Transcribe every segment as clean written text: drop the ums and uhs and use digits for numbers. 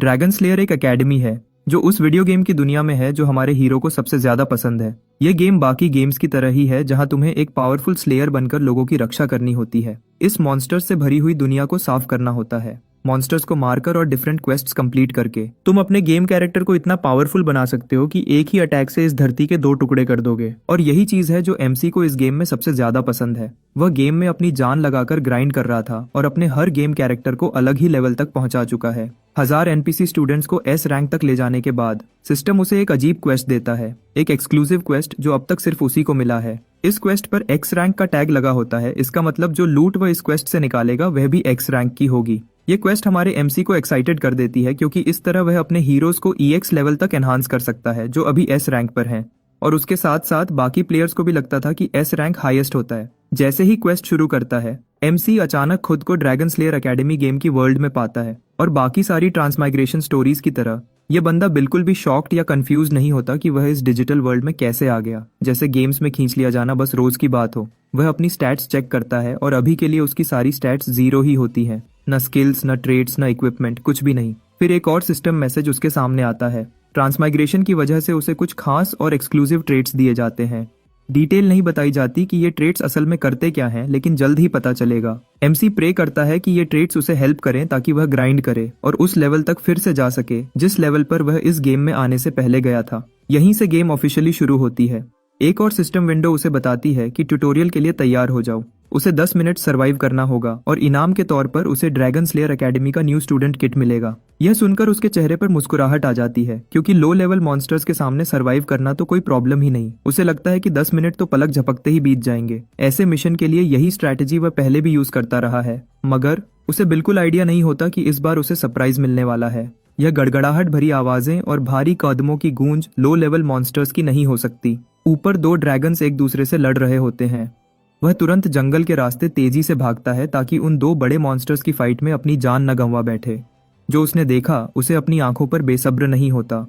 Dragon slayer एक academy है जो उस वीडियो गेम की दुनिया में है जो हमारे हीरो को सबसे ज्यादा पसंद है। ये गेम बाकी गेम्स की तरह ही है जहां तुम्हें एक पावरफुल स्लेयर बनकर लोगों की रक्षा करनी होती है। इस मॉन्स्टर्स से भरी हुई दुनिया को साफ करना होता है। मॉन्स्टर्स को मारकर और डिफरेंट क्वेस्ट्स कंप्लीट करके तुम अपने गेम कैरेक्टर को इतना पावरफुल बना सकते हो कि एक ही अटैक से इस धरती के 2 टुकड़े कर दोगे। और यही चीज है जो एमसी को इस गेम में सबसे ज्यादा पसंद है। वह गेम में अपनी जान लगाकर ग्राइंड कर रहा था और अपने हर गेम कैरेक्टर को अलग ही लेवल तक पहुंचा चुका है। 1000 एनपीसी स्टूडेंट्स को एस रैंक तक ले जाने के बाद सिस्टम उसे एक अजीब क्वेस्ट देता है, एक एक्सक्लूसिव क्वेस्ट जो अब तक सिर्फ उसी को मिला है। इस क्वेस्ट पर एक्स रैंक का टैग लगा होता है। इसका मतलब जो लूट वह इस क्वेस्ट से निकालेगा वह भी एक्स रैंक की होगी। ये क्वेस्ट हमारे एमसी को एक्साइटेड कर देती है क्योंकि इस तरह वह अपने हीरोज को ईएक्स लेवल तक एनहांस कर सकता है जो अभी एस रैंक पर हैं। और उसके साथ साथ बाकी प्लेयर्स को भी लगता था कि एस रैंक हाईएस्ट होता है। जैसे ही क्वेस्ट शुरू करता है एमसी अचानक खुद को ड्रैगन स्लेयर एकेडमी गेम की वर्ल्ड में पाता है और बाकी सारी ट्रांसमाइग्रेशन स्टोरीज की तरह ये बंदा बिल्कुल भी शॉक्ड या कंफ्यूज नहीं होता कि वह इस डिजिटल वर्ल्ड में कैसे आ गया। जैसे गेम्स में खींच लिया जाना बस रोज की बात हो। वह अपनी स्टैट्स चेक करता है और अभी के लिए उसकी सारी स्टैट्स 0 ही होती हैं। न स्किल्स, न ट्रेड्स, न इक्विपमेंट, कुछ भी नहीं। फिर एक और सिस्टम मैसेज उसके सामने आता है। ट्रांसमाइग्रेशन की वजह से उसे कुछ खास और एक्सक्लूसिव ट्रेड्स दिए जाते हैं। डिटेल नहीं बताई जाती कि ये ट्रेड्स असल में करते क्या हैं, लेकिन जल्द ही पता चलेगा। एमसी प्रे करता है कि ये ट्रेड्स उसे हेल्प करें ताकि वह ग्राइंड करे और उस लेवल तक फिर से जा सके जिस लेवल पर वह इस गेम में आने से पहले गया था। यहीं से गेम ऑफिशियली शुरू होती है। एक और सिस्टम विंडो उसे बताती है कि ट्यूटोरियल के लिए तैयार हो जाओ। उसे 10 मिनट सरवाइव करना होगा और इनाम के तौर पर उसे ड्रैगन स्लेयर एकेडमी का न्यू स्टूडेंट किट मिलेगा। यह सुनकर उसके चेहरे पर मुस्कुराहट आ जाती है क्योंकि लो लेवल मॉन्स्टर्स के सामने सरवाइव करना तो कोई प्रॉब्लम ही नहीं। उसे लगता है कि 10 मिनट तो पलक झपकते ही बीत जाएंगे। ऐसे मिशन के लिए यही स्ट्रैटेजी वह पहले भी यूज करता रहा है, मगर उसे बिल्कुल आइडिया नहीं होता कि इस बार उसे सरप्राइज मिलने वाला है। यह गड़गड़ाहट भरी आवाजें और भारी कदमों की गूंज लो लेवल मॉन्स्टर्स की नहीं हो सकती। ऊपर 2 ड्रैगन्स एक दूसरे से लड़ रहे होते हैं। वह तुरंत जंगल के रास्ते तेजी से भागता है ताकि उन 2 बड़े मॉन्स्टर्स की फाइट में अपनी जान न गंवा बैठे। जो उसने देखा उसे अपनी आंखों पर बेसब्र नहीं होता।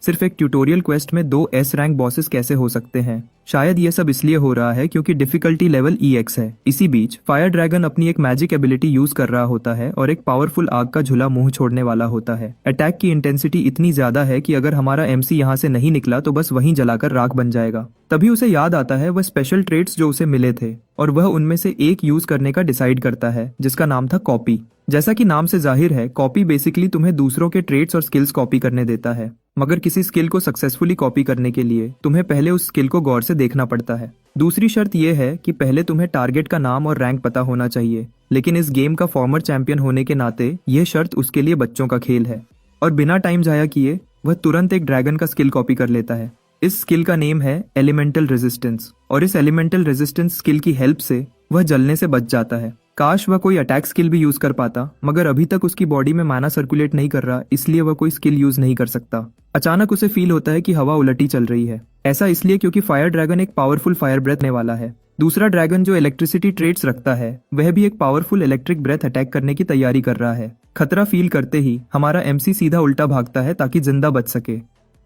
सिर्फ एक ट्यूटोरियल क्वेस्ट में 2 एस रैंक बॉसेस कैसे हो सकते हैं? शायद यह सब इसलिए हो रहा है क्योंकि डिफिकल्टी लेवल EX है। इसी बीच फायर ड्रैगन अपनी एक मैजिक एबिलिटी यूज कर रहा होता है और एक पावरफुल आग का झूला मुंह छोड़ने वाला होता है। अटैक की इंटेंसिटी इतनी ज्यादा है कि अगर हमारा एमसी यहाँ से नहीं निकला तो बस वहीं जलाकर राख बन जाएगा। तभी उसे याद आता है वह स्पेशल ट्रेड्स जो उसे मिले थे और वह उनमें से एक यूज करने का डिसाइड करता है जिसका नाम था कॉपी। जैसा कि नाम से जाहिर है, कॉपी बेसिकली तुम्हें दूसरों के ट्रेड्स और स्किल्स कॉपी करने देता है। मगर किसी स्किल को सक्सेसफुली कॉपी करने के लिए तुम्हें पहले उस स्किल को गौर से देखना पड़ता है। दूसरी शर्त यह है कि पहले तुम्हें टारगेट का नाम और रैंक पता होना चाहिए। लेकिन इस गेम का फॉर्मर चैंपियन होने के नाते यह शर्त उसके लिए बच्चों का खेल है और बिना टाइम जाया किए वह तुरंत एक ड्रैगन का स्किल कॉपी कर लेता है। इस स्किल का नेम है एलिमेंटल रेजिस्टेंस और इस एलिमेंटल रेजिस्टेंस स्किल की हेल्प से वह जलने से बच जाता है। काश वह कोई अटैक स्किल भी यूज कर पाता, मगर अभी तक उसकी बॉडी में माना सर्कुलेट नहीं कर रहा, इसलिए वह कोई स्किल यूज नहीं कर सकता। अचानक उसे फील होता है कि हवा उलटी चल रही है। ऐसा इसलिए क्योंकि फायर ड्रैगन एक पावरफुल फायर ब्रेथ ने वाला है। दूसरा ड्रैगन जो इलेक्ट्रिसिटी ट्रेड्स रखता है वह भी एक पावरफुल इलेक्ट्रिक ब्रेथ अटैक करने की तैयारी कर रहा है। खतरा फील करते ही हमारा एमसी सीधा उल्टा भागता है ताकि जिंदा बच सके।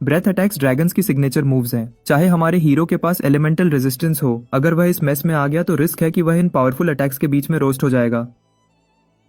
ब्रेथ अटैक्स ड्रैगन्स की सिग्नेचर मूव्स हैं। चाहे हमारे हीरो के पास एलिमेंटल रेजिस्टेंस हो, अगर वह इस मेस में आ गया तो रिस्क है कि वह इन पावरफुल अटैक्स के बीच में रोस्ट हो जाएगा।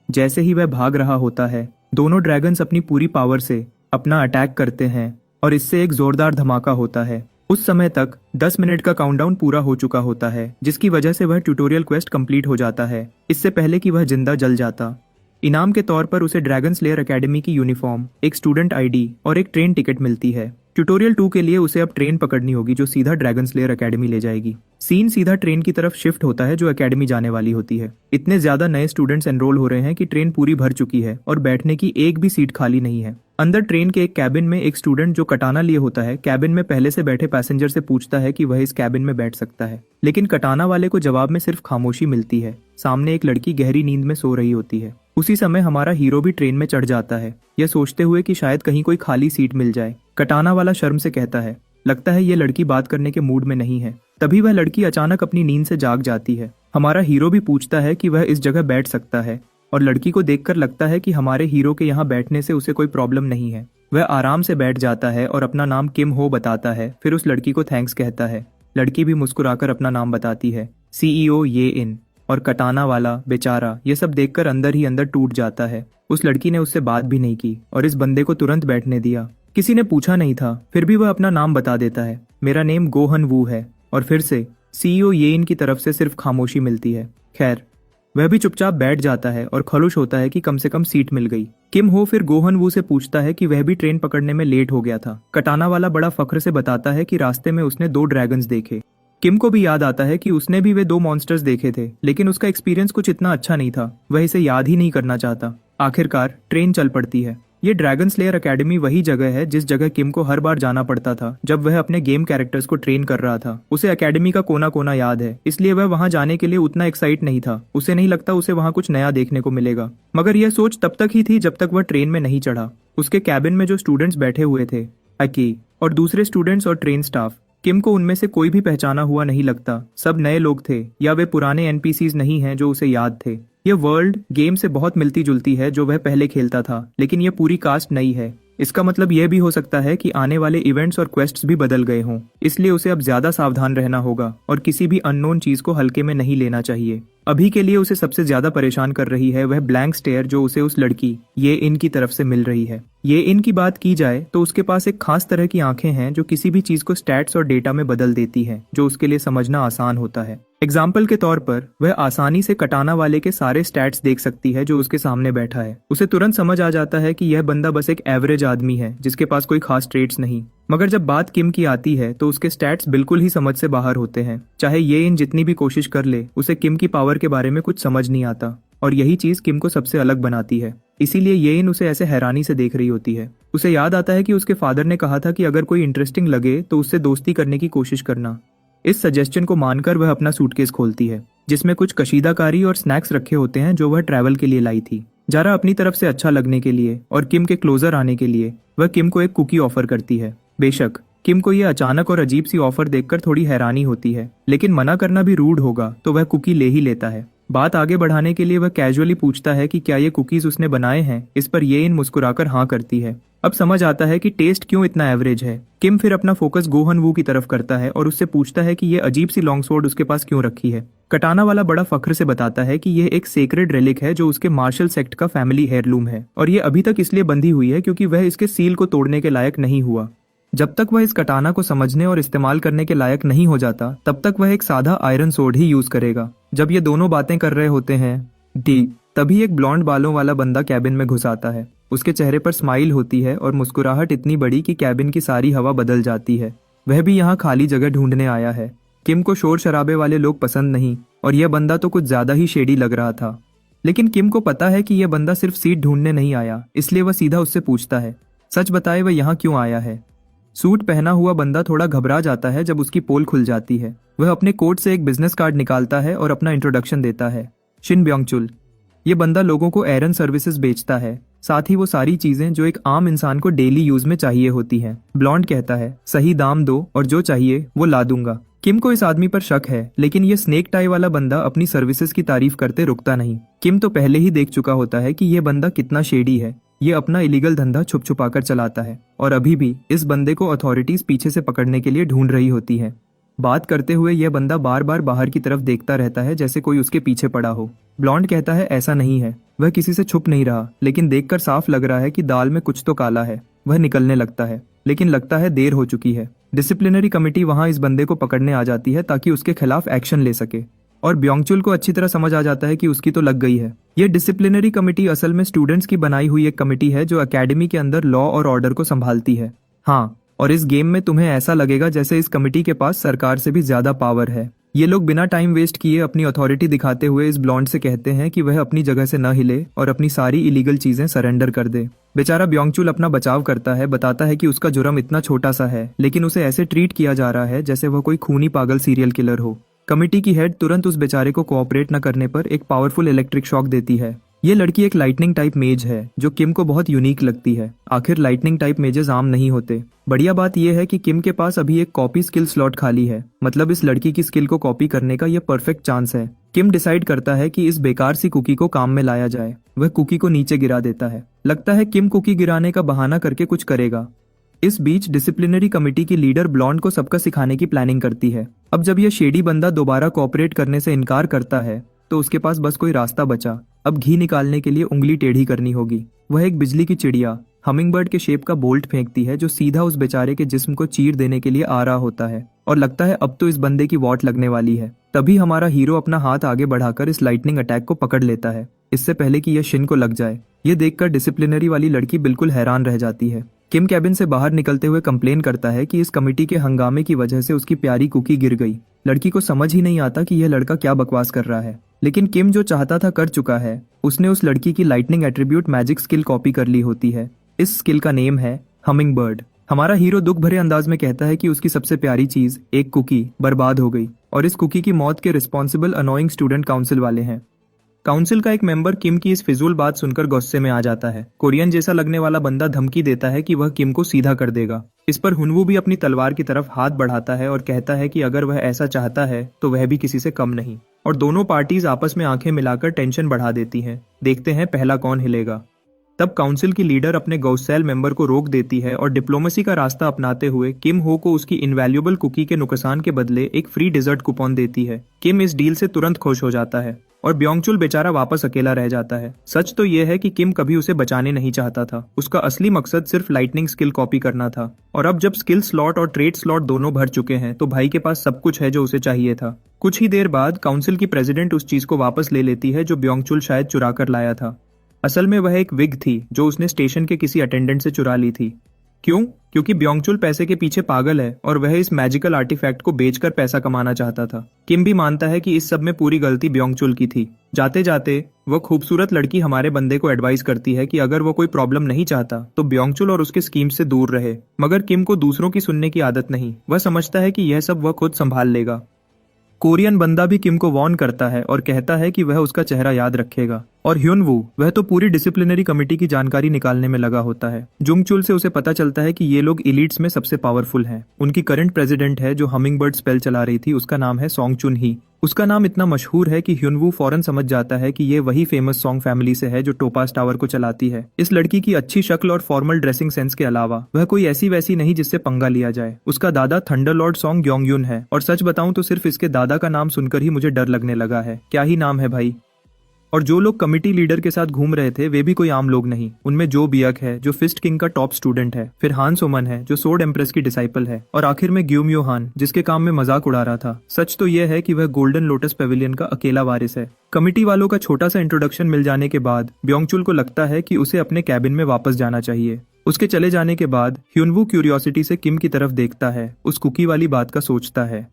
जैसे ही वह भाग रहा होता है, दोनों ड्रैगन्स अपनी पूरी पावर से अपना अटैक करते हैं और इससे एक जोरदार धमाका होता है। उस समय तक 10 मिनट का काउंटडाउन पूरा हो चुका होता है, जिसकी वजह से वह ट्यूटोरियल क्वेस्ट कंप्लीट हो जाता है इससे पहले कि वह जिंदा जल जाता। इनाम के तौर पर उसे ड्रैगन स्लेयर एकेडमी की यूनिफॉर्म, एक स्टूडेंट आईडी और एक ट्रेन टिकट मिलती है। ट्यूटोरियल 2 के लिए उसे अब ट्रेन पकड़नी होगी जो सीधा ड्रैगन स्लेयर एकेडमी ले जाएगी। सीन सीधा ट्रेन की तरफ शिफ्ट होता है जो एकेडमी जाने वाली होती है। इतने ज्यादा नए स्टूडेंट्स एनरोल हो रहे हैं कि ट्रेन पूरी भर चुकी है और बैठने की एक भी सीट खाली नहीं है। अंदर ट्रेन के एक कैबिन में एक स्टूडेंट जो कटाना लिए होता है कैबिन में पहले से बैठे पैसेंजर से पूछता है कि वह इस कैबिन में बैठ सकता है, लेकिन कटाना वाले को जवाब में सिर्फ खामोशी मिलती है। सामने एक लड़की गहरी नींद में सो रही होती है। उसी समय हमारा हीरो भी ट्रेन में चढ़ जाता है, यह सोचते हुए कि शायद कहीं कोई खाली सीट मिल जाए। कटाना वाला शर्म से कहता है, लगता है ये लड़की बात करने के मूड में नहीं है। तभी वह लड़की अचानक अपनी नींद से जाग जाती है। हमारा हीरो भी पूछता है कि वह इस जगह बैठ सकता है और लड़की को देखकर लगता है कि हमारे हीरो के यहाँ बैठने से उसे कोई प्रॉब्लम नहीं है। वह आराम से बैठ जाता है और अपना नाम किम हो बताता है। फिर उस लड़की को थैंक्स कहता है। लड़की भी मुस्कुराकर अपना नाम बताती है, CEO ये इन। और कटाना वाला बेचारा ये सब देखकर अंदर ही अंदर टूट जाता है। उस लड़की ने उससे बात भी नहीं की और इस बंदे को तुरंत बैठने दिया। किसी ने पूछा नहीं था, फिर भी वह अपना नाम बता देता है। मेरा नेम गोहन वू है। और फिर से सीईओ येन की तरफ से सिर्फ खामोशी मिलती है। खैर, वह भी चुपचाप बैठ जाता है और खुश होता है कि कम से कम सीट मिल गई। किम हो फिर गोहन वू से पूछता है कि वह भी ट्रेन पकड़ने में लेट हो गया था। कटाना वाला बड़ा फख्र से बताता है कि रास्ते में उसने 2 ड्रैगन्स देखे। किम को भी याद आता है कि उसने भी वे 2 मॉन्स्टर्स देखे थे, लेकिन उसका एक्सपीरियंस कुछ इतना अच्छा नहीं था। वह इसे याद ही नहीं करना चाहता। आखिरकार ट्रेन चल पड़ती है। ये ड्रैगन स्लेयर एकेडमी वही जगह है जिस जगह किम को हर बार जाना पड़ता था जब वह अपने गेम कैरेक्टर्स को ट्रेन कर रहा था। उसे एकेडमी का कोना कोना याद है, इसलिए वह वहां जाने के लिए उतना एक्साइट नहीं था। उसे नहीं लगता उसे वहां कुछ नया देखने को मिलेगा। मगर यह सोच तब तक ही थी जब तक वह ट्रेन में नहीं चढ़ा। उसके कैबिन में जो स्टूडेंट्स बैठे हुए थे, अकी और दूसरे स्टूडेंट्स और ट्रेन स्टाफ, किम को उनमें से कोई भी पहचाना हुआ नहीं लगता। सब नए लोग थे या वे पुराने एनपीसीज नहीं हैं जो उसे याद थे। यह वर्ल्ड गेम से बहुत मिलती जुलती है जो वह पहले खेलता था, लेकिन यह पूरी कास्ट नई है। इसका मतलब यह भी हो सकता है कि आने वाले इवेंट्स और क्वेस्ट्स भी बदल गए हों, इसलिए उसे अब ज्यादा सावधान रहना होगा और किसी भी अननोन चीज को हल्के में नहीं लेना चाहिए। अभी के लिए उसे सबसे ज्यादा परेशान कर रही है वह ब्लैंक स्टेयर जो उसे उस लड़की ये इन की तरफ से मिल रही है। ये इन की बात की जाए तो उसके पास एक खास तरह की आंखें हैं जो किसी भी चीज को स्टैट्स और डेटा में बदल देती है, जो उसके लिए समझना आसान होता है। एग्जाम्पल के तौर पर वह आसानी से कटाना वाले के सारे स्टैट्स देख सकती है जो उसके सामने बैठा है। उसे तुरंत समझ आ जाता है कि यह बंदा बस एक एवरेज आदमी है जिसके पास कोई खास ट्रेट्स नहीं। मगर जब बात किम की आती है तो उसके स्टैट्स बिल्कुल ही समझ से बाहर होते हैं। चाहे ये इन जितनी भी कोशिश कर ले, उसे किम की पावर के बारे में कुछ समझ नहीं आता और यही चीज किम को सबसे अलग बनाती है। इसीलिए ये इन उसे ऐसे हैरानी से देख रही होती है। उसे याद आता है कि उसके फादर ने कहा था कि अगर कोई इंटरेस्टिंग लगे तो उससे दोस्ती करने की कोशिश करना। इस सजेशन को मानकर वह अपना सूटकेस खोलती है जिसमें कुछ कशीदाकारी और स्नैक्स रखे होते हैं जो वह ट्रैवल के लिए लाई थी। जारा अपनी तरफ से अच्छा लगने के लिए और किम के क्लोजर आने के लिए वह किम को एक कुकी ऑफर करती है। बेशक किम को यह अचानक और अजीब सी ऑफर देखकर थोड़ी हैरानी होती है, लेकिन मना करना भी रूड होगा तो वह कुकी ले ही लेता है। बात आगे बढ़ाने के लिए वह कैजुअली पूछता है कि क्या ये कुकीज उसने बनाए हैं। इस पर ये इन मुस्कुराकर हाँ करती है। अब समझ आता है कि टेस्ट क्यों इतना एवरेज है। किम फिर अपना फोकस गोहन वू की तरफ करता है और उससे पूछता है कि ये अजीब सी लॉन्ग स्वॉर्ड उसके पास क्यों रखी है। कटाना वाला बड़ा फख्र से बताता है कि यह एक सेक्रेड रेलिक है जो उसके मार्शल सेक्ट का फैमिली हेयरलूम है और ये अभी तक इसलिए बंधी हुई है क्योंकि वह इसके सील को तोड़ने के लायक नहीं हुआ। जब तक वह इस कटाना को समझने और इस्तेमाल करने के लायक नहीं हो जाता तब तक वह एक सादा आयरन सोर्ड ही यूज करेगा। जब ये दोनों बातें कर रहे होते हैं तभी एक ब्लॉन्ड बालों वाला बंदा कैबिन में घुस आता है। उसके चेहरे पर स्माइल होती है और मुस्कुराहट इतनी बड़ी कि कैबिन की सारी हवा बदल जाती है। वह भी यहाँ खाली जगह ढूंढने आया है। किम को शोर शराबे वाले लोग पसंद नहीं और यह बंदा तो कुछ ज्यादा ही शेडी लग रहा था। लेकिन किम को पता है कि यह बंदा सिर्फ सीट ढूंढने नहीं आया, इसलिए वह सीधा उससे पूछता है सच बताए वह यहाँ क्यों आया है। सूट पहना हुआ बंदा थोड़ा घबरा जाता है जब उसकी पोल खुल जाती है। वह अपने कोट से एक बिजनेस कार्ड निकालता है और अपना इंट्रोडक्शन देता है। शिन ब्योंगचुल। ये बंदा लोगों को एरन सर्विसेज बेचता है, साथ ही वो सारी चीजें जो एक आम इंसान को डेली यूज में चाहिए होती हैं। ब्लॉन्ड कहता है सही दाम दो और जो चाहिए वो ला दूंगा। किम को इस आदमी पर शक है, लेकिन ये स्नेक टाई वाला बंदा अपनी सर्विसेज की तारीफ करते रुकता नहीं। किम तो पहले ही देख चुका होता है कि ये बंदा कितना शेडी है। ये अपना इलीगल धंधा छुप छुपाकर चलाता है और अभी भी इस बंदे को अथॉरिटीज पीछे से पकड़ने के लिए ढूंढ रही होती है। बात करते हुए यह बंदा बार बार बाहर की तरफ देखता रहता है जैसे कोई उसके पीछे पड़ा हो। ब्लॉन्ड कहता है ऐसा नहीं है, वह किसी से छुप नहीं रहा, लेकिन देखकर साफ लग रहा है कि दाल में कुछ तो काला है। वह निकलने लगता है, लेकिन लगता है देर हो चुकी है। डिसिप्लिनरी कमेटी वहां इस बंदे को पकड़ने आ जाती है ताकि उसके खिलाफ एक्शन ले सके और ब्योंगचुल को अच्छी तरह समझ आ जाता है कि उसकी तो लग गई है। ये डिसिप्लिनरी कमेटी असल में स्टूडेंट्स की बनाई हुई एक कमेटी है जो एकेडमी के अंदर लॉ और ऑर्डर को संभालती है। हाँ, और इस गेम में तुम्हें ऐसा लगेगा जैसे इस कमेटी के पास सरकार से भी ज्यादा पावर है। ये लोग बिना टाइम वेस्ट किए अपनी अथॉरिटी दिखाते हुए इस ब्लॉन्ड से कहते हैं कि वह अपनी जगह से न हिले और अपनी सारी इलीगल चीजें सरेंडर कर दे। बेचारा ब्योंगचुल अपना बचाव करता है, बताता है कि उसका जुर्म इतना छोटा सा है, लेकिन उसे ऐसे ट्रीट किया जा रहा है जैसे वह कोई खूनी पागल सीरियल किलर हो। कमेटी की हेड तुरंत उस बेचारे को कोऑपरेट न करने पर एक पावरफुल इलेक्ट्रिक शॉक देती है। ये लड़की एक लाइटनिंग टाइप मेज है जो किम को बहुत यूनिक लगती है। आखिर लाइटनिंग टाइप मेजेस आम नहीं होते। बढ़िया बात यह है कि किम के पास अभी एक कॉपी स्किल स्लॉट खाली है, मतलब इस लड़की की स्किल को कॉपी करने का यह परफेक्ट चांस है। किम डिसाइड करता है कि इस बेकार सी कुकी को काम में लाया जाए। वह कुकी को नीचे गिरा देता है। लगता है किम कुकी गिराने का बहाना करके कुछ करेगा। इस बीच डिसिप्लिनरी कमेटी की लीडर ब्लॉन्ड को सबका सिखाने की प्लानिंग करती है। अब जब यह शेडी बंदा दोबारा कोऑपरेट करने से इनकार करता है तो उसके पास बस कोई रास्ता बचा। अब घी निकालने के लिए उंगली टेढ़ी करनी होगी। वह एक बिजली की चिड़िया हमिंगबर्ड के शेप का बोल्ट फेंकती है जो सीधा उस बेचारे के जिस्म को चीर देने के लिए आ रहा होता है और लगता है अब तो इस बंदे की वॉट लगने वाली है। तभी हमारा हीरो अपना हाथ आगे बढ़ाकर इस लाइटनिंग अटैक को पकड़ लेता है इससे पहले कि यह शिन को लग जाए। ये देखकर डिसिप्लिनरी वाली लड़की बिल्कुल हैरान रह जाती है। किम कैबिन से बाहर निकलते हुए कंप्लेन करता है कि इस कमिटी के हंगामे की वजह से उसकी प्यारी कुकी गिर गई। लड़की को समझ ही नहीं आता कि यह लड़का क्या बकवास कर रहा है, लेकिन किम जो चाहता था कर चुका है। उसने उस लड़की की lightning attribute magic skill copy कर ली होती है। इस स्किल का नेम है हमिंगबर्ड। हमारा हीरो दुख भरे अंदाज में कहता है कि उसकी सबसे प्यारी चीज एक कुकी बर्बाद हो गई और इस कुकी की मौत के रिस्पॉन्सिबल अनोइंग स्टूडेंट काउंसिल वाले हैं। काउंसिल का एक मेंबर किम की इस फिजूल बात सुनकर गुस्से में आ जाता है। कोरियन जैसा लगने वाला बंदा धमकी देता है कि वह किम को सीधा कर देगा। इस पर हुनवू भी अपनी तलवार की तरफ हाथ बढ़ाता है और कहता है कि अगर वह ऐसा चाहता है तो वह भी किसी से कम नहीं। और दोनों पार्टीज आपस में आंखें मिलाकर टेंशन बढ़ा देती हैं। देखते हैं पहला कौन हिलेगा। तब काउंसिल की लीडर अपने गौसेल मेंबर को रोक देती है और डिप्लोमेसी का रास्ता अपनाते हुए किम हो को उसकी इनवैल्यूएबल कुकी के नुकसान के बदले एक फ्री डिजर्ट कूपन देती है। किम इस डील से तुरंत खुश हो जाता है और ब्योंगचुल बेचारा वापस अकेला रह जाता है। सच तो यह है कि किम कभी उसे बचाने नहीं चाहता था। उसका असली मकसद सिर्फ लाइटनिंग स्किल कॉपी करना था और अब जब स्किल स्लॉट और ट्रेड स्लॉट दोनों भर चुके हैं तो भाई के पास सब कुछ है जो उसे चाहिए था। कुछ ही देर बाद काउंसिल की प्रेसिडेंट उस चीज को वापस ले लेती है जो ब्योंगचुल शायद चुरा कर लाया था। असल में वह एक विग थी जो उसने स्टेशन के किसी अटेंडेंट से चुरा ली थी। क्यों? क्योंकि ब्योंगचुल पैसे के पीछे पागल है और वह इस मैजिकल आर्टिफैक्ट को बेचकर पैसा कमाना चाहता था। किम भी मानता है कि इस सब में पूरी गलती ब्योंगचुल की थी। जाते जाते वह खूबसूरत लड़की हमारे बंदे को एडवाइस करती है कि अगर वो कोई प्रॉब्लम नहीं चाहता तो ब्योंगचुल और उसके स्कीम से दूर रहे। मगर किम को दूसरों की सुनने की आदत नहीं। वह समझता है कि यह सब वह खुद संभाल लेगा। कोरियन बंदा भी किम को वार्न करता है और कहता है कि वह उसका चेहरा याद रखेगा। और ह्युनवू वह तो पूरी डिसिप्लिनरी कमेटी की जानकारी निकालने में लगा होता है। जुंगचुल से उसे पता चलता है कि ये लोग इलीट्स में सबसे पावरफुल हैं। उनकी करंट प्रेसिडेंट है जो हमिंगबर्ड स्पेल चला रही थी, उसका नाम है सोंग चुन ही। उसका नाम इतना मशहूर है कि ह्युनवू फौरन समझ जाता है कि ये वही फेमस सॉन्ग फैमिली से है जो टोपास टावर को चलाती है। इस लड़की की अच्छी शक्ल और फॉर्मल ड्रेसिंग सेंस के अलावा वह कोई ऐसी वैसी नहीं जिससे पंगा लिया जाए। उसका दादा थंडर लॉर्ड सॉन्ग ग्योंगयुन है और सच बताऊं तो सिर्फ इसके दादा का नाम सुनकर ही मुझे डर लगने लगा है। क्या ही नाम है भाई। और जो लोग कमिटी लीडर के साथ घूम रहे थे वे भी कोई आम लोग नहीं। उनमें जो बियक है जो फिस्ट किंग का टॉप स्टूडेंट है, फिर हान सोमन है जो सोर्ड एम्प्रेस की डिसाइपल है और आखिर में ग्यूमयो हान जिसके काम में मजाक उड़ा रहा था। सच तो यह है कि वह गोल्डन लोटस पेविलियन का अकेला वारिस है। कमिटी वालों का छोटा सा इंट्रोडक्शन मिल जाने के बाद ब्योंगचुल को लगता है कि उसे अपने कैबिन में वापस जाना चाहिए। उसके चले जाने के बाद ह्युनवू क्यूरियोसिटी से किम की तरफ देखता है, उस कुकी वाली बात का सोचता है।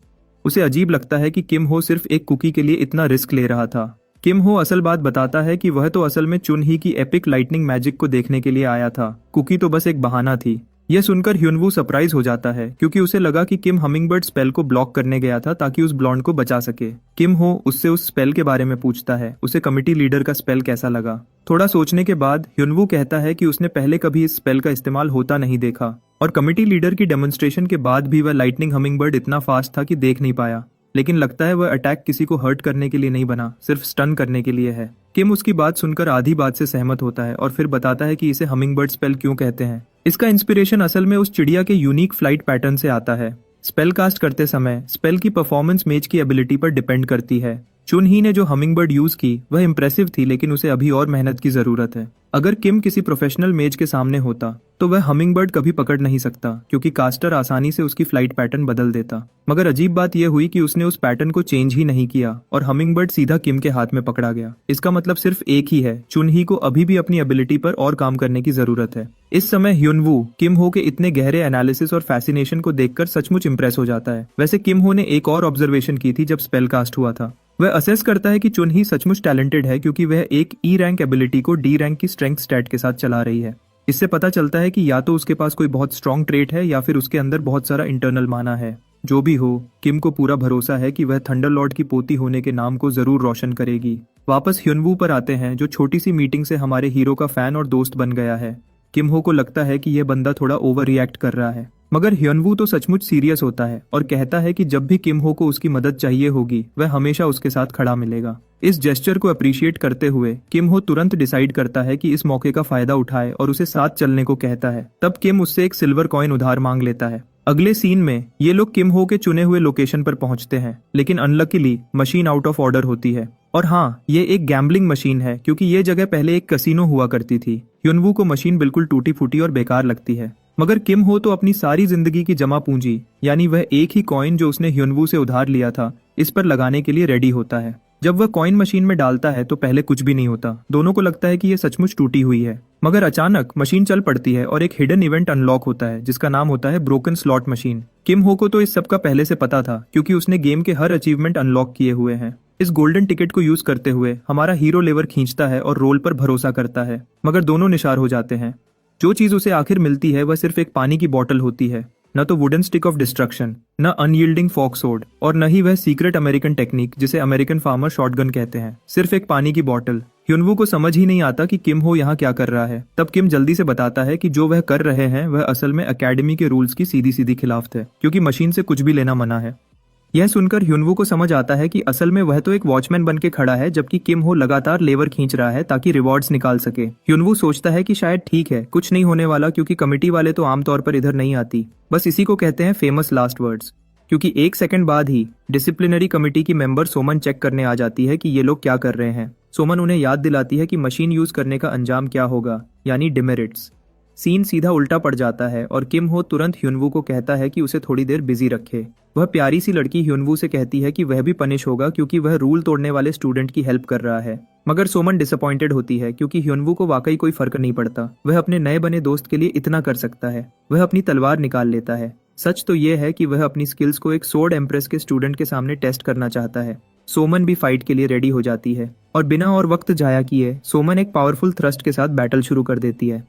उसे अजीब लगता है कि किम हो सिर्फ एक कुकी के लिए इतना रिस्क ले रहा था। किम हो असल बात बताता है कि वह तो असल में चुन ही की एपिक लाइटनिंग मैजिक को देखने के लिए आया था। कुकी तो बस एक बहाना थी। यह सुनकर ह्युनवू सरप्राइज हो जाता है क्योंकि उसे लगा कि किम हमिंगबर्ड स्पेल को ब्लॉक करने गया था ताकि उस ब्लॉन्ड को बचा सके। किम हो उससे उस स्पेल के बारे में पूछता है, उसे कमिटी लीडर का स्पेल कैसा लगा। थोड़ा सोचने के बाद ह्युनवू कहता है कि उसने पहले कभी इस स्पेल का इस्तेमाल होता नहीं देखा और कमिटी लीडर की डेमोन्स्ट्रेशन के बाद भी वह लाइटनिंग हमिंगबर्ड इतना फास्ट था कि देख नहीं पाया। लेकिन लगता है वह अटैक किसी को हर्ट करने के लिए नहीं बना, सिर्फ स्टन करने के लिए है। किम उसकी बात सुनकर आधी बात से सहमत होता है और फिर बताता है कि इसे हमिंगबर्ड स्पेल क्यों कहते हैं। इसका इंस्पिरेशन असल में उस चिड़िया के यूनिक फ्लाइट पैटर्न से आता है। स्पेल कास्ट करते समय स्पेल की परफॉर्मेंस मेज की एबिलिटी पर डिपेंड करती है। चुन ही ने जो हमिंगबर्ड यूज की वह इंप्रेसिव थी, लेकिन उसे अभी और मेहनत की जरूरत है। अगर किम किसी प्रोफेशनल मेज के सामने होता तो वह हमिंगबर्ड कभी पकड़ नहीं सकता क्योंकि कास्टर आसानी से उसकी फ्लाइट पैटर्न बदल देता। मगर अजीब बात यह हुई कि उसने उस पैटर्न को चेंज ही नहीं किया और हमिंगबर्ड सीधा किम के हाथ में पकड़ा गया। इसका मतलब सिर्फ एक ही है, चुन ही को अभी भी अपनी एबिलिटी पर और काम करने की जरूरत है। इस समय ह्युनवू किम हो के इतने गहरे एनालिसिस और फैसिनेशन को देखकर सचमुच इंप्रेस हो जाता है। वैसे किम हो ने एक और ऑब्जर्वेशन की थी जब स्पेल कास्ट हुआ था। वह असेस करता है कि चुन ही सचमुच टैलेंटेड है क्योंकि वह एक ई रैंक एबिलिटी को डी रैंक की स्ट्रेंथ स्टैट के साथ चला रही है। इससे पता चलता है कि या तो उसके पास कोई बहुत स्ट्रॉन्ग ट्रेट है या फिर उसके अंदर बहुत सारा इंटरनल माना है। जो भी हो, किम को पूरा भरोसा है कि वह थंडर लॉर्ड की पोती होने के नाम को जरूर रोशन करेगी। वापस ह्युनवू पर आते हैं जो छोटी सी मीटिंग से हमारे हीरो का फैन और दोस्त बन गया है। किम हो को लगता है कि यह बंदा थोड़ा ओवर रिएक्ट कर रहा है, मगर ह्युनवू तो सचमुच सीरियस होता है और कहता है कि जब भी किम हो को उसकी मदद चाहिए होगी वह हमेशा उसके साथ खड़ा मिलेगा। इस जेस्चर को अप्रिशिएट करते हुए किम हो तुरंत डिसाइड करता है कि इस मौके का फायदा उठाए और उसे साथ चलने को कहता है। तब किम उससे एक सिल्वर कॉइन उधार मांग लेता है। अगले सीन में ये लोग किम हो के चुने हुए लोकेशन पर पहुंचते हैं, लेकिन unluckily machine out of order होती है। और हाँ, ये एक गैम्बलिंग मशीन है क्योंकि ये जगह पहले एक कसिनो हुआ करती थी। ह्युनवू को मशीन बिल्कुल टूटी फूटी और बेकार लगती है, मगर किम हो तो अपनी सारी जिंदगी की जमा पूंजी यानी वह एक ही कॉइन जो उसने ह्युनवू से उधार लिया था इस पर लगाने के लिए रेडी होता है। जब वह कॉइन मशीन में डालता है तो पहले कुछ भी नहीं होता, दोनों को लगता है कि यह सचमुच टूटी हुई है। मगर अचानक मशीन चल पड़ती है और एक हिडन इवेंट अनलॉक होता है जिसका नाम होता है ब्रोकन स्लॉट मशीन। किम हो को तो इस सब का पहले से पता था क्योंकि उसने गेम के हर अचीवमेंट अनलॉक किए हुए हैं। इस गोल्डन टिकट को यूज करते हुए हमारा हीरो लेवर खींचता है और रोल पर भरोसा करता है, मगर दोनों निशार हो जाते हैं। जो चीज उसे आखिर मिलती है वह सिर्फ एक पानी की बोतल होती है, न तो वुडन स्टिक ऑफ डिस्ट्रक्शन, न अनयील्डिंग फॉक सोर्ड और न ही वह सीक्रेट अमेरिकन टेक्निक जिसे अमेरिकन फार्मर शॉटगन कहते हैं। सिर्फ एक पानी की बोतल। ह्युनवू को समझ ही नहीं आता कि किम हो यहाँ क्या कर रहा है। तब किम जल्दी से बताता है कि जो वह कर रहे हैं वह असल में एकेडमी के रूल्स की सीधी सीधी खिलाफ थे, क्योंकि मशीन से कुछ भी लेना मना है। यह सुनकर ह्युनवू को समझ आता है कि असल में वह तो एक वॉचमैन बन के खड़ा है, जबकि किम हो लगातार लेवर खींच रहा है ताकि रिवॉर्ड्स निकाल सके। ह्युनवू सोचता है कि शायद ठीक है, कुछ नहीं होने वाला, क्योंकि कमिटी वाले तो आमतौर पर इधर नहीं आती। बस इसी को कहते हैं फेमस लास्ट वर्ड्स। क्योंकि एक सेकंड बाद ही डिसिप्लिनरी कमेटी की मेंबर सोमन चेक करने आ जाती है कि ये लोग क्या कर रहे हैं। सोमन उन्हें याद दिलाती है कि मशीन यूज करने का अंजाम क्या होगा, यानी डिमेरिट्स। सीन सीधा उल्टा पड़ जाता है और किम हो तुरंत ह्युनवू को कहता है कि उसे थोड़ी देर बिजी रखे। वह प्यारी सी लड़की ह्युनवू से कहती है कि वह भी पनिश होगा क्योंकि वह रूल तोड़ने वाले स्टूडेंट की हेल्प कर रहा है। मगर सोमन डिसअपॉइंटेड होती है क्योंकि ह्युनवू को वाकई कोई फर्क नहीं पड़ता। वह अपने नए बने दोस्त के लिए इतना कर सकता है। वह अपनी तलवार निकाल लेता है। सच तो यह है कि वह अपनी स्किल्स को एक सोर्ड एम्प्रेस के स्टूडेंट के सामने टेस्ट करना चाहता है। सोमन भी फाइट के लिए रेडी हो जाती है और बिना और वक्त जाया किए सोमन एक पावरफुल थ्रस्ट के साथ बैटल शुरू कर देती है।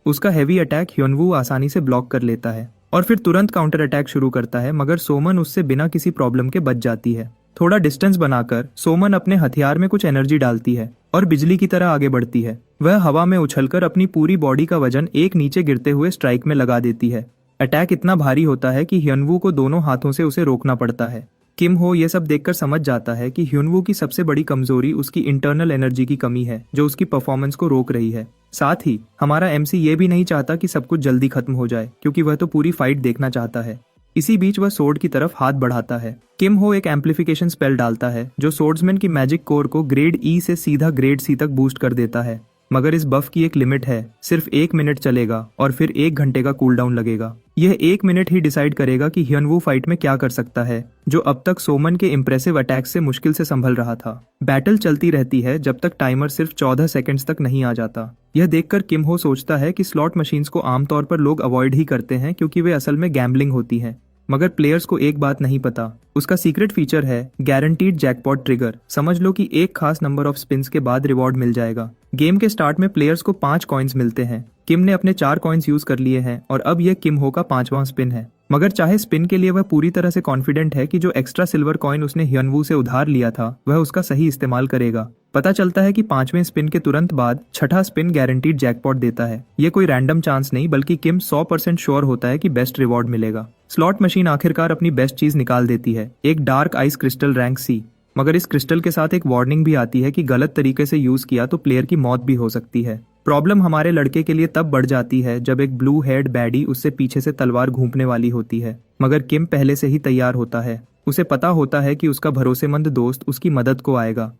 उसका हेवी अटैक ह्युनवू आसानी से ब्लॉक कर लेता है और फिर तुरंत काउंटर अटैक शुरू करता है, मगर सोमन उससे बिना किसी प्रॉब्लम के बच जाती है। थोड़ा डिस्टेंस बनाकर सोमन अपने हथियार में कुछ एनर्जी डालती है और बिजली की तरह आगे बढ़ती है। वह हवा में उछलकर अपनी पूरी बॉडी का वजन एक नीचे गिरते हुए स्ट्राइक में लगा देती है। अटैक इतना भारी होता है कि ह्युनवू को दोनों हाथों से उसे रोकना पड़ता है। किम हो यह सब देखकर समझ जाता है कि ह्युनवू की सबसे बड़ी कमजोरी उसकी इंटरनल एनर्जी की कमी है, जो उसकी परफॉर्मेंस को रोक रही है। साथ ही हमारा एमसी ये भी नहीं चाहता कि सब कुछ जल्दी खत्म हो जाए, क्योंकि वह तो पूरी फाइट देखना चाहता है। इसी बीच वह सोर्ड की तरफ हाथ बढ़ाता है। किम हो एक एम्पलीफिकेशन स्पेल डालता है जो सोर्ड्समैन की मैजिक कोर को ग्रेड ई से सीधा ग्रेड सी तक बूस्ट कर देता है। मगर इस बफ की एक लिमिट है, सिर्फ 1 मिनट चलेगा और फिर 1 घंटे का कूलडाउन लगेगा। यह 1 मिनट ही डिसाइड करेगा कि ह्युनवू फाइट में क्या कर सकता है, जो अब तक सोमन के इंप्रेसिव अटैक से मुश्किल से संभल रहा था। बैटल चलती रहती है जब तक टाइमर सिर्फ 14 सेकंड्स तक नहीं आ जाता। यह देखकर किम हो सोचता है कि स्लॉट मशीन्स को आमतौर पर लोग अवॉइड ही करते हैं क्योंकि वे असल में गैम्बलिंग होती हैं। मगर प्लेयर्स को एक बात नहीं पता, उसका सीक्रेट फीचर है गारंटीड जैकपॉट ट्रिगर। समझ लो कि एक खास नंबर ऑफ स्पिन्स के बाद रिवॉर्ड मिल जाएगा। गेम के स्टार्ट में प्लेयर्स को 5 कॉइन्स मिलते हैं। किम ने अपने 4 कॉइन्स यूज कर लिए हैं और अब यह किम हो का 5वां स्पिन है। मगर चाहे स्पिन के लिए वह पूरी तरह से कॉन्फिडेंट है कि जो एक्स्ट्रा सिल्वर कॉइन उसने ह्युनवू से उधार लिया था वह उसका सही इस्तेमाल करेगा। पता चलता है कि 5वें स्पिन के तुरंत बाद 6ठा स्पिन गारंटीड जैकपॉट देता है। ये कोई रैंडम चांस नहीं, बल्कि किम 100% श्योर होता है कि बेस्ट रिवॉर्ड मिलेगा। स्लॉट मशीन आखिरकार अपनी बेस्ट चीज निकाल देती है, एक dark ice crystal rank C. मगर इस क्रिस्टल के साथ एक वार्निंग भी आती है कि गलत तरीके से यूज किया तो प्लेयर की मौत भी हो सकती है। प्रॉब्लम हमारे लड़के के लिए तब बढ़ जाती है जब एक ब्लू हेड बैडी उससे पीछे से तलवार घूंपने वाली होती है। मगर किम पहले से ही तैयार होता है। उसे पता होता है कि उसका भरोसेमंद दोस्त उसकी मदद को आएगा।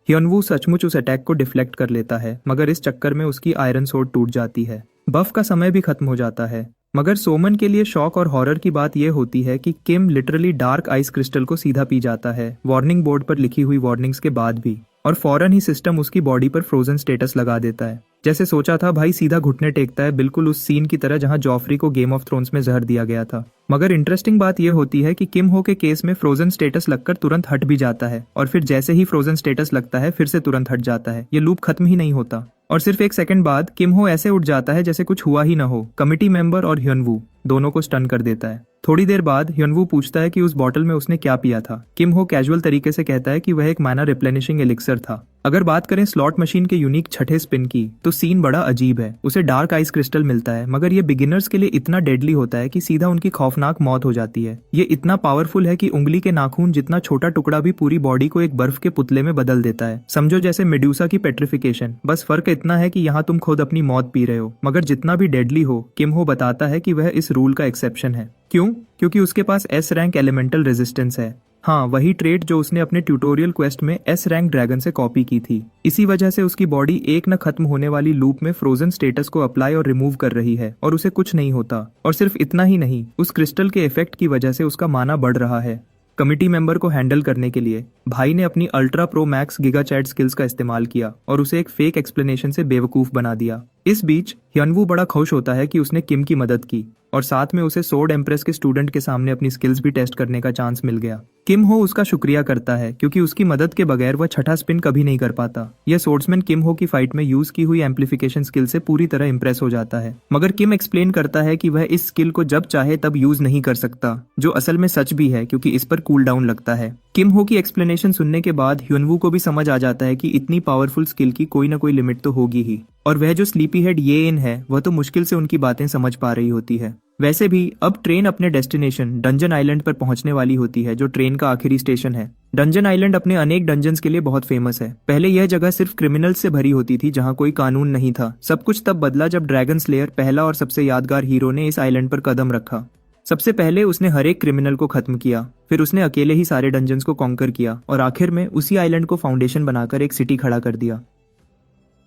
ह्युनवू सचमुच उस अटैक को डिफ्लेक्ट कर लेता है, मगर इस चक्कर में उसकी आयरन सोर्ड टूट जाती है। बफ का समय भी खत्म हो जाता है। मगर सोमन के लिए शॉक और हॉरर की बात यह होती है कि किम लिटरली डार्क आइस क्रिस्टल को सीधा पी जाता है, वार्निंग बोर्ड पर लिखी हुई वार्निंग्स के बाद भी, और फौरन ही सिस्टम उसकी बॉडी पर फ्रोजन स्टेटस लगा देता है। जैसे सोचा था भाई सीधा घुटने टेकता है, बिल्कुल उस सीन की तरह जहां जॉफरी को गेम ऑफ थ्रोन्स में जहर दिया गया था। मगर इंटरेस्टिंग बात यह होती है कि किम हो के केस में फ्रोजन स्टेटस लगकर तुरंत हट भी जाता है और फिर जैसे ही फ्रोजन स्टेटस लगता है फिर से तुरंत हट जाता है। ये लूप खत्म ही नहीं होता और सिर्फ 1 सेकंड बाद किम हो ऐसे उठ जाता है जैसे कुछ हुआ ही न हो। कमिटी मेंबर और ह्युनवू दोनों को स्टन कर देता है। थोड़ी देर बाद ह्युनवू पूछता है कि उस बॉटल में उसने क्या पिया था। किम हो कैजुअल तरीके से कहता है कि वह एक माना रिप्लेनिशिंग एलिक्सर था। अगर बात करें स्लॉट मशीन के यूनिक 6ठे स्पिन की, तो सीन बड़ा अजीब है। उसे डार्क आइस क्रिस्टल मिलता है, मगर ये बिगिनर्स के लिए इतना डेडली होता है कि सीधा उनकी खौफनाक मौत हो जाती है। ये इतना पावरफुल है कि उंगली के नाखून जितना छोटा टुकड़ा भी पूरी बॉडी को एक बर्फ के पुतले में बदल देता है। समझो जैसे मेडुसा की पेट्रिफिकेशन। बस फर्क इतना है कि यहाँ तुम खुद अपनी मौत पी रहे हो। मगर जितना भी डेडली हो, किम हो बताता है कि वह इस रूल का एक्सेप्शन है। क्यों? क्योंकि उसके पास S रैंक एलिमेंटल रेजिस्टेंस है। हाँ, वही ट्रेट जो उसने अपने ट्यूटोरियल क्वेस्ट में एस रैंक ड्रैगन से कॉपी की थी। इसी वजह से उसकी बॉडी एक न खत्म होने वाली लूप में फ्रोजन स्टेटस को अप्लाई और रिमूव कर रही है और उसे कुछ नहीं होता। और सिर्फ इतना ही नहीं, उस क्रिस्टल के इफेक्ट की वजह से उसका माना बढ़ रहा है। कमिटी मेंबर को हैंडल करने के लिए भाई ने अपनी ultra pro max giga chad skills का इस्तेमाल किया और उसे एक फेक एक्सप्लेनेशन से बेवकूफ बना दिया। इस बीच ह्यनवू बड़ा खुश होता है कि उसने किम की मदद की और साथ में उसे सोर्ड एम्प्रेस के स्टूडेंट के सामने अपनी स्किल्स भी टेस्ट करने का चांस मिल गया। किम हो उसका शुक्रिया करता है क्योंकि उसकी मदद के बगैर वह छठा स्पिन कभी नहीं कर पाता। यह सोर्ड्समैन किम हो की फाइट में यूज की हुई एम्पलीफिकेशन स्किल से पूरी तरह इंप्रेस हो जाता है, मगर किम एक्सप्लेन करता है कि वह इस स्किल को जब चाहे तब यूज नहीं कर सकता, जो असल में सच भी है क्योंकि इस पर कूल डाउन लगता है। किम हो की एक्सप्लेनेशन सुनने के बाद ह्यनवू को भी समझ आ जाता है कि इतनी पावरफुल स्किल की कोई ना कोई लिमिट तो होगी ही, और वह जो स्लीपी हेड ये इन है वह तो मुश्किल से उनकी बातें समझ पा रही होती है। वैसे भी अब ट्रेन अपने डेस्टिनेशन डंजन आइलैंड पर पहुंचने वाली होती है, जो ट्रेन का आखिरी स्टेशन है। डंजन आइलैंड अपने अनेक डंजन्स के लिए बहुत फेमस है। पहले यह जगह सिर्फ क्रिमिनल्स से भरी होती थी जहां कोई कानून नहीं था। सब कुछ तब बदला जब ड्रैगन स्लेयर, पहला और सबसे यादगार हीरो, ने इस आइलैंड पर कदम रखा। सबसे पहले उसने हर एक क्रिमिनल को खत्म किया, फिर उसने अकेले ही सारे डंजन्स को कॉन्कर किया और आखिर में उसी आइलैंड को फाउंडेशन बनाकर एक सिटी खड़ा कर दिया।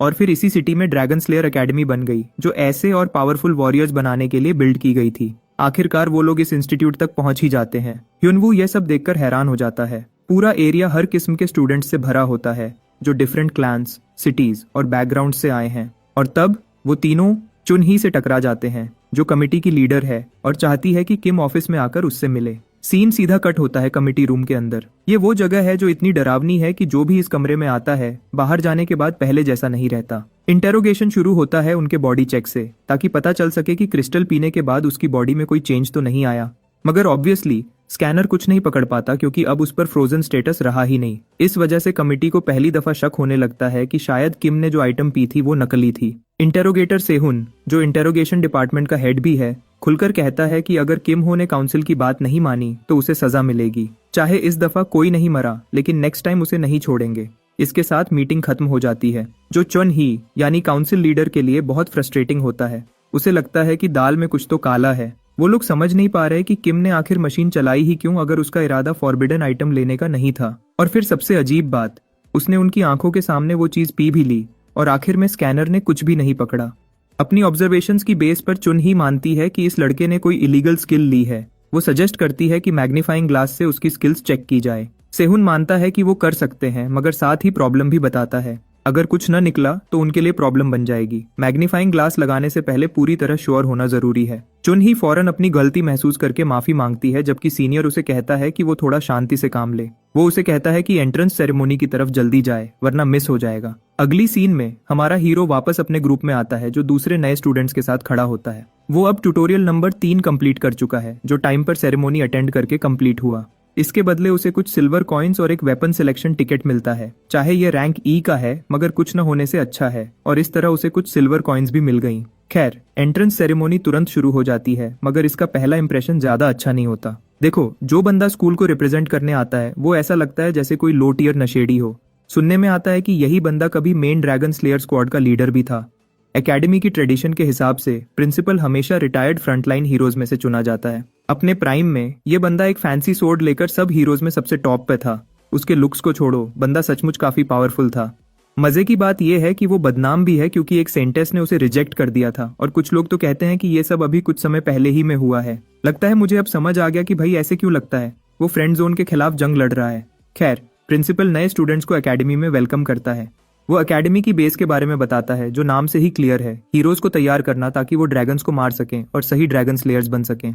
और फिर इसी सिटी में ड्रैगन स्लेयर एकेडमी बन गई, जो ऐसे और पावरफुल वॉरियर्स बनाने के लिए बिल्ड की गई थी। आखिरकार वो लोग इस इंस्टीट्यूट तक पहुंच ही जाते हैं। ह्यनवू यह सब देखकर हैरान हो जाता है। पूरा एरिया हर किस्म के स्टूडेंट्स से भरा होता है जो डिफरेंट क्लैंस, सिटीज और बैकग्राउंड से आए हैं। और तब वो तीनों चुन ही से टकरा जाते हैं, जो कमिटी की लीडर है और चाहती है कि किम ऑफिस में आकर उससे मिले। सीन सीधा कट होता है कमिटी रूम के अंदर। ये वो जगह है जो इतनी डरावनी है कि जो भी इस कमरे में आता है बाहर जाने के बाद पहले जैसा नहीं रहता। इंटेरोगेशन शुरू होता है उनके बॉडी चेक से, ताकि पता चल सके कि क्रिस्टल पीने के बाद उसकी बॉडी में कोई चेंज तो नहीं आया। मगर ऑब्वियसली स्कैनर कुछ नहीं पकड़ पाता क्योंकि अब उस पर फ्रोजन स्टेटस रहा ही नहीं। इस वजह से कमिटी को पहली दफा शक होने लगता है कि शायद किम ने जो आइटम पी थी वो नकली थी। इंटेरोगेटर सेहुन, जो इंटेरोगेशन डिपार्टमेंट का हेड भी है, खुलकर कहता है कि अगर किम हो ने काउंसिल की बात नहीं मानी तो उसे सजा मिलेगी। चाहे इस दफा कोई नहीं मरा, लेकिन नेक्स्ट टाइम उसे नहीं छोड़ेंगे। इसके साथ मीटिंग खत्म हो जाती है, जो चुन ही यानी काउंसिल लीडर के लिए बहुत फ्रस्ट्रेटिंग होता है। उसे लगता है कि दाल में कुछ तो काला है। वो लोग समझ नहीं पा रहे कि किम ने आखिर मशीन चलाई ही क्यों, अगर उसका इरादा फॉरबिडन आइटम लेने का नहीं था। और फिर सबसे अजीब बात, उसने उनकी आंखों के सामने वो चीज पी भी ली और आखिर में स्कैनर ने कुछ भी नहीं पकड़ा। अपनी ऑब्जर्वेशंस की बेस पर चुन ही मानती है कि इस लड़के ने कोई इलीगल स्किल ली है। वो सजेस्ट करती है कि मैग्नीफाइंग ग्लास से उसकी स्किल्स चेक की जाए। सेहुन मानता है कि वो कर सकते हैं, मगर साथ ही प्रॉब्लम भी बताता है। अगर कुछ न निकला तो उनके लिए प्रॉब्लम बन जाएगी। मैग्नीफाइंग ग्लास लगाने से पहले पूरी तरह श्योर होना जरूरी है। चुन ही फौरन अपनी गलती महसूस करके माफी मांगती है, जबकि सीनियर उसे कहता है कि वो थोड़ा शांति से काम ले। वो उसे कहता है कि एंट्रेंस सेरेमोनी की तरफ जल्दी जाए वरना मिस हो जाएगा। अगली सीन में हमारा हीरो वापस अपने ग्रुप में आता है, जो दूसरे नए स्टूडेंट्स के साथ खड़ा होता है। वो अब ट्यूटोरियल नंबर 3 कंप्लीट कर चुका है, जो टाइम पर सेरेमोनी अटेंड करके कंप्लीट हुआ। इसके बदले उसे कुछ सिल्वर कॉइन्स और एक वेपन सिलेक्शन टिकट मिलता है। चाहे ये रैंक ई का है, मगर कुछ न होने से अच्छा है, और इस तरह उसे कुछ सिल्वर कॉइन्स भी मिल गई। खैर, एंट्रेंस सेरेमोनी तुरंत शुरू हो जाती है, मगर इसका पहला इंप्रेशन ज्यादा अच्छा नहीं होता। देखो, जो बंदा स्कूल को रिप्रेजेंट करने आता है वो ऐसा लगता है जैसे कोई लो टियर नशेड़ी हो। सुनने में आता है कि यही बंदा कभी मेन ड्रैगन स्लेयर स्क्वाड का लीडर भी था। एकेडमी की ट्रेडिशन के हिसाब से प्रिंसिपल हमेशा रिटायर्ड फ्रंटलाइन हीरोज में से चुना जाता है। अपने प्राइम में ये बंदा एक फैंसी सोर्ड लेकर सब हीरोज में सबसे टॉप पे था। उसके लुक्स को छोड़ो, बंदा सचमुच काफी पावरफुल था। मजे की बात यह है कि वो बदनाम भी है क्योंकि एक सेंटेस ने उसे रिजेक्ट कर दिया था, और कुछ लोग तो कहते हैं कि ये सब अभी कुछ समय पहले ही में हुआ है। लगता है मुझे अब समझ आ गया कि भाई ऐसे क्यों लगता है, वो फ्रेंड जोन के खिलाफ जंग लड़ रहा है। खैर, प्रिंसिपल नए स्टूडेंट्स को एकेडमी में वेलकम करता है। वो एकेडमी की बेस के बारे में बताता है, जो नाम से ही क्लियर है, हीरोज को तैयार करना ताकि वो ड्रैगन्स को मार सकें और सही ड्रैगन स्लेयर्स बन सकें।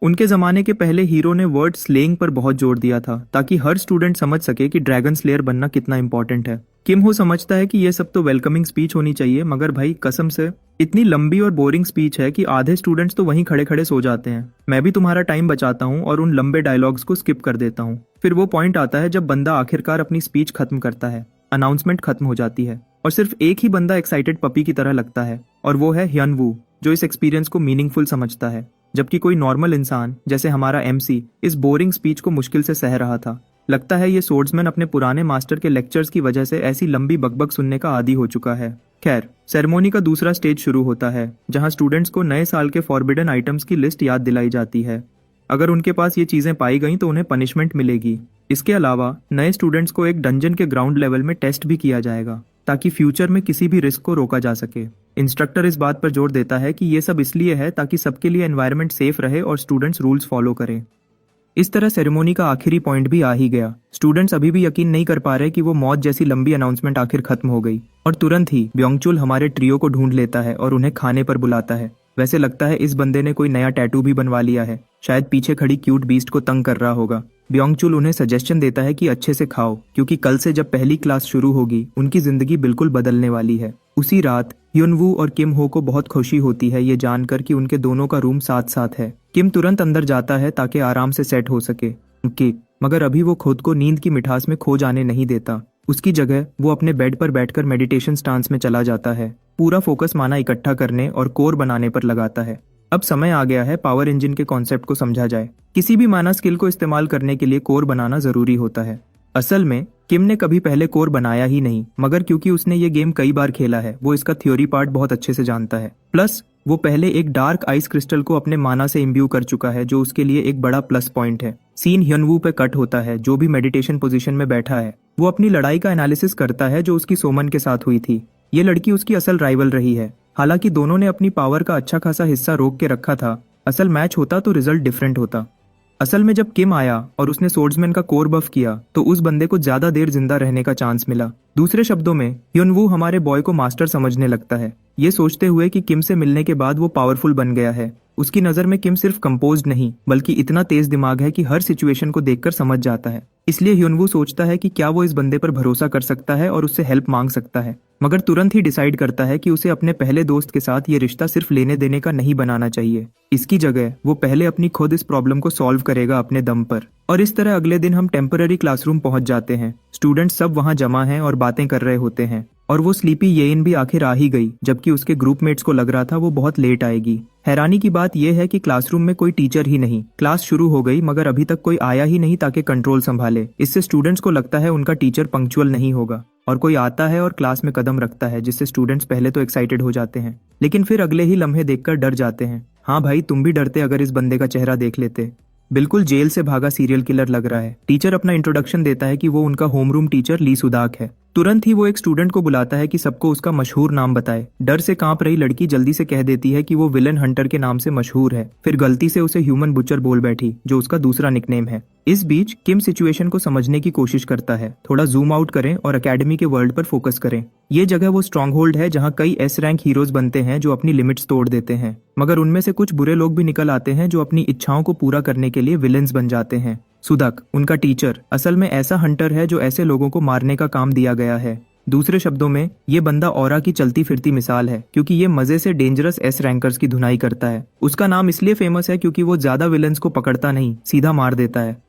उनके जमाने के पहले हीरो ने वर्ड स्लेइंग पर बहुत जोर दिया था, ताकि हर स्टूडेंट समझ सके कि ड्रैगन स्लेयर बनना कितना इंपॉर्टेंट है। किम हो समझता है कि ये सब तो वेलकमिंग स्पीच होनी चाहिए, मगर भाई कसम से इतनी लंबी और बोरिंग स्पीच है कि आधे स्टूडेंट्स तो वहीं खड़े खड़े सो जाते हैं। मैं भी तुम्हारा टाइम बचाता हूँ और उन लंबे डायलॉग्स को स्किप कर देता हूँ। फिर वो पॉइंट आता है जब बंदा आखिरकार अपनी स्पीच खत्म करता है, अनाउंसमेंट खत्म हो जाती है और सिर्फ एक ही बंदा एक्साइटेड पपी की तरह लगता है, और वो है ह्यनवू, जो इस एक्सपीरियंस को मीनिंगफुल समझता है, जबकि कोई नॉर्मल इंसान जैसे हमारा एमसी इस बोरिंग स्पीच को मुश्किल से सह रहा था। लगता है ये सोर्ड्समैन अपने पुराने मास्टर के लेक्चर्स की वजह से ऐसी लंबी बकबक सुनने का आदी हो चुका है। खैर, सेरेमोनी का दूसरा स्टेज शुरू होता है, जहां स्टूडेंट्स को नए साल के फॉरबिडन आइटम्स की लिस्ट याद दिलाई जाती है। अगर उनके पास ये चीजें पाई गई तो उन्हें पनिशमेंट मिलेगी। इसके अलावा नए स्टूडेंट्स को एक डंजन के ग्राउंड लेवल में टेस्ट भी किया जाएगा ताकि फ्यूचर में किसी भी रिस्क को रोका जा सके। इंस्ट्रक्टर इस बात पर जोर देता है कि ये सब इसलिए है ताकि सबके लिए एनवायरनमेंट सेफ रहे और स्टूडेंट्स रूल्स फॉलो करें। इस तरह सेरेमोनी का आखिरी पॉइंट भी आ ही गया। स्टूडेंट्स अभी भी यकीन नहीं कर पा रहे कि वो मौत जैसी लंबी अनाउंसमेंट आखिर खत्म हो गई। और तुरंत ही ब्योंगचुल हमारे ट्रियो को ढूंढ लेता है और उन्हें खाने पर बुलाता है। वैसे लगता है इस बंदे ने कोई नया टैटू भी बनवा लिया है, शायद पीछे खड़ी क्यूट बीस्ट को तंग कर रहा होगा। ब्योंगचुल उन्हें सजेशन देता है कि अच्छे से खाओ, क्योंकि कल से जब पहली क्लास शुरू होगी उनकी जिंदगी बिल्कुल बदलने वाली है। उसी रात ह्युनवू और किम हो को बहुत खुशी होती है ये जानकर कि उनके दोनों का रूम साथ साथ है। किम तुरंत अंदर जाता है ताकि आराम से सेट हो सके मगर अभी वो खुद को नींद की मिठास में खो जाने नहीं देता। उसकी जगह वो अपने बेड पर बैठकर मेडिटेशन स्टांस में चला जाता है। पूरा फोकस माना इकट्ठा करने और कोर बनाने पर लगाता है। अब समय आ गया है पावर इंजन के कॉन्सेप्ट को समझा जाए। किसी भी माना स्किल को इस्तेमाल करने के लिए कोर बनाना जरूरी होता है। असल में किम ने कभी पहले कोर बनाया ही नहीं, मगर क्योंकि उसने ये गेम कई बार खेला है वो इसका थ्योरी पार्ट बहुत अच्छे से जानता है। प्लस वो पहले एक डार्क आइस क्रिस्टल को अपने माना से इम्ब्यू कर चुका है, जो उसके लिए एक बड़ा प्लस पॉइंट है। सीन ह्युनवू पे कट होता है, जो भी मेडिटेशन पोजीशन में बैठा है। वो अपनी लड़ाई का एनालिसिस करता है जो उसकी सोमन के साथ हुई थी। ये लड़की उसकी असल राइवल रही है। हालांकि दोनों ने अपनी पावर का अच्छा खासा हिस्सा रोक के रखा था। असल मैच होता तो रिजल्ट डिफरेंट होता। असल में जब किम आया और उसने सोर्ड्समैन का कोर बफ किया तो उस बंदे को ज्यादा देर जिंदा रहने का चांस मिला। दूसरे शब्दों में ह्युनवू हमारे बॉय को मास्टर समझने लगता है, ये सोचते हुए कि किम से मिलने के बाद वो पावरफुल बन गया है। उसकी नजर में किम सिर्फ कंपोज्ड नहीं बल्कि इतना तेज दिमाग है कि हर सिचुएशन को देखकर समझ जाता है। इसलिए ह्युनवू सोचता है कि क्या वो इस बंदे पर भरोसा कर सकता है और उससे हेल्प मांग सकता है, मगर तुरंत ही डिसाइड करता है कि उसे अपने पहले दोस्त के साथ ये रिश्ता सिर्फ लेने देने का नहीं बनाना चाहिए। इसकी जगह वो पहले अपनी खुद इस प्रॉब्लम को सॉल्व करेगा अपने दम पर। और इस तरह अगले दिन हम टेम्पररी क्लासरूम पहुंच जाते हैं। स्टूडेंट्स सब वहां जमा हैं और बातें कर रहे होते हैं। और वो स्लीपी येइन भी आखिर आ ही गई, जबकि उसके ग्रुपमेट्स को लग रहा था वो बहुत लेट आएगी। हैरानी की बात यह है कि क्लासरूम में कोई टीचर ही नहीं। क्लास शुरू हो गई मगर अभी तक कोई आया ही नहीं ताकि कंट्रोल संभाले। इससे स्टूडेंट्स को लगता है उनका टीचर पंक्चुअल नहीं होगा। और कोई आता है और क्लास में कदम रखता है, जिससे स्टूडेंट्स पहले तो एक्साइटेड हो जाते हैं, लेकिन फिर अगले ही लम्हे देखकर डर जाते हैं। हाँ भाई, तुम भी डरते अगर इस बंदे का चेहरा देख लेते। बिल्कुल जेल से भागा सीरियल किलर लग रहा है। टीचर अपना इंट्रोडक्शन देता है कि वो उनका होमरूम टीचर ली सुदाक है। तुरंत ही वो एक स्टूडेंट को बुलाता है कि सबको उसका मशहूर नाम बताए। डर से कांप रही लड़की जल्दी से कह देती है कि वो विलन हंटर के नाम से मशहूर है। फिर गलती से उसे ह्यूमन बुचर बोल बैठी, जो उसका दूसरा निकनेम है। इस बीच किम सिचुएशन को समझने की कोशिश करता है। थोड़ा जूम आउट करें और एकेडमी के वर्ल्ड पर फोकस करें। ये जगह वो स्ट्रॉन्ग होल्ड है जहाँ कई एस रैंक हीरोज बनते हैं जो अपनी लिमिट्स तोड़ देते हैं, मगर उनमें से कुछ बुरे लोग भी निकल आते हैं जो अपनी इच्छाओं को पूरा करने के लिए विलेंस बन जाते हैं। सुदक, उनका टीचर, असल में ऐसा हंटर है जो ऐसे लोगों को मारने का काम दिया गया है। दूसरे शब्दों में ये बंदा ऑरा की चलती फिरती मिसाल है, क्योंकि ये मजे से डेंजरस एस रैंकर्स की धुनाई करता है। उसका नाम इसलिए फेमस है क्योंकि वो ज्यादा विलेंस को पकड़ता नहीं, सीधा मार देता है।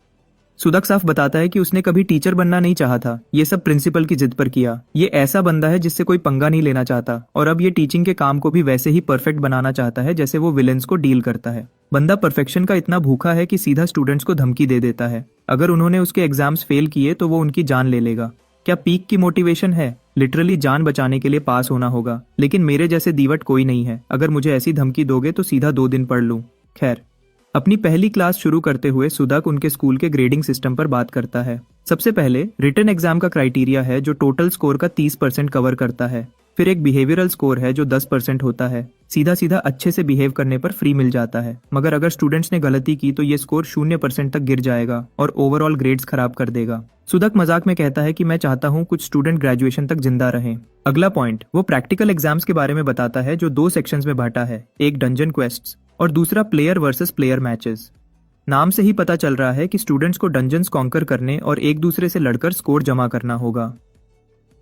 सुदक साफ बताता है कि उसने कभी टीचर बनना नहीं चाहा था, ये सब प्रिंसिपल की जिद पर किया। ये ऐसा बंदा है जिससे कोई पंगा नहीं लेना चाहता, और अब ये टीचिंग के काम को भी वैसे ही परफेक्ट बनाना चाहता है जैसे वो विलेंस को डील करता है। बंदा परफेक्शन का इतना भूखा है कि सीधा स्टूडेंट्स को धमकी दे देता है। अगर उन्होंने उसके एग्जाम्स फेल किए तो वो उनकी जान ले लेगा। क्या पीक की मोटिवेशन है? लिटरली जान बचाने के लिए पास होना होगा, लेकिन मेरे जैसे दीवट कोई नहीं है। अगर मुझे ऐसी धमकी दोगे तो सीधा 2 दिन पढ़ लूं। खैर, अपनी पहली क्लास शुरू करते हुए सुदक उनके स्कूल के ग्रेडिंग सिस्टम पर बात करता है। सबसे पहले रिटन एग्जाम का क्राइटेरिया है जो टोटल स्कोर का 30% कवर करता है। फिर एक बिहेवियरल स्कोर है जो 10% होता है। सीधा सीधा अच्छे से बिहेव करने पर फ्री मिल जाता है, मगर अगर स्टूडेंट्स ने गलती की तो ये स्कोर 0% तक गिर जाएगा और ओवरऑल ग्रेड्स खराब कर देगा। सुदक मजाक में कहता है कि मैं चाहता हूँ कुछ स्टूडेंट ग्रेजुएशन तक जिंदा रहें। अगला पॉइंट वो प्रैक्टिकल एग्जाम्स के बारे में बताता है जो 2 सेक्शंस में बांटा है, एक डंजन क्वेस्ट्स और दूसरा प्लेयर वर्सेस प्लेयर मैचेस। नाम से ही पता चल रहा है कि स्टूडेंट्स को डंजन्स कॉन्कर करने और एक दूसरे से लड़कर स्कोर जमा करना होगा।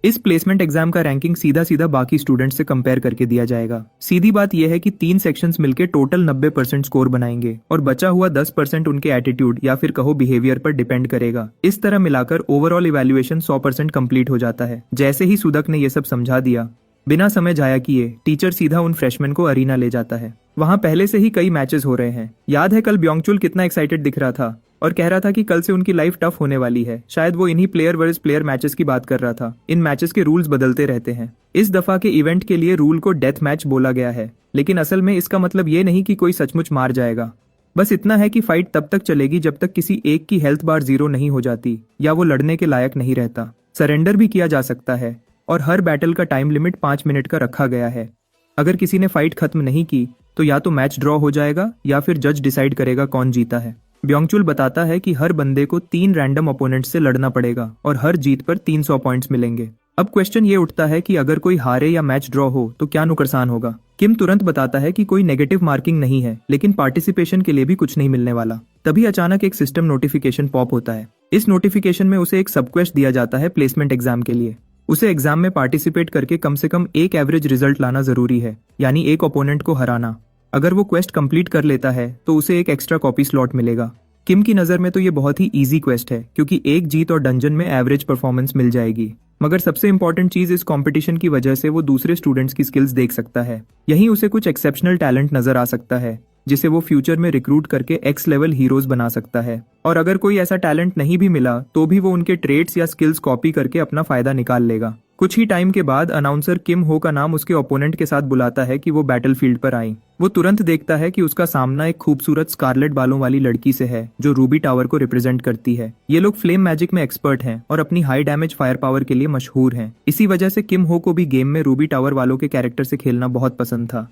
इस प्लेसमेंट एग्जाम का रैंकिंग सीधा सीधा बाकी स्टूडेंट्स से कंपेयर करके दिया जाएगा। सीधी बात यह है कि 3 सेक्शंस मिलकर टोटल 90% स्कोर बनाएंगे और बचा हुआ 10% उनके एटीट्यूड या फिर कहो बिहेवियर पर डिपेंड करेगा। इस तरह मिलाकर ओवरऑल इवैल्यूएशन 100% कंप्लीट हो जाता है। जैसे ही सुदक ने यह सब समझा दिया, बिना समय जाया किए टीचर सीधा उन फ्रेशमैन को अरीना ले जाता है। वहां पहले से ही कई मैचेस हो रहे हैं। याद है कल ब्योंगचुल कितना एक्साइटेड दिख रहा था और कह रहा था कि कल से उनकी लाइफ टफ होने वाली है। शायद वो इन्हीं प्लेयर वर्सेस प्लेयर मैचेस की बात कर रहा था। इन मैचेस के रूल्स बदलते रहते हैं। इस दफा के इवेंट के लिए रूल को डेथ मैच बोला गया है, लेकिन असल में इसका मतलब ये नहीं कि कोई सचमुच मार जाएगा। बस इतना है कि फाइट तब तक चलेगी जब तक किसी एक की हेल्थ बार 0 नहीं हो जाती या वो लड़ने के लायक नहीं रहता। सरेंडर भी किया जा सकता है और हर बैटल का टाइम लिमिट 5 मिनट का रखा गया है। अगर किसी ने फाइट खत्म नहीं की तो या तो मैच ड्रॉ हो जाएगा या फिर जज डिसाइड करेगा कौन जीता है। ब्योंगचुल बताता है कि हर बंदे को 3 रैंडम ओपोनेंट से लड़ना पड़ेगा और हर जीत पर 300 पॉइंट्स मिलेंगे। अब क्वेश्चन ये उठता है कि अगर कोई हारे या मैच ड्रॉ हो तो क्या नुकसान होगा। किम तुरंत बताता है कि कोई नेगेटिव मार्किंग नहीं है, लेकिन पार्टिसिपेशन के लिए भी कुछ नहीं मिलने वाला। तभी अचानक एक सिस्टम नोटिफिकेशन पॉप होता है। इस नोटिफिकेशन में उसे एक सबक्वेस्ट दिया जाता है प्लेसमेंट एग्जाम के लिए। उसे एग्जाम में पार्टिसिपेट करके कम से कम एक एवरेज रिजल्ट लाना जरूरी है, यानी एक ओपोनेंट को हराना। अगर वो क्वेस्ट कंप्लीट कर लेता है तो उसे एक एक्स्ट्रा कॉपी स्लॉट मिलेगा। किम की नज़र में तो ये बहुत ही इजी क्वेस्ट है, क्योंकि एक जीत और डंजन में एवरेज परफॉर्मेंस मिल जाएगी। मगर सबसे इंपॉर्टेंट चीज, इस कंपटीशन की वजह से वो दूसरे स्टूडेंट्स की स्किल्स देख सकता है। यहीं उसे कुछ एक्सेप्शनल टैलेंट नजर आ सकता है जिसे वो फ्यूचर में रिक्रूट करके एक्स लेवल हीरोज बना सकता है। और अगर कोई ऐसा टैलेंट नहीं भी मिला तो भी वो उनके ट्रेड्स या स्किल्स कॉपी करके अपना फायदा निकाल लेगा। कुछ ही टाइम के बाद अनाउंसर किम हो का नाम उसके ओपोनेंट के साथ बुलाता है कि वो बैटलफील्ड पर आई। वो तुरंत देखता है कि उसका सामना एक खूबसूरत स्कारलेट बालों वाली लड़की से है जो रूबी टावर को रिप्रेजेंट करती है। ये लोग फ्लेम मैजिक में एक्सपर्ट हैं और अपनी हाई डैमेज फायर पावर के लिए मशहूर हैं। इसी वजह से किम हो को भी गेम में रूबी टावर वालों के कैरेक्टर से खेलना बहुत पसंद था।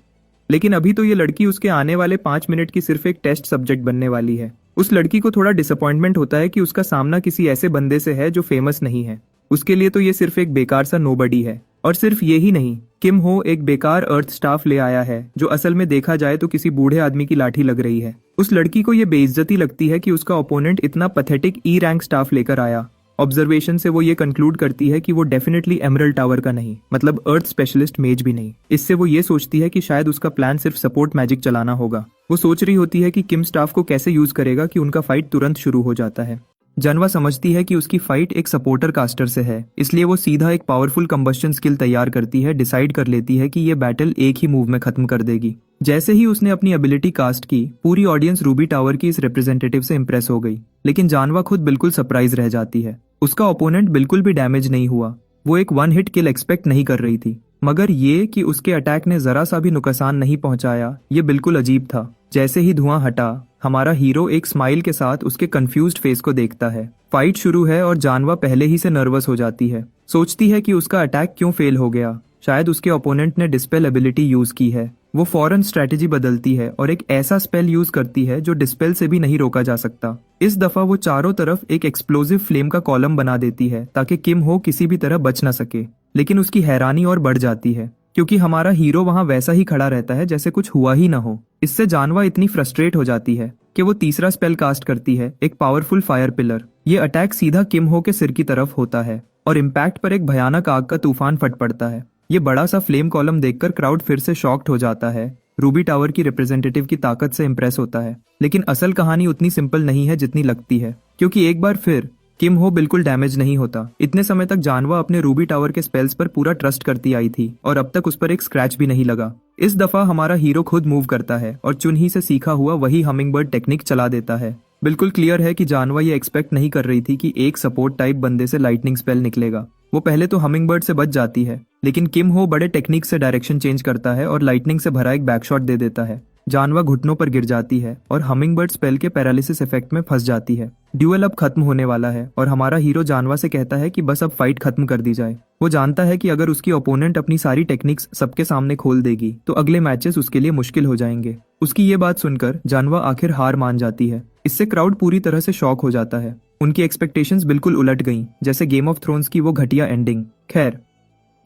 लेकिन अभी तो ये लड़की उसके आने वाले 5 मिनट की सिर्फ एक टेस्ट सब्जेक्ट बनने वाली है। उस लड़की को थोड़ा डिसअपॉइंटमेंट होता है कि उसका सामना किसी ऐसे बंदे से है जो फेमस नहीं है। उसके लिए तो ये सिर्फ एक बेकार सा नोबडी है। और सिर्फ ये ही नहीं, किम हो एक बेकार अर्थ स्टाफ ले आया है जो असल में देखा जाए तो किसी बूढ़े आदमी की लाठी लग रही है। उस लड़की को ये बेइज्जती लगती है कि उसका ओपोनेंट इतना पैथेटिक ई रैंक स्टाफ लेकर आया। ऑब्जर्वेशन से वो ये कंक्लूड करती है कि वो डेफिनेटली एमरल्ड टावर का नहीं, मतलब अर्थ स्पेशलिस्ट मेज भी नहीं। इससे वो ये सोचती है कि शायद उसका प्लान सिर्फ सपोर्ट मैजिक चलाना होगा। वो सोच रही होती है कि किम स्टाफ को कैसे यूज करेगा कि उनका फाइट तुरंत शुरू हो जाता है। जानवा समझती है कि उसकी फाइट एक सपोर्टर कास्टर से है, इसलिए वो सीधा एक पावरफुल कंबस्शन स्किल तैयार करती है। डिसाइड कर लेती है कि ये बैटल एक ही मूव में खत्म कर देगी। जैसे ही उसने अपनी एबिलिटी कास्ट की, पूरी ऑडियंस रूबी टावर की इस रिप्रेजेंटेटिव से इंप्रेस हो गई। लेकिन जानवा खुद बिल्कुल सरप्राइज रह जाती है। उसका ओपोनेंट बिल्कुल भी डैमेज नहीं हुआ। वो एक 1 हिट किल एक्सपेक्ट नहीं कर रही थी, मगर ये कि उसके अटैक ने जरा सा भी नुकसान नहीं पहुंचाया, ये बिल्कुल अजीब था। जैसे ही धुआं हटा, हमारा हीरो एक स्माइल के साथ उसके कंफ्यूज्ड फेस को देखता है। फाइट शुरू है और जानवा पहले ही से नर्वस हो जाती है। सोचती है कि उसका अटैक क्यों फेल हो गया, शायद उसके ओपोनेंट ने डिस्पेल एबिलिटी यूज की है। वो फौरन स्ट्रेटेजी बदलती है और एक ऐसा स्पेल यूज करती है जो डिस्पेल से भी नहीं रोका जा सकता। इस दफा वो चारों तरफ एक एक्सप्लोजिव फ्लेम का कॉलम बना देती है ताकि किम हो किसी भी तरह बच ना सके। लेकिन उसकी हैरानी और बढ़ जाती है क्योंकि हमारा हीरो वहां वैसा ही खड़ा रहता है जैसे कुछ हुआ ही ना हो। इससे जानवा इतनी फ्रस्ट्रेट हो जाती है कि वो तीसरा स्पेल कास्ट करती है, एक पावरफुल फायर पिलर। ये अटैक सीधा किम हो के सिर की तरफ होता है और इम्पैक्ट पर एक भयानक आग का तूफान फट पड़ता है। ये बड़ा सा फ्लेम कॉलम देखकर क्राउड फिर से शॉक्ड हो जाता है। रूबी टावर की रिप्रेजेंटेटिव की ताकत से इंप्रेस होता है। लेकिन असल कहानी उतनी सिंपल नहीं है जितनी लगती है, क्योंकि एक बार फिर किम हो बिल्कुल डैमेज नहीं होता। इतने समय तक जानवा अपने रूबी टावर के स्पेल्स पर पूरा ट्रस्ट करती आई थी और अब तक उस पर एक स्क्रैच भी नहीं लगा। इस दफा हमारा हीरो खुद मूव करता है और चुनही से सीखा हुआ वही हमिंगबर्ड टेक्निक चला देता है। बिल्कुल क्लियर है कि जानवा ये एक्सपेक्ट नहीं कर रही थी कि एक सपोर्ट टाइप बंदे से लाइटनिंग स्पेल निकलेगा। वो पहले तो हमिंगबर्ड से बच जाती है, लेकिन किम हो बड़े टेक्निक से डायरेक्शन चेंज करता है और लाइटनिंग से भरा एक बैकशॉट दे देता है। जानवा घुटनों पर गिर जाती है और हमिंगबर्ड स्पेल के पैरालिसिस इफेक्ट में फंस जाती है। ड्यूएल अब खत्म होने वाला है और हमारा हीरो जानवा से कहता है कि बस अब फाइट खत्म कर दी जाए। वो जानता है कि अगर उसकी ओपोनेंट अपनी सारी टेक्निक्स सबके सामने खोल देगी तो अगले मैचेस उसके लिए मुश्किल हो जाएंगे। उसकी ये बात सुनकर जानवा आखिर हार मान जाती है। इससे क्राउड पूरी तरह से शॉक हो जाता है। उनकी एक्सपेक्टेशंस बिल्कुल उलट गईं, जैसे गेम ऑफ थ्रोन्स की वो घटिया एंडिंग। खैर,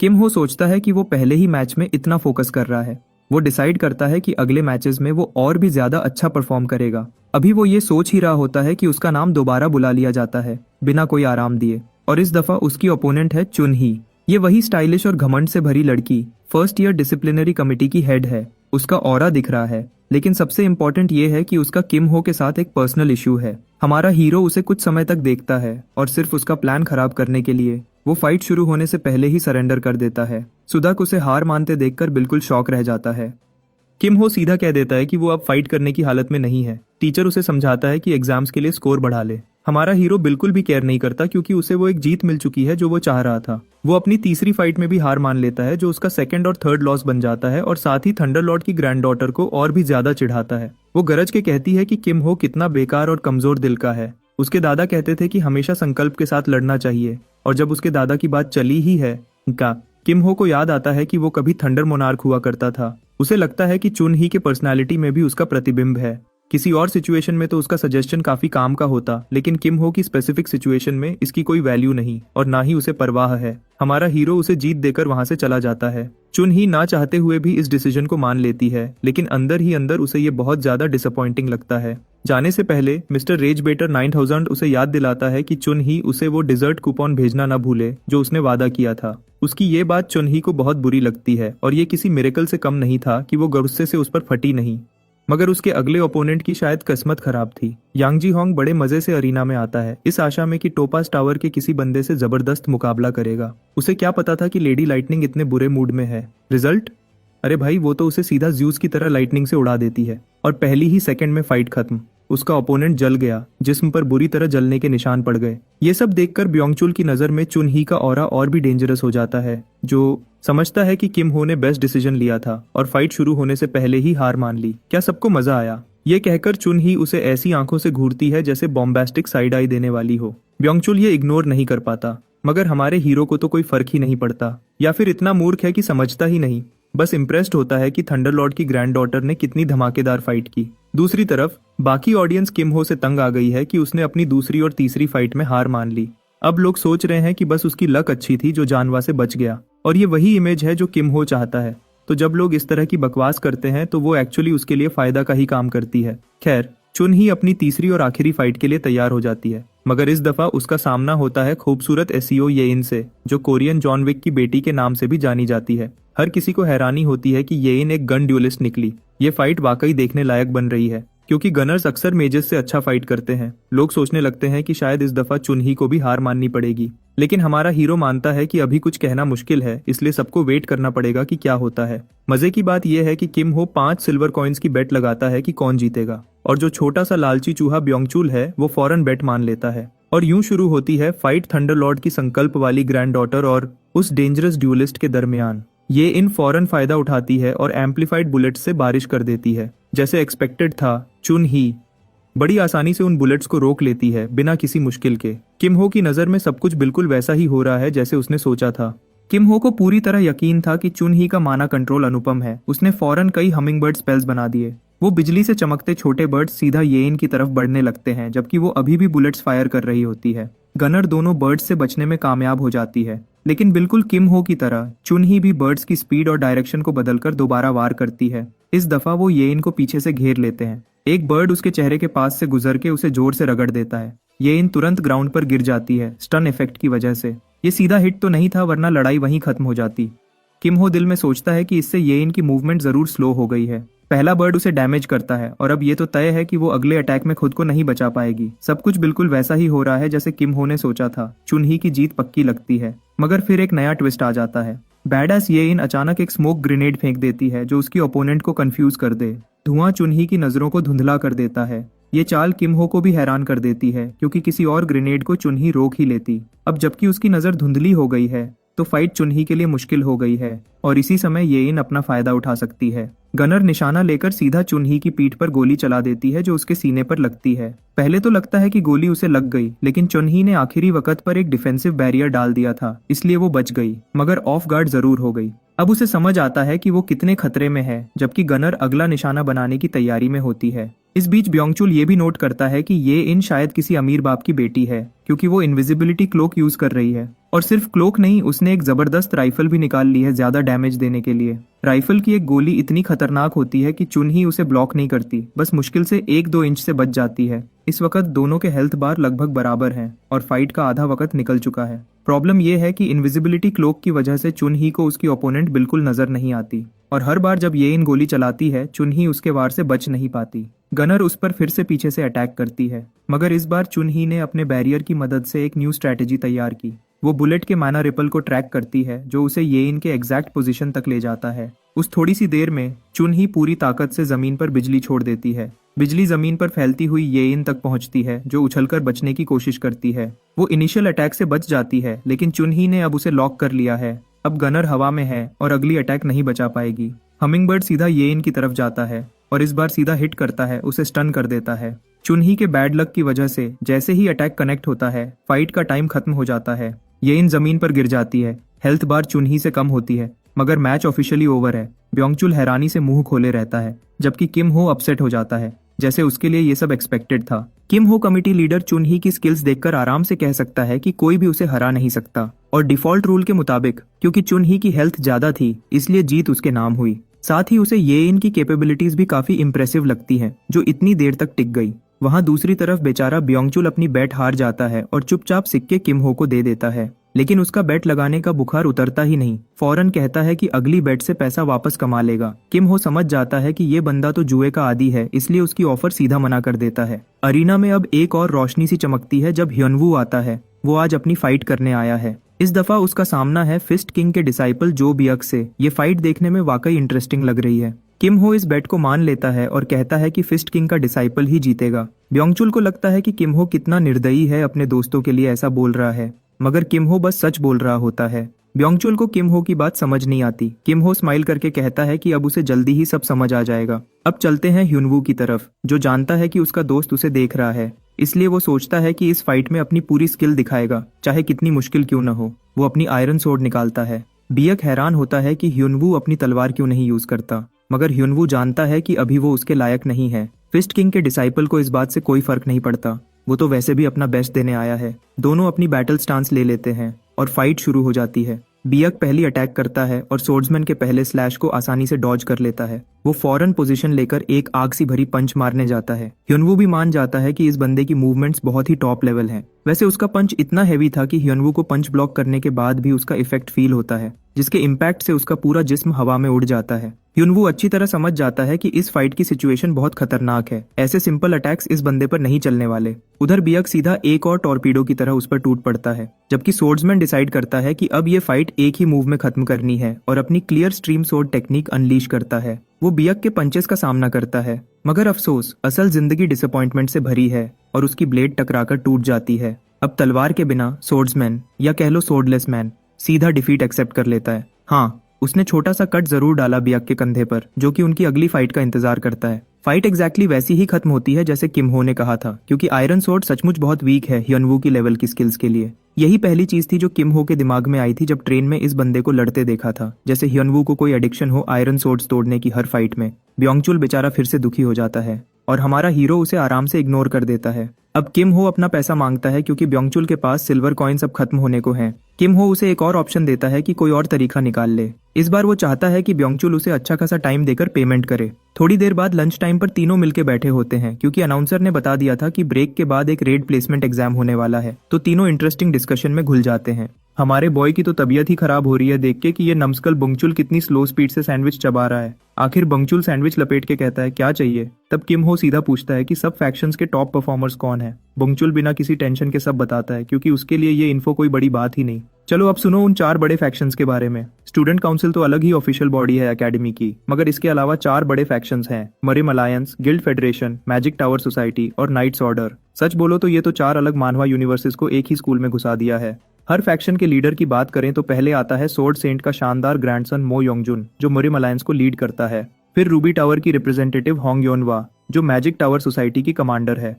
किम हो सोचता है कि वो पहले ही मैच में इतना फोकस कर रहा है। वो डिसाइड करता है कि अगले मैचेस में वो और भी ज्यादा अच्छा परफॉर्म करेगा। अभी वो ये सोच ही रहा होता है कि उसका नाम दोबारा बुला लिया जाता है बिना कोई आराम दिए, और इस दफा उसकी ओपोनेंट है चुनही। ये वही स्टाइलिश और घमंड से भरी लड़की फर्स्ट ईयर डिसिप्लिनरी कमेटी की हेड है। उसका ऑरा दिख रहा है, लेकिन सबसे इम्पोर्टेंट ये है कि उसका किम हो के साथ एक पर्सनल इशू है। हमारा हीरो उसे कुछ समय तक देखता है और सिर्फ उसका प्लान खराब करने के लिए वो फाइट शुरू होने से पहले ही सरेंडर कर देता है। सुदाक उसे हार मानते देखकर बिल्कुल शॉक रह जाता है। किम हो सीधा कह देता है कि वो अब फाइट करने की हालत में नहीं है। टीचर उसे समझाता है कि एग्जाम्स के लिए स्कोर बढ़ा ले। हमारा हीरो बिल्कुल भी केयर नहीं करता क्योंकि उसे वो एक जीत मिल चुकी है जो वो चाह रहा था। वो अपनी तीसरी फाइट में भी हार मान लेता है जो उसका सेकंड और थर्ड लॉस बन जाता है और साथ ही थंडर लॉर्ड की ग्रैंड डॉटर को और भी ज्यादा चिढ़ाता है। वो गरज के कहती है कि किम हो कितना बेकार और कमजोर दिल का है। उसके दादा कहते थे कि हमेशा संकल्प के साथ लड़ना चाहिए, और जब उसके दादा की बात चली ही है का किम हो को याद आता है कि वो कभी थंडर मोनार्क हुआ करता था। उसे लगता है कि चुन ही के पर्सनालिटी में भी उसका प्रतिबिंब है। किसी और सिचुएशन में तो उसका सजेशन काफी काम का होता, लेकिन किम हो की स्पेसिफिक सिचुएशन में इसकी कोई वैल्यू नहीं और ना ही उसे परवाह है। हमारा हीरो उसे जीत देकर वहां से चला जाता है। चुन ही ना चाहते हुए भी इस डिसीजन को मान लेती है, लेकिन अंदर ही अंदर उसे ये बहुत ज्यादा डिसअपॉइंटिंग लगता है। जाने से पहले मिस्टर रेज बेटर 9000 उसे याद दिलाता है कि चुन ही उसे वो डिजर्ट कूपन भेजना न भूले जो उसने वादा किया था। उसकी ये बात चुन ही को बहुत बुरी लगती है और ये किसी मिरेकल से कम नहीं था कि वो गुस्से से उस पर फटी नहीं, मगर उसके अगले ओपोनेंट की शायद किस्मत खराब थी। यांग जी होंग बड़े मजे से अरीना में आता है, इस आशा में कि टोपास टावर के किसी बंदे से जबरदस्त मुकाबला करेगा। उसे क्या पता था कि लेडी लाइटनिंग इतने बुरे मूड में है। रिजल्ट, अरे भाई वो तो उसे सीधा ज्यूस की तरह लाइटनिंग से उड़ा देती है और पहली ही सेकंड में फाइट खत्म। उसका ओपोनेंट जल गया, जिस्म पर बुरी तरह जलने के निशान पड़ गए। ये सब देखकर ब्योंगचुल की नजर में चुन ही का ऑरा और भी डेंजरस हो जाता है, जो समझता है कि किम हो ने बेस्ट डिसीजन लिया था और फाइट शुरू होने से पहले ही हार मान ली। क्या सबको मजा आया? ये कहकर चुन ही उसे ऐसी आंखों से घूरती है जैसे बॉम्बास्टिक साइड आई देने वाली हो। ब्योंगचुल ये इग्नोर नहीं कर पाता, मगर हमारे हीरो को तो कोई फर्क ही नहीं पड़ता, या फिर इतना मूर्ख है कि समझता ही नहीं। बस इम्प्रेस्ड होता है कि थंडरलॉर्ड की ग्रैंड डॉटर ने कितनी धमाकेदार फाइट की। दूसरी तरफ बाकी ऑडियंस किम हो से तंग आ गई है कि उसने अपनी दूसरी और तीसरी फाइट में हार मान ली। अब लोग सोच रहे हैं कि बस उसकी लक अच्छी थी जो जानवा से बच गया, और ये वही इमेज है जो किम हो चाहता है। तो जब लोग इस तरह की बकवास करते हैं तो वो एक्चुअली उसके लिए फायदा का ही काम करती है। खैर, चुन ही अपनी तीसरी और आखिरी फाइट के लिए तैयार हो जाती है, मगर इस दफा उसका सामना होता है खूबसूरत एसईओ येइन से, जो कोरियन जॉन विक की बेटी के नाम से भी जानी जाती है। हर किसी को हैरानी होती है कि येइन एक गन ड्यूलिस्ट निकली। ये फाइट वाकई देखने लायक बन रही है, क्योंकि गनर्स अक्सर मेजेस से अच्छा फाइट करते हैं। लोग सोचने लगते हैं कि शायद इस दफा चुन ही को भी हार माननी पड़ेगी, लेकिन हमारा हीरो मानता है कि अभी कुछ कहना मुश्किल है, इसलिए सबको वेट करना पड़ेगा कि क्या होता है। मजे की बात यह है कि किम हो 5 सिल्वर कॉइन्स की बेट लगाता है कि कौन जीतेगा, और जो छोटा सा लालची चूहा ब्योंगचुल है वो फौरन बेट मान लेता है। और यूं शुरू होती है फाइट थंडरलॉर्ड की संकल्प वाली ग्रैंड डॉटर और उस डेंजरस ड्यूलिस्ट के दरमियान। ये इन फौरन फायदा उठाती है और एम्पलीफाइड बुलेट्स से बारिश कर देती है। जैसे एक्सपेक्टेड था, चुन ही बड़ी आसानी से उन बुलेट्स को रोक लेती है बिना किसी मुश्किल के। किम हो की नजर में सब कुछ बिल्कुल वैसा ही हो रहा है जैसे उसने सोचा था। किम हो को पूरी तरह यकीन था कि चुन ही का माना कंट्रोल अनुपम है। उसने फौरन कई हमिंग बर्ड स्पेल्स बना दिए। वो बिजली से चमकते छोटे बर्ड्स सीधा येइन की तरफ बढ़ने लगते हैं, जबकि वो अभी भी बुलेट्स फायर कर रही होती है। गनर दोनों बर्ड्स से बचने में कामयाब हो जाती है, लेकिन बिल्कुल किम हो की तरह चुन ही भी बर्ड्स की स्पीड और डायरेक्शन को बदलकर दोबारा वार करती है। इस दफा वो येइन को पीछे से घेर लेते हैं। एक बर्ड उसके चेहरे के पास से गुजर के उसे जोर से रगड़ देता है। येइन तुरंत ग्राउंड पर गिर जाती है स्टन इफेक्ट की वजह से। ये सीधा हिट तो नहीं था, वरना लड़ाई वहीं खत्म हो जाती। किम हो दिल में सोचता है कि इससे येइन की मूवमेंट जरूर स्लो हो गई है। पहला बर्ड उसे डैमेज करता है और अब ये तो तय है कि वो अगले अटैक में खुद को नहीं बचा पाएगी। सब कुछ बिल्कुल वैसा ही हो रहा है जैसे किम हो ने सोचा था। चुन ही की जीत पक्की लगती है, मगर फिर एक नया ट्विस्ट आ जाता है। बैडास येइन अचानक एक स्मोक ग्रेनेड फेंक देती है जो उसकी ओपोनेंट को कंफ्यूज कर दे। धुआं चुन ही की नजरों को धुंधला कर देता है। ये चाल किम हो को भी हैरान कर देती है, क्योंकि किसी और ग्रेनेड को चुन ही रोक ही लेती। अब जबकि उसकी नजर धुंधली हो गई है तो फाइट चुन ही के लिए मुश्किल हो गई है, और इसी समय येइन अपना फायदा उठा सकती है। गनर निशाना लेकर सीधा चुन ही की पीठ पर गोली चला देती है जो उसके सीने पर लगती है। पहले तो लगता है कि गोली उसे लग गई, लेकिन चुन ही ने आखिरी वक्त पर एक डिफेंसिव बैरियर डाल दिया था, इसलिए वो बच गई, मगर ऑफ गार्ड जरूर हो गई। अब उसे समझ आता है कि वो कितने खतरे में है, जबकि गनर अगला निशाना बनाने की तैयारी में होती है। इस बीच ब्योंगचुल ये भी नोट करता है कि ये इन शायद किसी अमीर बाप की बेटी है, क्योंकि वो इनविजिबिलिटी क्लोक यूज कर रही है। और सिर्फ क्लोक नहीं, उसने एक जबरदस्त राइफल भी निकाल ली है ज्यादा डैमेज देने के लिए। राइफल की एक गोली इतनी खतरनाक होती है कि चुन ही उसे ब्लॉक नहीं करती, बस मुश्किल से 1-2 इंच से बच जाती है। इस वक्त दोनों के हेल्थ बार लगभग बराबर हैं और फाइट का आधा वक्त निकल चुका है। प्रॉब्लम यह है कि इनविजिबिलिटी क्लोक की वजह से चुन ही को उसकी ओपोनेंट बिल्कुल नजर नहीं आती, और हर बार जब ये इन गोली चलाती है चुन ही उसके वार से बच नहीं पाती। गनर उस पर फिर से पीछे से अटैक करती है, मगर इस बार चुन ही ने अपने बैरियर की मदद से एक न्यू स्ट्रैटेजी तैयार की। वो बुलेट के माना रिपल को ट्रैक करती है जो उसे येइन के एग्जैक्ट पोजीशन तक ले जाता है। उस थोड़ी सी देर में चुन ही पूरी ताकत से जमीन पर बिजली छोड़ देती है। बिजली जमीन पर फैलती हुई येइन तक पहुंचती है जो उछलकर बचने की कोशिश करती है। वो इनिशियल अटैक से बच जाती है, लेकिन चुन ही ने अब उसे लॉक कर लिया है। अब गनर हवा में है और अगली अटैक नहीं बचा पाएगी। हमिंगबर्ड सीधा येइन की तरफ जाता है और इस बार सीधा हिट करता है, उसे स्टन कर देता है। चुनही के बैड लक की वजह से जैसे ही अटैक कनेक्ट होता है, फाइट का टाइम खत्म हो जाता है। ये इन जमीन पर गिर जाती है। हेल्थ बार चुनही से कम होती है, मगर मैच ऑफिशियली ओवर है। ब्योंगचुल हैरानी से मुंह खोले रहता है, जबकि किम हो अपसेट हो जाता है, जैसे उसके लिए ये सब एक्सपेक्टेड था। किम हो कमिटी लीडर चुनही की स्किल्स देखकर आराम से कह सकता है कि कोई भी उसे हरा नहीं सकता, और डिफॉल्ट रूल के मुताबिक क्योंकि चुनही की हेल्थ ज्यादा थी, इसलिए जीत उसके नाम हुई। साथ ही उसे ये इन की कैपेबिलिटीज भी काफी इंप्रेसिव लगती हैं, जो इतनी देर तक टिक गई। वहां दूसरी तरफ बेचारा ब्योंगचुल अपनी बैट हार जाता है और चुपचाप सिक्के किम हो को दे देता है, लेकिन उसका बैट लगाने का बुखार उतरता ही नहीं। फौरन कहता है कि अगली बैट से पैसा वापस कमा लेगा। किम हो समझ जाता है कि ये बंदा तो जुए का आदी है, इसलिए उसकी ऑफर सीधा मना कर देता है। अरीना में अब एक और रोशनी सी चमकती है जब ह्योनवू आता है। वो आज अपनी फाइट करने आया है। इस दफा उसका सामना है फिस्ट किंग के डिसाइपल जो बियक से। ये फाइट देखने में वाकई इंटरेस्टिंग लग रही है। किम हो इस बेट को मान लेता है और कहता है कि फिस्ट किंग का डिसाइपल ही जीतेगा। ब्योंगचुल को लगता है कि किम हो कितना निर्दयी है, अपने दोस्तों के लिए ऐसा बोल रहा है, मगर किम हो बस सच बोल रहा होता है। ब्योंगचुल को किम हो की बात समझ नहीं आती। किम हो स्माइल करके कहता है कि अब उसे जल्दी ही सब समझ आ जाएगा। अब चलते हैं ह्योनवू की तरफ, जो जानता है कि उसका दोस्त उसे देख रहा है, इसलिए वो सोचता है कि इस फाइट में अपनी पूरी स्किल दिखाएगा, चाहे कितनी मुश्किल क्यों न हो। वो अपनी आयरन सोर्ड निकालता है। बियक हैरान होता है कि ह्योनवू अपनी तलवार क्यों नहीं यूज करता, मगर ह्योनवू जानता है कि अभी वो उसके लायक नहीं है। फिस्ट किंग के डिसाइपल को इस बात से कोई फर्क नहीं पड़ता, वो तो वैसे भी अपना बेस्ट देने आया है। दोनों अपनी बैटल स्टांस ले लेते हैं और फाइट शुरू हो जाती है। बियक पहली अटैक करता है और सोर्ड्समैन के पहले स्लैश को आसानी से डॉज कर लेता है। वो फौरन पोजीशन लेकर एक आग सी भरी पंच मारने जाता है। ह्योनवू भी मान जाता है कि इस बंदे की मूवमेंट्स बहुत ही टॉप लेवल हैं। वैसे उसका पंच इतना हैवी था कि ह्योनवू को पंच ब्लॉक करने के बाद भी उसका इफेक्ट फील होता है, जिसके इम्पैक्ट से उसका पूरा जिस्म हवा में उड़ जाता है। ह्योनवू अच्छी तरह समझ जाता है कि इस फाइट की सिचुएशन बहुत खतरनाक है। ऐसे सिंपल अटैक्स इस बंदे पर नहीं चलने वाले। उधर बियक सीधा एक और टॉर्पीडो की तरह उस पर टूट पड़ता है, जबकि सोर्ड्समैन डिसाइड करता है कि अब ये फाइट एक ही मूव में खत्म करनी है और अपनी clear stream sword technique unleash करता है। वो बियक के पंचेस का सामना करता है, मगर अफसोस असल जिंदगी डिसअपॉइंटमेंट से भरी है और उसकी ब्लेड टकराकर टूट जाती है। अब तलवार के बिना सोर्ड्समैन, या कह लो सोर्डलेस मैन, सीधा डिफीट एक्सेप्ट कर लेता है। हाँ, उसने छोटा सा कट जरूर डाला बियक के कंधे पर, जो कि उनकी अगली फाइट का इंतजार करता है। फाइट एग्जैक्टली वैसी ही खत्म होती है जैसे किम हो ने कहा था, क्योंकि आयरन सोर्ड सचमुच बहुत वीक है ह्योनवू की लेवल की स्किल्स के लिए। यही पहली चीज थी जो किम हो के दिमाग में आई थी जब ट्रेन में इस बंदे को लड़ते देखा था, जैसे ह्योनवू को कोई एडिक्शन हो आयरन सोर्ड्स तोड़ने की हर फाइट में। ब्योंगचुल बेचारा फिर से दुखी हो जाता है और हमारा हीरो उसे आराम से इग्नोर कर देता है। अब किम हो अपना पैसा मांगता है क्योंकि ब्योंगचुल के पास सिल्वर कॉइन सब खत्म होने को हैं। किम हो उसे एक और ऑप्शन देता है कि कोई और तरीका निकाल ले। इस बार वो चाहता है कि ब्योंगचुल उसे अच्छा खासा टाइम देकर पेमेंट करे। थोड़ी देर बाद लंच टाइम पर तीनों मिलके बैठे होते हैं, क्योंकि अनाउंसर ने बता दिया था कि ब्रेक के बाद एक रेड प्लेसमेंट एग्जाम होने वाला है, तो तीनों इंटरेस्टिंग डिस्कशन में घुल जाते हैं। हमारे बॉय की तो तबीयत ही खराब हो रही है देख के कि ये नम्सकल बुंगचुल कितनी स्लो स्पीड से सैंडविच चबा रहा है। आखिर बुंगचुल सैंडविच लपेट के कहता है क्या चाहिए। तब किम हो सीधा पूछता है कि सब फैक्शंस के टॉप परफॉर्मर्स कौन है। बुंगचुल बिना किसी टेंशन के सब बताता है, क्योंकि उसके लिए ये इन्फो कोई बड़ी बात ही नहीं। चलो अब सुनो उन 4 बड़े फैक्शंस के बारे में। स्टूडेंट काउंसिल तो अलग ही ऑफिशियल बॉडी है एकेडमी की, मगर इसके अलावा 4 बड़े फैक्शंस हैं, Marim alliance, guild federation, magic tower society और नाइट्स ऑर्डर। सच बोलो तो ये तो 4 अलग मानवा यूनिवर्सिटीज को एक ही स्कूल में घुसा दिया है। हर फैक्शन के लीडर की बात करें तो पहले आता है सोर्ड सेंट का शानदार ग्रैंडसन मो योंगजुन, जो मरिम अलायंस को लीड करता है। फिर रूबी टावर की रिप्रेजेंटेटिव होंग योनवा, जो मैजिक टावर सोसाइटी की कमांडर है।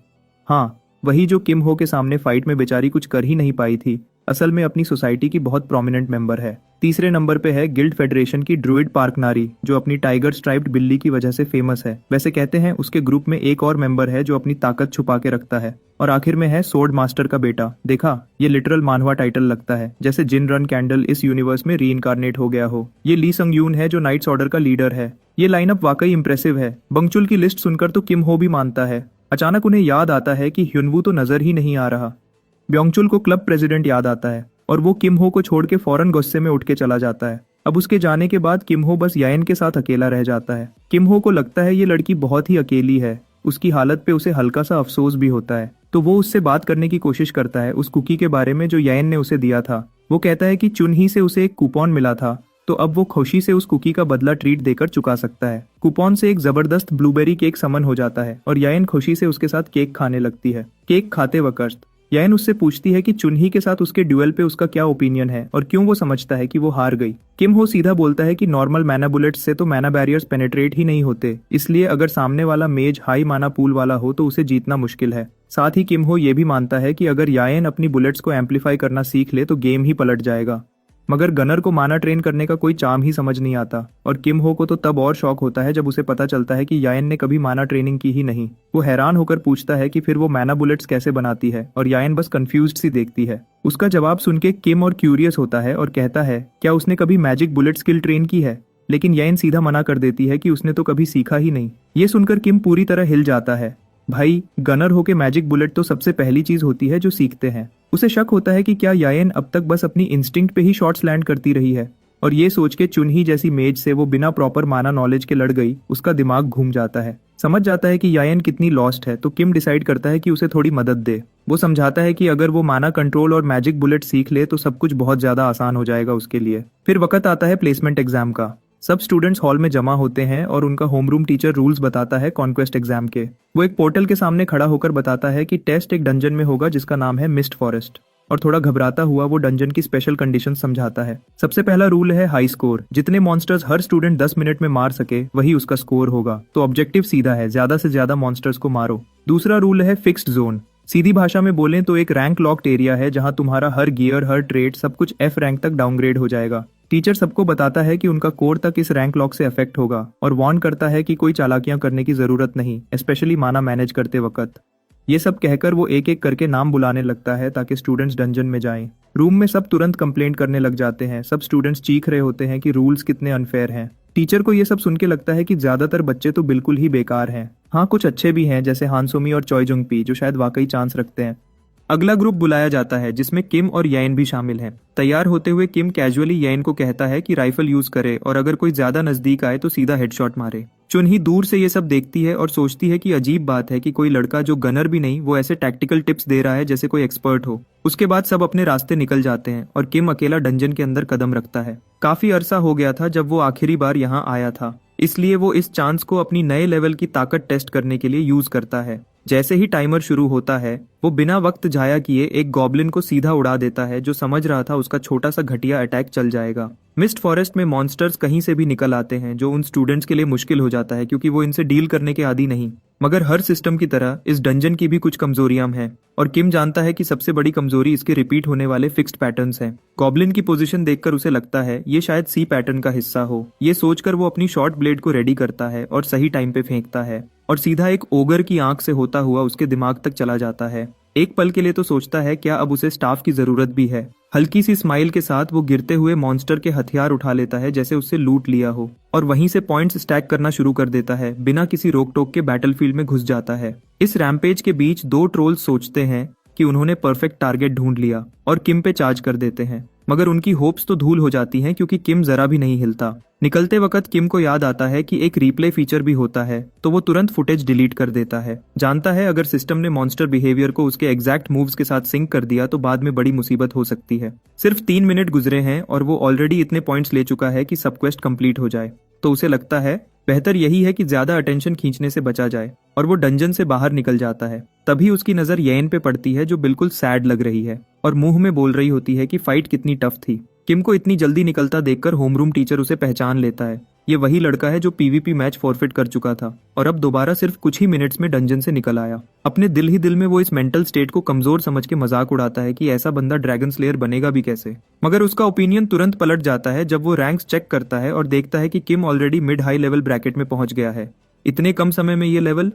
हाँ, वही जो किम हो के सामने फाइट में बेचारी कुछ कर ही नहीं पाई थी, असल में अपनी सोसाइटी की बहुत प्रोमिनेंट मेंबर है। तीसरे नंबर पे है गिल्ड फेडरेशन की ड्रूइड पार्क नारी, जो अपनी टाइगर स्ट्राइप्ड बिल्ली की वजह से फेमस है। वैसे कहते हैं उसके ग्रुप में एक और मेंबर है जो अपनी ताकत छुपा के रखता है। और आखिर में है सोर्ड मास्टर का बेटा। देखा, ये लिटरल मानवा टाइटल लगता है, जैसे जिन रन कैंडल इस यूनिवर्स में रीइंकारनेट हो गया हो। ये ली संग यून है जो नाइट्स ऑर्डर का लीडर है। ये लाइनअप वाकई इंप्रेसिव है। बंगचुल की लिस्ट सुनकर तो किम हो भी मानता है। अचानक उन्हें याद आता है कि ह्योनवू तो नजर ही नहीं आ रहा। ब्योंगचुल को क्लब प्रेसिडेंट याद आता है और वो किम हो को छोड़ के फौरन गुस्से में उठ के चला जाता है। अब उसके जाने के बाद किम हो बस यायन के साथ अकेला रह जाता है। किम हो को लगता है ये लड़की बहुत ही अकेली है। उसकी हालत पे उसे हल्का सा अफसोस भी होता है, तो वो उससे बात करने की कोशिश करता है उस कुकी के बारे में जो यायन ने उसे दिया था। वो कहता है कि चुनही से उसे एक कूपन मिला था, तो अब वो खुशी से उस कुकी का बदला ट्रीट देकर चुका सकता है। कूपन से एक जबरदस्त ब्लूबेरी केक समन हो जाता है और यायन खुशी से उसके साथ केक खाने लगती है। केक खाते वक्त यायन उससे पूछती है कि चुनही के साथ उसके ड्यूएल पे उसका क्या ओपिनियन है और क्यों वो समझता है कि वो हार गई। किम हो सीधा बोलता है कि नॉर्मल मैना बुलेट्स से तो मैना बैरियर्स पेनेट्रेट ही नहीं होते, इसलिए अगर सामने वाला मेज हाई माना पूल वाला हो तो उसे जीतना मुश्किल है। साथ ही किम हो ये भी मानता है कि अगर यायन अपनी बुलेट्स को एम्पलीफाई करना सीख ले तो गेम ही पलट जाएगा। मगर गनर को माना ट्रेन करने का कोई चार्म ही समझ नहीं आता और किम हो को तो तब और शौक होता है जब उसे पता चलता है कि यायन ने कभी माना ट्रेनिंग की ही नहीं। वो हैरान होकर पूछता है कि फिर वो मैना बुलेट्स कैसे बनाती है और यायन बस कंफ्यूज्ड सी देखती है। उसका जवाब सुन के किम और क्यूरियस होता है और कहता है क्या उसने कभी मैजिक बुलेट स्किल ट्रेन की है, लेकिन यायन सीधा मना कर देती है कि उसने तो कभी सीखा ही नहीं। ये सुनकर किम पूरी तरह हिल जाता है। भाई, गनर होके मैजिक बुलेट तो सबसे पहली चीज होती है जो सीखते हैं। उसे शक होता है कि क्या यायन अब तक बस अपनी इंस्टिंक्ट पे ही शॉट्स लैंड करती रही है, और ये सोच के चुनही जैसी मेज से वो बिना प्रॉपर माना नॉलेज के लड़ गई। उसका दिमाग घूम जाता है। समझ जाता है कि यायन कितनी लॉस्ट है तो किम डिसाइड करता है कि उसे थोड़ी मदद दे। वो समझाता है कि अगर वो माना कंट्रोल और मैजिक बुलेट सीख ले तो सब कुछ बहुत ज्यादा आसान हो जाएगा उसके लिए। फिर वक्त आता है प्लेसमेंट एग्जाम का। सब स्टूडेंट्स हॉल में जमा होते हैं और उनका होमरूम टीचर रूल्स बताता है कॉन्क्वेस्ट एग्जाम के। वो एक पोर्टल के सामने खड़ा होकर बताता है कि टेस्ट एक डंजन में होगा जिसका नाम है मिस्ट फॉरेस्ट, और थोड़ा घबराता हुआ वो डंजन की स्पेशल कंडीशन समझाता है। सबसे पहला रूल है हाई स्कोर। जितने मॉन्स्टर्स हर स्टूडेंट 10 मिनट में मार सके वही उसका स्कोर होगा, तो ऑब्जेक्टिव सीधा है, ज्यादा से ज्यादा मॉन्स्टर्स को मारो। दूसरा रूल है फिक्स्ड जोन। सीधी भाषा में बोलें तो एक रैंक लॉक्ड एरिया है जहां तुम्हारा हर गियर, हर ट्रेड, सब कुछ F रैंक तक डाउनग्रेड हो जाएगा। टीचर सबको बताता है कि उनका कोर तक इस रैंक लॉक से अफेक्ट होगा और वार्न करता है कि कोई चालाकियां करने की जरूरत नहीं, स्पेशली माना मैनेज करते वक्त। ये सब कहकर वो एक एक करके नाम बुलाने लगता है ताकि स्टूडेंट्स डंजन में जाएं। रूम में सब तुरंत कंप्लेंट करने लग जाते हैं। सब स्टूडेंट्स चीख रहे होते हैं कि रूल्स कितने अनफेयर हैं। टीचर को ये सब सुन के लगता है कि ज्यादातर बच्चे तो बिल्कुल ही बेकार हैं। हाँ, कुछ अच्छे भी हैं जैसे हानसोमी और चॉय जुंग पी जो शायद वाकई चांस रखते हैं। अगला ग्रुप बुलाया जाता है जिसमें किम और याइन भी शामिल हैं। तैयार होते हुए किम कैजुअली याइन को कहता है कि राइफल यूज करे और अगर कोई ज्यादा नजदीक आए तो सीधा हेडशॉट मारे। चुनही दूर से ये सब देखती है और सोचती है कि अजीब बात है कि कोई लड़का जो गनर भी नहीं वो ऐसे टैक्टिकल टिप्स दे रहा है जैसे कोई एक्सपर्ट हो। उसके बाद सब अपने रास्ते निकल जाते हैं और किम अकेला डंजन के अंदर कदम रखता है। काफी अरसा हो गया था जब वो आखिरी बार यहाँ आया था, इसलिए वो इस चांस को अपनी नए लेवल की ताकत टेस्ट करने के लिए यूज करता है। जैसे ही टाइमर शुरू होता है वो बिना वक्त जाया किए एक गॉब्लिन को सीधा उड़ा देता है जो समझ रहा था उसका छोटा सा घटिया अटैक चल जाएगा। मिस्ट फॉरेस्ट में मॉन्स्टर्स कहीं से भी निकल आते हैं जो उन स्टूडेंट्स के लिए मुश्किल हो जाता है क्योंकि वो इनसे डील करने के आदी नहीं। मगर हर सिस्टम की तरह इस डंजन की भी कुछ कमजोरियां हैं और किम जानता है कि सबसे बड़ी कमजोरी इसके रिपीट होने वाले फिक्स्ड पैटर्न्स हैं। गॉब्लिन की पोजीशन देखकर उसे लगता है ये शायद सी पैटर्न का हिस्सा हो। ये सोचकर वो अपनी शॉर्ट ब्लेड को रेडी करता है और सही टाइम पे फेंकता है और सीधा एक ओगर की आंख से होता हुआ उसके दिमाग तक चला जाता है। एक पल के लिए तो सोचता है क्या अब उसे स्टाफ की जरूरत भी है। हल्की सी स्माइल के साथ वो गिरते हुए मॉन्स्टर के हथियार उठा लेता है जैसे उससे लूट लिया हो और वहीं से पॉइंट्स स्टैक करना शुरू कर देता है। बिना किसी रोक टोक के बैटलफील्ड में घुस जाता है। इस रैम्पेज के बीच दो ट्रोल्स सोचते हैं कि उन्होंने परफेक्ट टारगेट ढूंढ लिया और किम पे चार्ज कर देते हैं, मगर उनकी होप्स तो धूल हो जाती हैं क्योंकि किम जरा भी नहीं हिलता। निकलते वक्त किम को याद आता है कि एक रीप्ले फीचर भी होता है तो वो तुरंत फुटेज डिलीट कर देता है। जानता है अगर सिस्टम ने मॉन्स्टर बिहेवियर को उसके एग्जैक्ट मूव्स के साथ सिंक कर दिया तो बाद में बड़ी मुसीबत हो सकती है। सिर्फ 3 मिनट गुजरे हैं और वो ऑलरेडी इतने पॉइंट्स ले चुका है कि सब क्वेस्ट कंप्लीट हो जाए, तो उसे लगता है बेहतर यही है कि ज्यादा अटेंशन खींचने से बचा जाए और वो डंजन से बाहर निकल जाता है। तभी उसकी नजर येन पे पड़ती है जो बिल्कुल सैड लग रही है और मुंह में बोल रही होती है कि फाइट कितनी टफ थी। किम को इतनी जल्दी निकलता देखकर होमरूम टीचर उसे पहचान लेता है। ये वही लड़का है जो पीवीपी मैच फॉरफिट कर चुका था और अब दोबारा सिर्फ कुछ ही मिनट्स में डंजन से निकल आया। अपने दिल ही दिल में वो इस मेंटल स्टेट को कमजोर समझ के मजाक उड़ाता है कि ऐसा बंदा ड्रैगन स्लेयर बनेगा भी कैसे। मगर उसका ओपिनियन तुरंत पलट जाता है जब वो रैंक्स चेक करता है और देखता है कि Kim already mid high level bracket में पहुंच गया है। इतने कम समय में ये लेवल,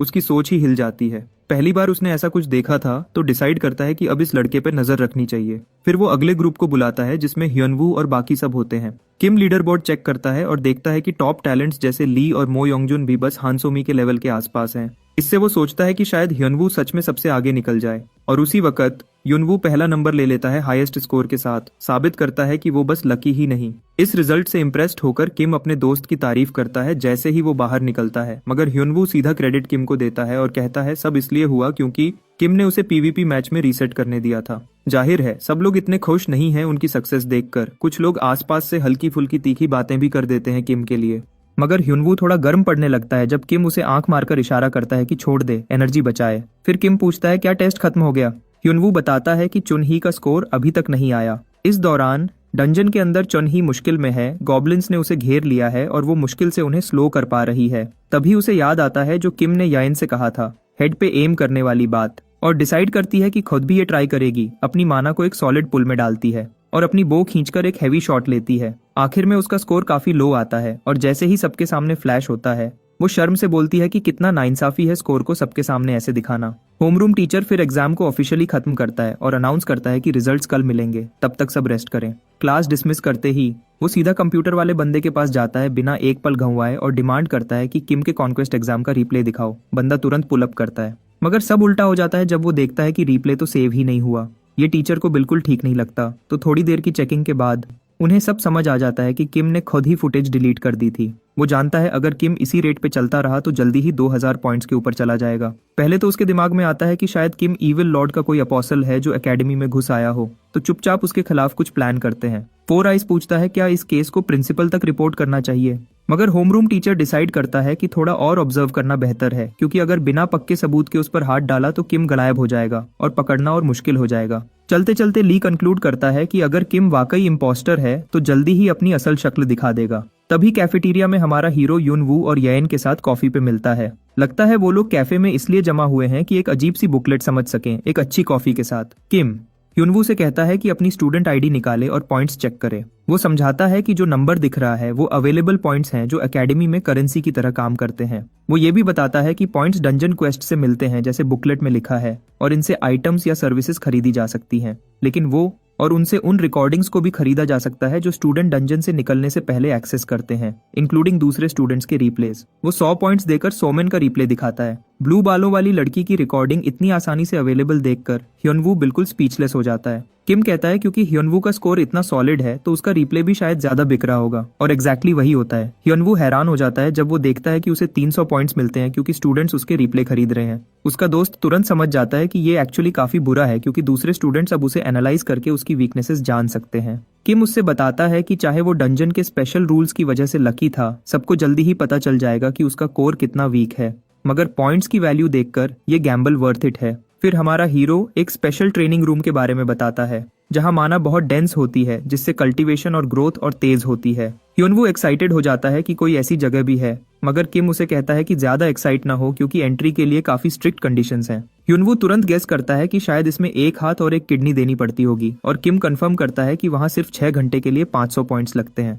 उसकी सोच ही हिल जाती है। पहली बार उसने ऐसा कुछ देखा था तो डिसाइड करता है कि अब इस लड़के पर नजर रखनी चाहिए। फिर वो अगले ग्रुप को बुलाता है जिसमें ह्योनवू और बाकी सब होते हैं। किम लीडर बोर्ड चेक करता है और देखता है कि टॉप टैलेंट्स जैसे ली और मो योंगजुन भी बस हानसोमी के लेवल के आसपास हैं। इससे वो सोचता है कि शायद ह्योनवू सच में सबसे आगे निकल जाए और उसी वक्त ह्योनवू पहला नंबर ले लेता है हाईएस्ट स्कोर के साथ, साबित करता है कि वो बस लकी ही नहीं। इस रिजल्ट से इम्प्रेस्ड होकर किम अपने दोस्त की तारीफ करता है जैसे ही वो बाहर निकलता है, मगर ह्योनवू सीधा क्रेडिट किम को देता है और कहता है सब इसलिए हुआ क्योंकि किम ने उसे पीवीपी मैच में रीसेट करने दिया था। जाहिर है सब लोग इतने खुश नहीं हैं उनकी सक्सेस देखकर। कुछ लोग आसपास से हल्की फुल्की तीखी बातें भी कर देते हैं किम के लिए, मगर ह्योनवू थोड़ा गर्म पड़ने लगता है जब किम उसे आंख मारकर इशारा करता है कि छोड़ दे, एनर्जी बचाए। फिर किम पूछता है क्या टेस्ट खत्म हो गया। ह्युनवू बताता है कि चुनही का स्कोर अभी तक नहीं आया। इस दौरान डंजन के अंदर चुनही मुश्किल में है, गॉब्लिन्स ने उसे घेर लिया है और वो मुश्किल से उन्हें स्लो कर पा रही है। तभी उसे याद आता है जो किम ने याइन से कहा था, हेड पे एम करने वाली बात, और डिसाइड करती है कि खुद भी ये ट्राई करेगी। अपनी माना को एक सॉलिड पुल में डालती है और अपनी बो खींचकर एक हैवी शॉट लेती है। आखिर में उसका स्कोर काफी लो आता है और जैसे ही सबके सामने फ्लैश होता है वो शर्म से बोलती है कि कितना नाइंसाफी है स्कोर को सबके सामने ऐसे दिखाना। होमरूम टीचर फिर एग्जाम को ऑफिशियली खत्म करता है और अनाउंस करता है कि रिजल्ट्स कल मिलेंगे, तब तक सब रेस्ट करें। क्लास डिसमिस करते ही वो सीधा कंप्यूटर वाले बंदे के पास जाता है बिना एक पल घुमाए और डिमांड करता है कि किम के कॉन्क्वेस्ट एग्जाम का रिप्ले दिखाओ। बंदा तुरंत पुल अप करता है, मगर सब उल्टा हो जाता है जब वो देखता है कि रिप्ले तो सेव ही नहीं हुआ। ये टीचर को बिल्कुल ठीक नहीं लगता। तो थोड़ी देर की चेकिंग के बाद उन्हें सब समझ आ जाता है कि किम ने खुद ही फुटेज डिलीट कर दी थी। वो जानता है अगर किम इसी रेट पे चलता रहा तो जल्दी ही 2000 पॉइंट्स के ऊपर चला जाएगा। पहले तो उसके दिमाग में आता है कि शायद किम ईविल लॉर्ड का कोई अपोस्टल है जो एकेडमी में घुस आया हो, तो चुपचाप उसके खिलाफ कुछ प्लान करते हैं। फोर आइज पूछता है क्या इस केस को प्रिंसिपल तक रिपोर्ट करना चाहिए, मगर होमरूम टीचर डिसाइड करता है कि थोड़ा और ऑब्जर्व करना बेहतर है, क्योंकि अगर बिना पक्के सबूत के उस पर हाथ डाला तो किम गायब हो जाएगा और पकड़ना और मुश्किल हो जाएगा। चलते चलते ली कंक्लूड करता है कि अगर किम वाकई इम्पोस्टर है तो जल्दी ही अपनी असल शक्ल दिखा देगा। तभी कैफेटेरिया में हमारा हीरो यूनवू और येन के साथ कॉफी पे मिलता है। लगता है वो लोग कैफे में इसलिए जमा हुए हैं कि एक अजीब सी बुकलेट समझ सकें एक अच्छी कॉफी के साथ। किम ह्युनवू से कहता है कि अपनी स्टूडेंट आईडी निकाले और पॉइंट्स चेक करे। वो समझाता है कि जो नंबर दिख रहा है वो अवेलेबल पॉइंट्स हैं जो एकेडमी में करेंसी की तरह काम करते हैं। वो ये भी बताता है कि पॉइंट्स डंजन क्वेस्ट से मिलते हैं जैसे बुकलेट में लिखा है, और इनसे आइटम्स या सर्विसेज खरीदी जा सकती हैं, लेकिन वो और उनसे उन रिकॉर्डिंग्स को भी खरीदा जा सकता है जो स्टूडेंट डंजन से निकलने से पहले एक्सेस करते हैं, इंक्लूडिंग दूसरे स्टूडेंट्स के रिप्लेस। वो 100 पॉइंट्स देकर सोमेन का रिप्ले दिखाता है। ब्लू बालों वाली लड़की की रिकॉर्डिंग इतनी आसानी से अवेलेबल देखकर ह्युनवू बिल्कुल स्पीचलेस हो जाता है। किम कहता है क्योंकि ह्युनवू का स्कोर इतना सॉलिड है तो उसका रिप्ले भी शायद ज्यादा बिक रहा होगा, और एग्जैक्टली वही होता है। ह्युनवू हैरान हो जाता है जब वो देखता है कि उसे 300 पॉइंट्स मिलते हैं क्योंकि स्टूडेंट्स उसके रिप्ले खरीद रहे हैं। उसका दोस्त तुरंत समझ जाता है कि ये एक्चुअली काफी बुरा है क्योंकि दूसरे स्टूडेंट्स अब उसे एनालाइज करके उसकी वीकनेसेस जान सकते हैं। किम उससे बताता है कि चाहे वो डंजन के स्पेशल रूल्स की वजह से लकी था, सबको जल्दी ही पता चल जाएगा कि उसका कोर कितना वीक है, मगर पॉइंट्स की वैल्यू देखकर ये गैम्बल वर्थ इट है। फिर हमारा हीरो एक स्पेशल ट्रेनिंग रूम के बारे में बताता है जहां माना बहुत डेंस होती है जिससे कल्टीवेशन और ग्रोथ और तेज होती है। ह्युनवू एक्साइटेड हो जाता है कि कोई ऐसी जगह भी है, मगर किम उसे कहता है कि ज्यादा एक्साइट ना हो क्योंकि एंट्री के लिए काफी स्ट्रिक्ट कंडीशंस हैं। ह्युनवू तुरंत गेस करता है कि शायद इसमें एक हाथ और एक किडनी देनी पड़ती होगी, और किम कंफर्म करता है कि वहां सिर्फ 6 घंटे के लिए 500 पॉइंट्स लगते हैं।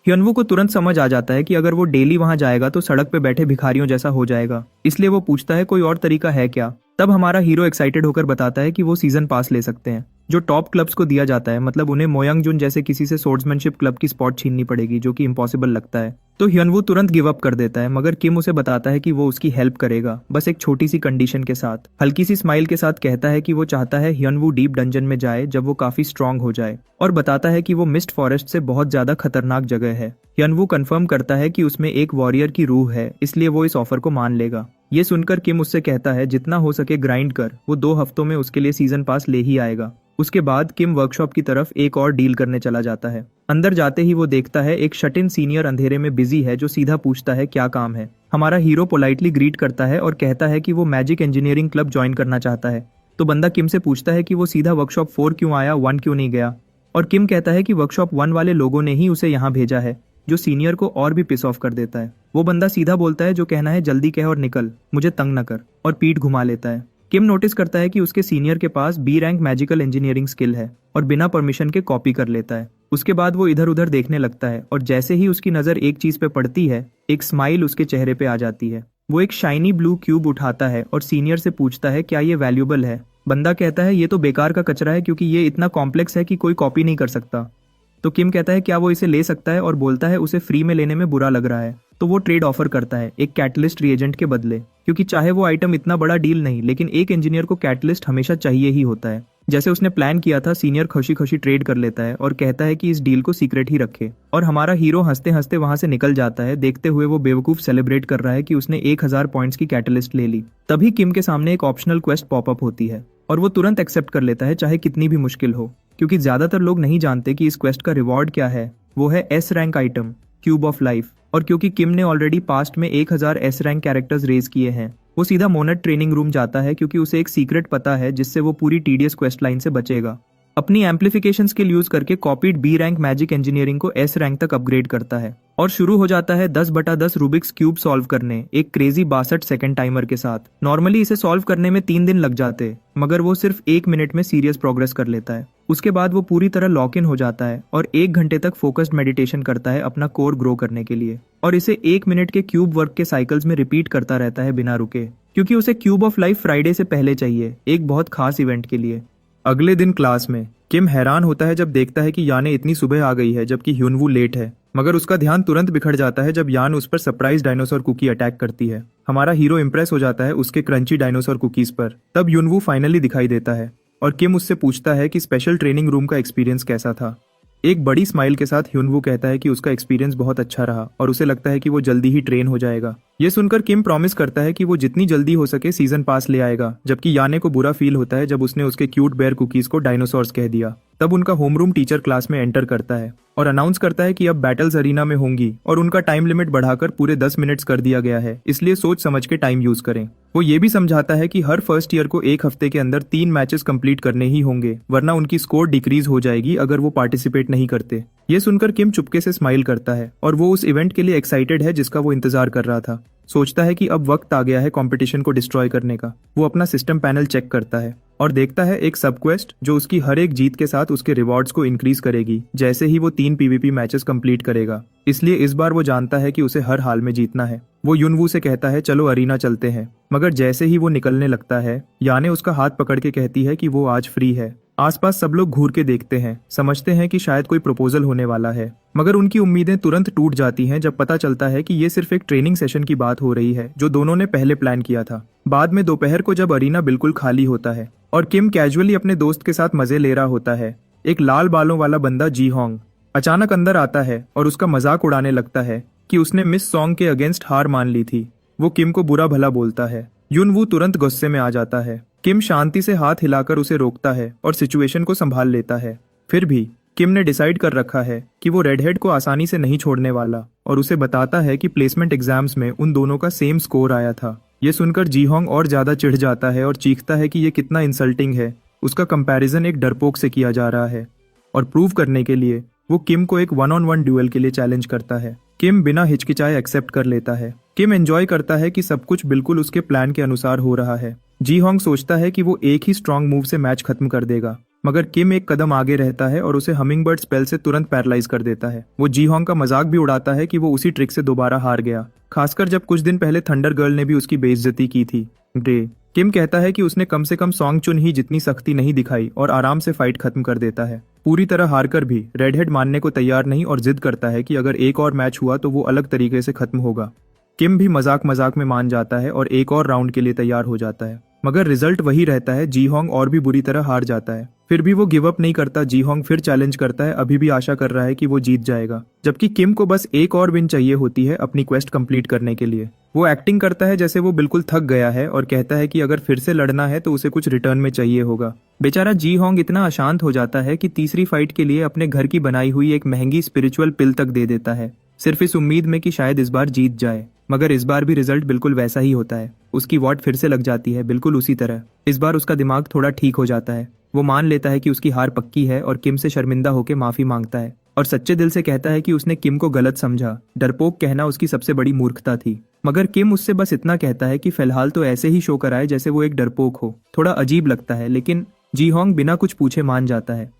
ह्युनवू को तुरंत समझ आ जाता है कि अगर वो डेली वहां जाएगा तो सड़क पे बैठे भिखारियों जैसा हो जाएगा, इसलिए वो पूछता है कोई और तरीका है क्या। तब हमारा हीरो एक्साइटेड होकर बताता है कि वो सीजन पास ले सकते हैं जो टॉप क्लब्स को दिया जाता है, मतलब उन्हें मोयंगजुन जैसे किसी से सोर्ड्समैनशिप क्लब की स्पॉट छीननी पड़ेगी जो कि इम्पॉसिबल लगता है। तो ह्युनवू तुरंत गिव अप कर देता है, मगर किम उसे बताता है कि वो उसकी हेल्प करेगा, बस एक छोटी सी कंडीशन के साथ। हल्की सी स्माइल के साथ कहता है कि वो चाहता है ह्युनवू डीप डंजन में जाए जब वो काफी स्ट्रांग हो जाए, और बताता है कि वो मिस्ट फॉरेस्ट से बहुत ज्यादा खतरनाक जगह है। ह्युनवू कंफर्म करता है कि उसमें एक वॉरियर की रूह है, इसलिए वो इस ऑफर को मान लेगा। ये सुनकर किम उससे कहता है जितना हो सके ग्राइंड कर, वो 2 हफ्तों में उसके लिए सीजन पास ले ही आएगा। उसके बाद किम वर्कशॉप की तरफ एक और डील करने चला जाता है। अंदर जाते ही वो देखता है एक शट इन सीनियर अंधेरे में बिजी है जो सीधा पूछता है क्या काम है। हमारा हीरो पोलाइटली ग्रीट करता है और कहता है कि वो मैजिक इंजीनियरिंग क्लब ज्वाइन करना चाहता है। तो बंदा किम से पूछता है कि वो सीधा वर्कशॉप 4 क्यों आया, 1 क्यों नहीं गया, और किम कहता है कि वर्कशॉप 1 वाले लोगों ने ही उसे यहाँ भेजा है, जो सीनियर को और भी पिस ऑफ कर देता है। वो बंदा सीधा बोलता है जो कहना है जल्दी कह और निकल, मुझे तंग न कर, और पीठ घुमा लेता है। किम नोटिस करता है कि उसके सीनियर के पास B rank magical engineering skill है और बिना परमिशन के कॉपी कर लेता है। उसके बाद वो इधर उधर देखने लगता है और जैसे ही उसकी नजर एक चीज पे पड़ती है, एक स्माइल उसके चेहरे पे आ जाती है। वो एक शाइनी ब्लू क्यूब उठाता है और सीनियर से पूछता है क्या ये वैल्यूएबल है। बंदा कहता है ये तो बेकार का कचरा है क्योंकि ये इतना कॉम्प्लेक्स है कि कोई कॉपी नहीं कर सकता। तो किम कहता है क्या वो इसे ले सकता है, और बोलता है उसे फ्री में लेने में बुरा लग रहा है। तो वो ट्रेड ऑफर करता है एक कैटलिस्ट रिएजेंट के बदले, क्योंकि चाहे वो आइटम इतना बड़ा डील नहीं, लेकिन एक इंजीनियर को कैटलिस्ट हमेशा चाहिए ही होता है। जैसे उसने प्लान किया था, सीनियर खुशी खुशी ट्रेड कर लेता है और कहता है कि इस डील को सीक्रेट ही रखे, और हमारा हीरो हंसते हंसते वहां से निकल जाता है, देखते हुए वो बेवकूफ सेलिब्रेट कर रहा है कि उसने 1000 पॉइंट्स की कैटलिस्ट ले ली। तभी किम के सामने एक ऑप्शनल क्वेस्ट पॉपअप होती है और वो तुरंत एक्सेप्ट कर लेता है चाहे कितनी भी मुश्किल हो, क्योंकि ज्यादातर लोग नहीं जानते कि इस क्वेस्ट का रिवॉर्ड क्या है। वो है S rank item cube of life, और क्योंकि किम ने ऑलरेडी पास्ट में 1000 S रैंक कैरेक्टर्स रेज किए हैं, वो सीधा मोनेट ट्रेनिंग रूम जाता है क्योंकि उसे एक सीक्रेट पता है जिससे वो पूरी टीडियस क्वेस्ट लाइन से बचेगा। अपनी एम्पलीफिकेशन स्किल यूज करके copied B rank magic engineering को एस रैंक तक अपग्रेड करता है और शुरू हो जाता है 10/10 रूबिक्स क्यूब सॉल्व करने एक क्रेजी 62 सेकंड टाइमर के साथ। नॉर्मली इसे सॉल्व करने में 3 दिन लग जाते, मगर वो सिर्फ 1 मिनट में सीरियस प्रोग्रेस कर लेता है। उसके बाद वो पूरी तरह लॉक इन हो जाता है और 1 घंटे तक फोकस्ड मेडिटेशन करता है अपना कोर ग्रो करने के लिए, और इसे 1 मिनट के क्यूब वर्क के साइकिल्स में रिपीट करता रहता है बिना रुके, क्योंकि उसे क्यूब ऑफ लाइफ फ्राइडे से पहले चाहिए, एक बहुत खास इवेंट के लिए। अगले दिन क्लास में किम हैरान होता है जब देखता है कि याने इतनी सुबह आ गई है जबकि ह्यूनवू लेट है, मगर उसका ध्यान तुरंत बिखर जाता है जब यान उस पर सरप्राइज डायनासोर कुकी अटैक करती है। हमारा हीरो इंप्रेस हो जाता है उसके क्रंची डायनासोर कुकीज पर। तब ह्यूनवू फाइनली दिखाई देता है और किम उससे पूछता है कि स्पेशल ट्रेनिंग रूम का एक्सपीरियंस कैसा था। एक बड़ी स्माइल के साथ ह्यूनवू कहता है कि उसका एक्सपीरियंस बहुत अच्छा रहा और उसे लगता है कि वो जल्दी ही ट्रेन हो जाएगा। ये सुनकर किम प्रॉमिस करता है कि वो जितनी जल्दी हो सके सीजन पास ले आएगा, जबकि याने को बुरा फील होता है जब उसने उसके क्यूट बेयर कुकीज को डायनासोर्स कह दिया। तब उनका होमरूम टीचर क्लास में एंटर करता है और अनाउंस करता है कि अब बैटल्स अरीना में होंगी और उनका टाइम लिमिट बढ़ाकर पूरे 10 मिनट्स कर दिया गया है, इसलिए सोच समझ के टाइम यूज करें। वो ये भी समझाता है कि हर फर्स्ट ईयर को 1 हफ्ते के अंदर 3 मैचेस कंप्लीट करने ही होंगे, वरना उनकी स्कोर डिक्रीज हो जाएगी अगर वो पार्टिसिपेट नहीं करते। ये सुनकर किम चुपके से स्माइल करता है और वो उस इवेंट के लिए एक्साइटेड है जिसका वो इंतजार कर रहा था। सोचता है कि अब वक्त आ गया है कंपटीशन को डिस्ट्रॉय करने का। वो अपना सिस्टम पैनल चेक करता है और देखता है एक सब क्वेस्ट जो उसकी हर एक जीत के साथ उसके रिवॉर्ड्स को इंक्रीज करेगी जैसे ही वो 3 पीवीपी मैचेस कंप्लीट करेगा। इसलिए इस बार वो जानता है कि उसे हर हाल में जीतना है। वो यूनवू से कहता है चलो अरीना चलते हैं, मगर जैसे ही वो निकलने लगता है याने उसका हाथ पकड़ के कहती है कि वो आज फ्री है। आसपास सब लोग घूर के देखते हैं, समझते हैं कि शायद कोई प्रपोजल होने वाला है, मगर उनकी उम्मीदें तुरंत टूट जाती हैं जब पता चलता है कि ये सिर्फ एक ट्रेनिंग सेशन की बात हो रही है जो दोनों ने पहले प्लान किया था। बाद में दोपहर को जब अरीना बिल्कुल खाली होता है और किम कैजुअली अपने दोस्त के साथ मजे ले रहा होता है, एक लाल बालों वाला बंदा जी होंग अचानक अंदर आता है और उसका मजाक उड़ाने लगता है कि उसने मिस सॉन्ग के अगेंस्ट हार मान ली थी। वो किम को बुरा भला बोलता है। यूनवू तुरंत गुस्से में आ जाता है। किम शांति से हाथ हिलाकर उसे रोकता है और सिचुएशन को संभाल लेता है। फिर भी किम ने डिसाइड कर रखा है कि वो रेडहेड को आसानी से नहीं छोड़ने वाला और उसे बताता है कि प्लेसमेंट एग्जाम्स में उन दोनों का सेम स्कोर आया था। ये सुनकर जी होंग और ज्यादा चिढ़ जाता है और चीखता है कि ये कितना इंसल्टिंग है। उसका कंपैरिजन एक डरपोक से किया जा रहा है और प्रूव करने के लिए वो किम को एक 1-on-1 ड्यूएल के लिए चैलेंज करता है। किम बिना हिचकिचाए एक्सेप्ट कर लेता है। किम एंजॉय करता है कि सब कुछ बिल्कुल उसके प्लान के अनुसार हो रहा है। जी होंग सोचता है कि वो एक ही स्ट्रॉन्ग मूव से मैच खत्म कर देगा, मगर किम एक कदम आगे रहता है और उसे हमिंगबर्ड स्पेल से तुरंत पैरालाइज कर देता है। वो जी होंग का मजाक भी उड़ाता है कि वो उसी ट्रिक से दोबारा हार गया, खासकर जब कुछ दिन पहले थंडर गर्ल ने भी उसकी बेइज्जती की थी। ग्रे किम कहता है कि उसने कम से कम सॉन्ग चुन ही जितनी सख्ती नहीं दिखाई और आराम से फाइट खत्म कर देता है। पूरी तरह हारकर भी रेडहेड मानने को तैयार नहीं और जिद करता है कि अगर एक और मैच हुआ तो वो अलग तरीके से खत्म होगा। किम भी मजाक मजाक में मान जाता है और एक और राउंड के लिए तैयार हो जाता है, मगर रिजल्ट वही रहता है। जी होंग और भी बुरी तरह हार जाता है। फिर भी वो गिव अप नहीं करता। जी होंग फिर चैलेंज करता है, अभी भी आशा कर रहा है कि वो जीत जाएगा, जबकि किम को बस एक और विन चाहिए होती है अपनी क्वेस्ट कंप्लीट करने के लिए। वो एक्टिंग करता है जैसे वो बिल्कुल थक गया है और कहता है कि अगर फिर से लड़ना है तो उसे कुछ रिटर्न में चाहिए होगा। बेचारा जी होंग इतना अशांत हो जाता है कि तीसरी फाइट के लिए अपने घर की बनाई हुई एक महंगी स्पिरिचुअल पिल तक दे देता है, सिर्फ इस उम्मीद में कि शायद इस बार जीत जाए। मगर इस बार भी रिजल्ट बिल्कुल वैसा ही होता है। उसकी वॉट फिर से लग जाती है, बिल्कुल उसी तरह। इस बार उसका दिमाग थोड़ा ठीक हो जाता है। वो मान लेता है कि उसकी हार पक्की है और किम से शर्मिंदा होकर माफी मांगता है और सच्चे दिल से कहता है कि उसने किम को गलत समझा। डरपोक कहना उसकी सबसे बड़ी मूर्खता थी। मगर किम उससे बस इतना कहता है कि फिलहाल तो ऐसे ही शो कराए जैसे वो एक डरपोक हो। थोड़ा अजीब लगता है, लेकिन जी होंग बिना कुछ पूछे मान जाता है।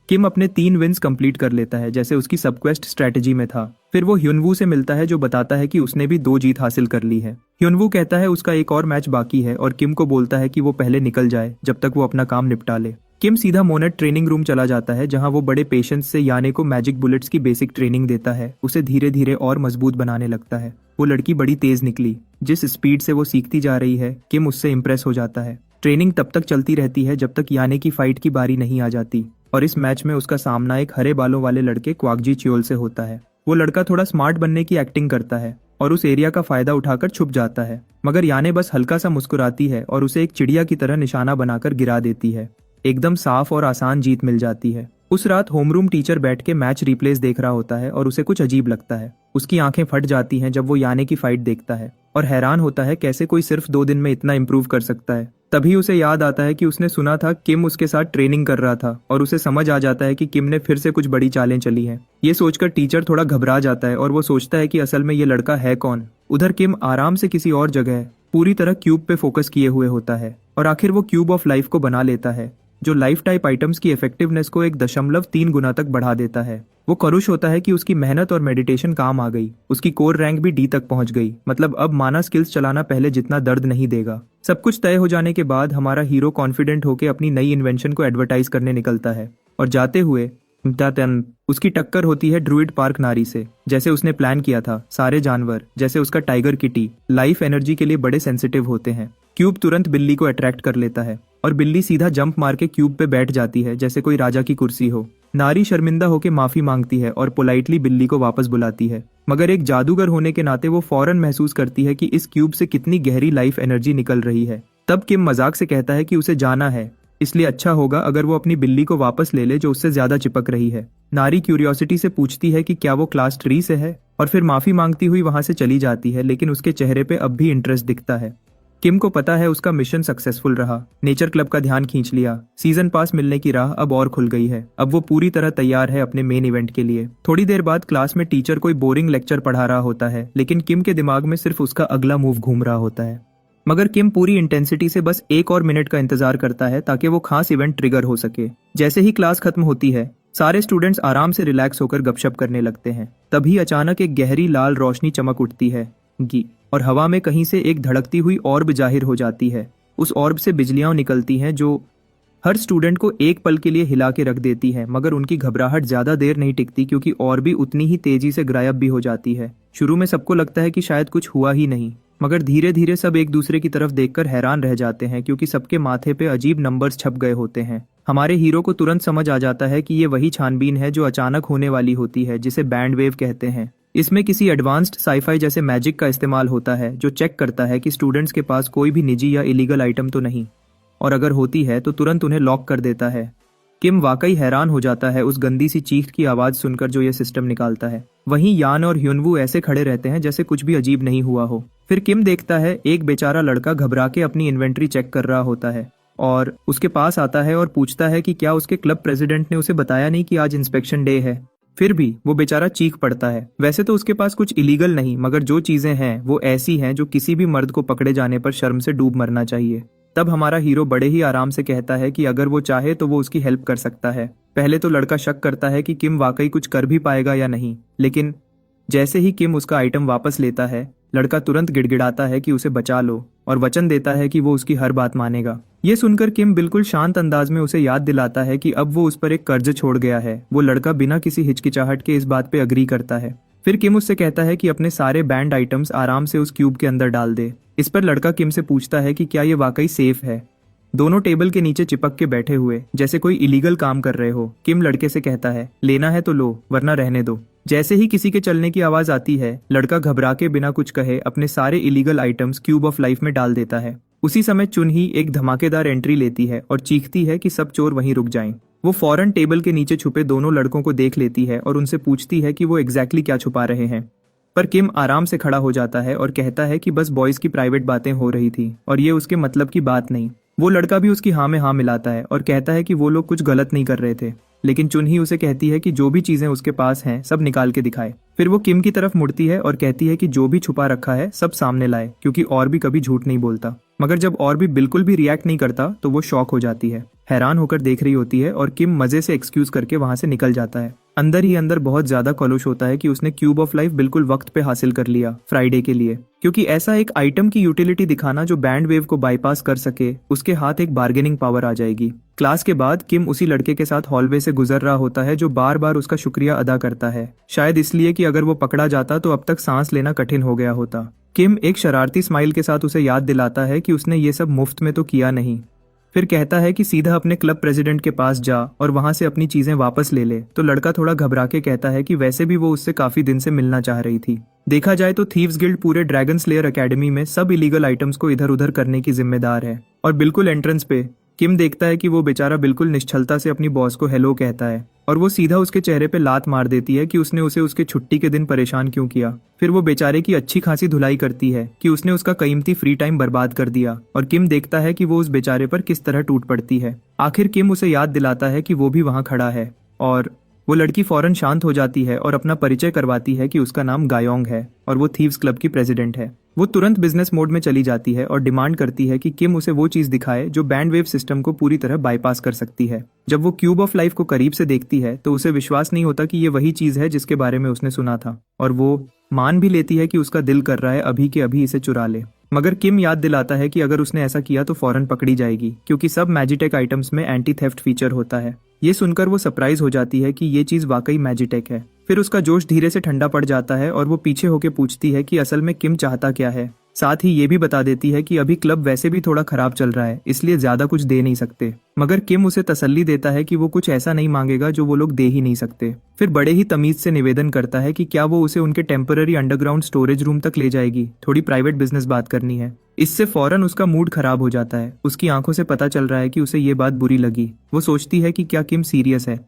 किम अपने 3 विन्स कंप्लीट कर लेता है जैसे उसकी सबक्वेस्ट स्ट्रेटेजी में था। फिर वो ह्यूनवू से मिलता है जो बताता है कि उसने भी 2 जीत हासिल कर ली है। ह्यूनवू कहता है उसका एक और मैच बाकी है और किम को बोलता है कि वो पहले निकल जाए जब तक वो अपना काम निपटा ले। किम सीधा मोनेट ट्रेनिंग रूम चला जाता है जहां वो बड़े पेशेंस से याने को मैजिक बुलेट्स की बेसिक ट्रेनिंग देता है। उसे धीरे धीरे और मजबूत बनाने लगता है। वो लड़की बड़ी तेज निकली। जिस स्पीड से वो सीखती जा रही है किम उससे इम्प्रेस हो जाता है। ट्रेनिंग तब तक चलती रहती है जब तक याने की फाइट की बारी नहीं आ जाती और इस मैच में उसका सामना एक हरे बालों वाले लड़के क्वाकजी च्योल से होता है। वो लड़का थोड़ा स्मार्ट बनने की एक्टिंग करता है और उस एरिया का फायदा उठाकर छुप जाता है, मगर याने बस हल्का सा मुस्कुराती है और उसे एक चिड़िया की तरह निशाना बनाकर गिरा देती है। एकदम साफ और आसान जीत मिल जाती है। उस रात होमरूम टीचर बैठ के मैच रिप्लेस देख रहा होता है और उसे कुछ अजीब लगता है। उसकी आंखें फट जाती हैं जब वो याने की फाइट देखता है और हैरान होता है कैसे कोई सिर्फ 2 दिन में इतना इम्प्रूव कर सकता है। तभी उसे याद आता है कि उसने सुना था किम उसके साथ ट्रेनिंग कर रहा था और उसे समझ आ जाता है कि किम ने फिर से कुछ बड़ी चालें चली हैं। ये सोचकर टीचर थोड़ा घबरा जाता है और वो सोचता है कि असल में ये लड़का है कौन। उधर किम आराम से किसी और जगह पूरी तरह क्यूब पे फोकस किए हुए होता है और आखिर वो क्यूब ऑफ लाइफ को बना लेता है जो लाइफ टाइप आइटम्स की इफेक्टिवनेस को 1.3 गुना तक बढ़ा देता है। वो खुश होता है कि उसकी मेहनत और मेडिटेशन काम आ गई। उसकी कोर रैंक भी डी तक पहुंच गई। मतलब अब माना स्किल्स चलाना पहले जितना दर्द नहीं देगा। सब कुछ तय हो जाने के बाद हमारा हीरो कॉन्फिडेंट होकर अपनी नई इन्वेंशन को एडवर्टाइज करने निकलता है और जाते हुए उसकी टक्कर होती है ड्रूइड पार्क नारी से। जैसे उसने प्लान किया था, सारे जानवर जैसे उसका टाइगर किटी लाइफ एनर्जी के लिए बड़े सेंसिटिव होते हैं। क्यूब तुरंत बिल्ली को अट्रैक्ट कर लेता है और बिल्ली सीधा जंप मार के क्यूब पे बैठ जाती है जैसे कोई राजा की कुर्सी हो। नारी शर्मिंदा होकर माफी मांगती है और पोलाइटली बिल्ली को वापस बुलाती है, मगर एक जादूगर होने के नाते वो फौरन महसूस करती है कि इस क्यूब से कितनी गहरी लाइफ एनर्जी निकल रही है। तब किम मजाक से कहता है कि उसे जाना है, इसलिए अच्छा होगा अगर वो अपनी बिल्ली को वापस ले ले जो उससे ज्यादा चिपक रही है। नारी क्यूरियोसिटी से पूछती है कि क्या वो क्लास ट्री से है और फिर माफी मांगती हुई वहां से चली जाती है, लेकिन उसके चेहरे पे अब भी इंटरेस्ट दिखता है। किम को पता है उसका मिशन सक्सेसफुल रहा, नेचर क्लब का ध्यान खींच लिया, सीजन पास मिलने की राह अब और खुल गई है। अब वो पूरी तरह तैयार है अपने मेन इवेंट के लिए। थोड़ी देर बाद क्लास में टीचर कोई बोरिंग लेक्चर पढ़ा रहा होता है, लेकिन किम के दिमाग में सिर्फ उसका अगला मूव घूम रहा होता है। मगर किम पूरी इंटेंसिटी से बस 1 और मिनट का इंतजार करता है ताकि वो खास इवेंट ट्रिगर हो सके। जैसे ही क्लास खत्म होती है, सारे स्टूडेंट्स आराम से रिलैक्स होकर गपशप करने लगते हैं। तभी अचानक एक गहरी लाल रोशनी चमक उठती है और हवा में कहीं से एक धड़कती हुई ऑर्ब जाहिर हो जाती है। उस ऑर्ब से बिजलियां निकलती हैं जो हर स्टूडेंट को एक पल के लिए हिला के रख देती है, मगर उनकी घबराहट ज्यादा देर नहीं टिकती क्योंकि ऑर्ब भी उतनी ही तेजी से गायब भी हो जाती है। शुरू में सबको लगता है कि शायद कुछ हुआ ही नहीं, मगर धीरे धीरे सब एक दूसरे की तरफ देखकर हैरान रह जाते हैं क्योंकि सबके माथे पे अजीब नंबर्स छप गए होते हैं। हमारे हीरो को तुरंत समझ आ जाता है कि ये वही छानबीन है जो अचानक होने वाली होती है, जिसे बैंड वेव कहते हैं। इसमें किसी एडवांस्ड साईफाई जैसे मैजिक का इस्तेमाल होता है जो चेक करता है कि स्टूडेंट्स के पास कोई भी निजी या इलीगल आइटम तो नहीं, और अगर होती है तो तुरंत उन्हें लॉक कर देता है। किम वाकई हैरान हो जाता है उस गंदी सी चीख की आवाज सुनकर जो ये सिस्टम निकालता है। वहीं यान और ह्युनवू ऐसे खड़े रहते हैं जैसे कुछ भी अजीब नहीं हुआ हो। फिर किम देखता है एक बेचारा लड़का घबरा के अपनी इन्वेंट्री चेक कर रहा होता है और उसके पास आता है और पूछता है कि क्या उसके क्लब प्रेसिडेंट ने उसे बताया नहीं कि आज इंस्पेक्शन डे है। फिर भी वो बेचारा चीख पड़ता है। वैसे तो उसके पास कुछ इलीगल नहीं, मगर जो चीजें हैं वो ऐसी हैं जो किसी भी मर्द को पकड़े जाने पर शर्म से डूब मरना चाहिए। तब हमारा हीरो बड़े ही आराम से कहता है कि अगर वो चाहे तो वो उसकी हेल्प कर सकता है। पहले तो लड़का शक करता है कि किम वाकई कुछ कर भी पाएगा या नहीं, लेकिन जैसे ही किम उसका आइटम वापस लेता है, लड़का तुरंत गिड़गिड़ाता है कि उसे बचा लो और वचन देता है कि वो उसकी हर बात मानेगा। ये सुनकर किम बिल्कुल शांत अंदाज में उसे याद दिलाता है कि अब वो उस पर एक कर्ज छोड़ गया है। वो लड़का बिना किसी हिचकिचाहट के इस बात पे अग्री करता है। फिर किम उससे कहता है कि अपने सारे बैंड आइटम्स आराम से उस क्यूब के अंदर डाल दे। इस पर लड़का किम से पूछता है कि क्या ये वाकई सेफ है। दोनों टेबल के नीचे चिपक के बैठे हुए जैसे कोई इलीगल काम कर रहे हो। किम लड़के से कहता है, लेना है तो लो वरना रहने दो। जैसे ही किसी के चलने की आवाज आती है, लड़का घबरा के बिना कुछ कहे अपने सारे illegal items cube of life में डाल देता है। उसी समय चुनही एक धमाकेदार एंट्री लेती है और चीखती है कि सब चोर वहीं रुक जाएं। वो फौरन टेबल के नीचे छुपे दोनों लड़कों को देख लेती है और उनसे पूछती है कि वो एग्जैक्टली क्या छुपा रहे हैं। पर किम आराम से खड़ा हो जाता है और कहता है कि बस बॉयज की प्राइवेट बातें हो रही थी और ये उसके मतलब की बात नहीं। वो लड़का भी उसकी हाँ में हाँ मिलाता है और कहता है कि वो लोग कुछ गलत नहीं कर रहे थे, लेकिन चुनही उसे कहती है कि जो भी चीजें उसके पास हैं सब निकाल के दिखाए। फिर वो किम की तरफ मुड़ती है और कहती है कि जो भी छुपा रखा है सब सामने लाए, क्योंकि और भी कभी झूठ नहीं बोलता। मगर जब और भी बिल्कुल भी रिएक्ट नहीं करता तो वो शॉक हो जाती है, हैरान होकर देख रही होती है और किम मजे से एक्सक्यूज करके वहां से निकल जाता है। अंदर ही अंदर बहुत ज्यादा कलुष होता है कि उसने क्यूब ऑफ लाइफ बिल्कुल वक्त पे हासिल कर लिया फ्राइडे के लिए, क्योंकि ऐसा एक आइटम की यूटिलिटी दिखाना जो बैंड वेव को बाईपास कर सके, उसके हाथ एक बार्गेनिंग पावर आ जाएगी। क्लास के बाद किम उसी लड़के के साथ हॉलवे से गुजर रहा होता है जो बार बार उसका शुक्रिया अदा करता है, शायद इसलिए कि अगर वो पकड़ा जाता तो अब तक सांस लेना कठिन हो गया होता। किम एक शरारती स्माइल के साथ उसे याद दिलाता है कि उसने ये सब मुफ्त में तो किया नहीं। फिर कहता है कि सीधा अपने क्लब प्रेसिडेंट के पास जा और वहां से अपनी चीजें वापस ले ले। तो लड़का थोड़ा घबरा के कहता है कि वैसे भी वो उससे काफी दिन से मिलना चाह रही थी। देखा जाए तो थीव्स गिल्ड पूरे ड्रैगन स्लेयर एकेडमी में सब इलीगल आइटम्स को इधर उधर करने की जिम्मेदार है, और बिल्कुल एंट्रेंस पे किम देखता है कि वो बेचारा बिल्कुल निश्चलता से अपनी बॉस को हेलो कहता है और वो सीधा उसके चेहरे पे लात मार देती है कि उसने उसे उसके छुट्टी के दिन परेशान क्यों किया। फिर वो बेचारे की अच्छी खासी धुलाई करती है कि उसने उसका कीमती फ्री टाइम बर्बाद कर दिया और किम देखता है कि वो उस बेचारे पर किस तरह टूट पड़ती है। आखिर किम उसे याद दिलाता है कि वो भी वहाँ खड़ा है और वो लड़की फौरन शांत हो जाती है और अपना परिचय करवाती है कि उसका नाम गायोंग है और वो थीव्स क्लब की प्रेसिडेंट है। वो तुरंत बिजनेस मोड में चली जाती है और डिमांड करती है कि किम उसे वो चीज दिखाए जो बैंड वेव सिस्टम को पूरी तरह बाईपास कर सकती है। जब वो क्यूब ऑफ लाइफ को करीब से देखती है तो उसे विश्वास नहीं होता कि ये वही चीज है जिसके बारे में उसने सुना था और वो मान भी लेती है कि उसका दिल कर रहा है अभी के अभी इसे चुरा ले। मगर किम याद दिलाता है कि अगर उसने ऐसा किया तो फौरन पकड़ी जाएगी क्योंकि सब मैजिटेक आइटम्स में एंटी थेफ्ट फीचर होता है। ये सुनकर वो सरप्राइज हो जाती है कि ये चीज वाकई मैजिटेक है। फिर उसका जोश धीरे से ठंडा पड़ जाता है और वो पीछे होके पूछती है कि असल में किम चाहता क्या है। साथ ही ये भी बता देती है कि अभी क्लब वैसे भी थोड़ा खराब चल रहा है इसलिए ज्यादा कुछ दे नहीं सकते। मगर किम उसे तसल्ली देता है कि वो कुछ ऐसा नहीं मांगेगा जो वो लोग दे ही नहीं सकते। फिर बड़े ही तमीज से निवेदन करता है कि क्या वो उसे उनके टेम्पररी अंडरग्राउंड स्टोरेज रूम तक ले जाएगी, थोड़ी प्राइवेट बिजनेस बात करनी है। इससे फौरन उसका मूड खराब हो जाता है। उसकी आंखों से पता चल रहा है कि उसे ये बात बुरी लगी। वो सोचती है कि क्या किम सीरियस है।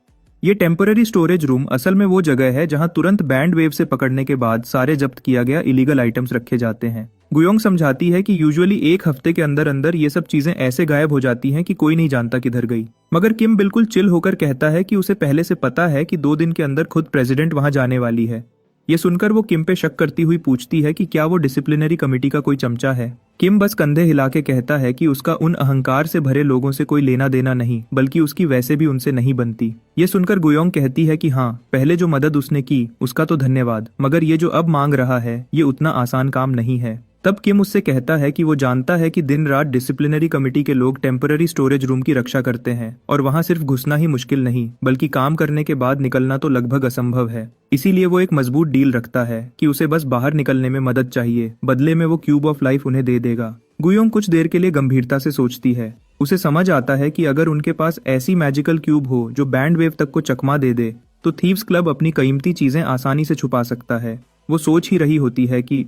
ये टेम्पररी स्टोरेज रूम असल में वो जगह है जहां तुरंत बैंड वेव से पकड़ने के बाद सारे जब्त किया गया इलीगल आइटम्स रखे जाते हैं। गुयोंग समझाती है कि यूजुअली एक हफ्ते के अंदर अंदर ये सब चीजें ऐसे गायब हो जाती हैं कि कोई नहीं जानता किधर गई। मगर किम बिल्कुल चिल होकर कहता है कि उसे पहले से पता है कि 2 दिन के अंदर खुद प्रेसिडेंट वहां जाने वाली है। ये सुनकर वो किम पे शक करती हुई पूछती है कि क्या वो डिसिप्लिनरी कमेटी का कोई चमचा है। किम बस कंधे हिला के कहता है कि उसका उन अहंकार से भरे लोगों से कोई लेना देना नहीं, बल्कि उसकी वैसे भी उनसे नहीं बनती। ये सुनकर गुयोंग कहती है कि हाँ, पहले जो मदद उसने की उसका तो धन्यवाद, मगर ये जो अब मांग रहा है ये उतना आसान काम नहीं है। तब किम उससे कहता है कि वो जानता है कि दिन रात डिसिप्लिनरी कमेटी के लोग टेम्पररी स्टोरेज रूम की रक्षा करते हैं और वहां सिर्फ घुसना ही मुश्किल नहीं बल्कि काम करने के बाद निकलना तो लगभग असंभव है। इसीलिए वो एक मजबूत डील रखता है कि उसे बस बाहर निकलने में मदद चाहिए, बदले में वो क्यूब ऑफ लाइफ उन्हें दे देगा। गुयोंग कुछ देर के लिए गंभीरता से सोचती है। उसे समझ आता है कि अगर उनके पास ऐसी मैजिकल क्यूब हो जो बैंड वेव तक को चकमा दे दे तो थीव्स क्लब अपनी कीमती चीजें आसानी से छुपा सकता है। वो सोच ही रही होती है कि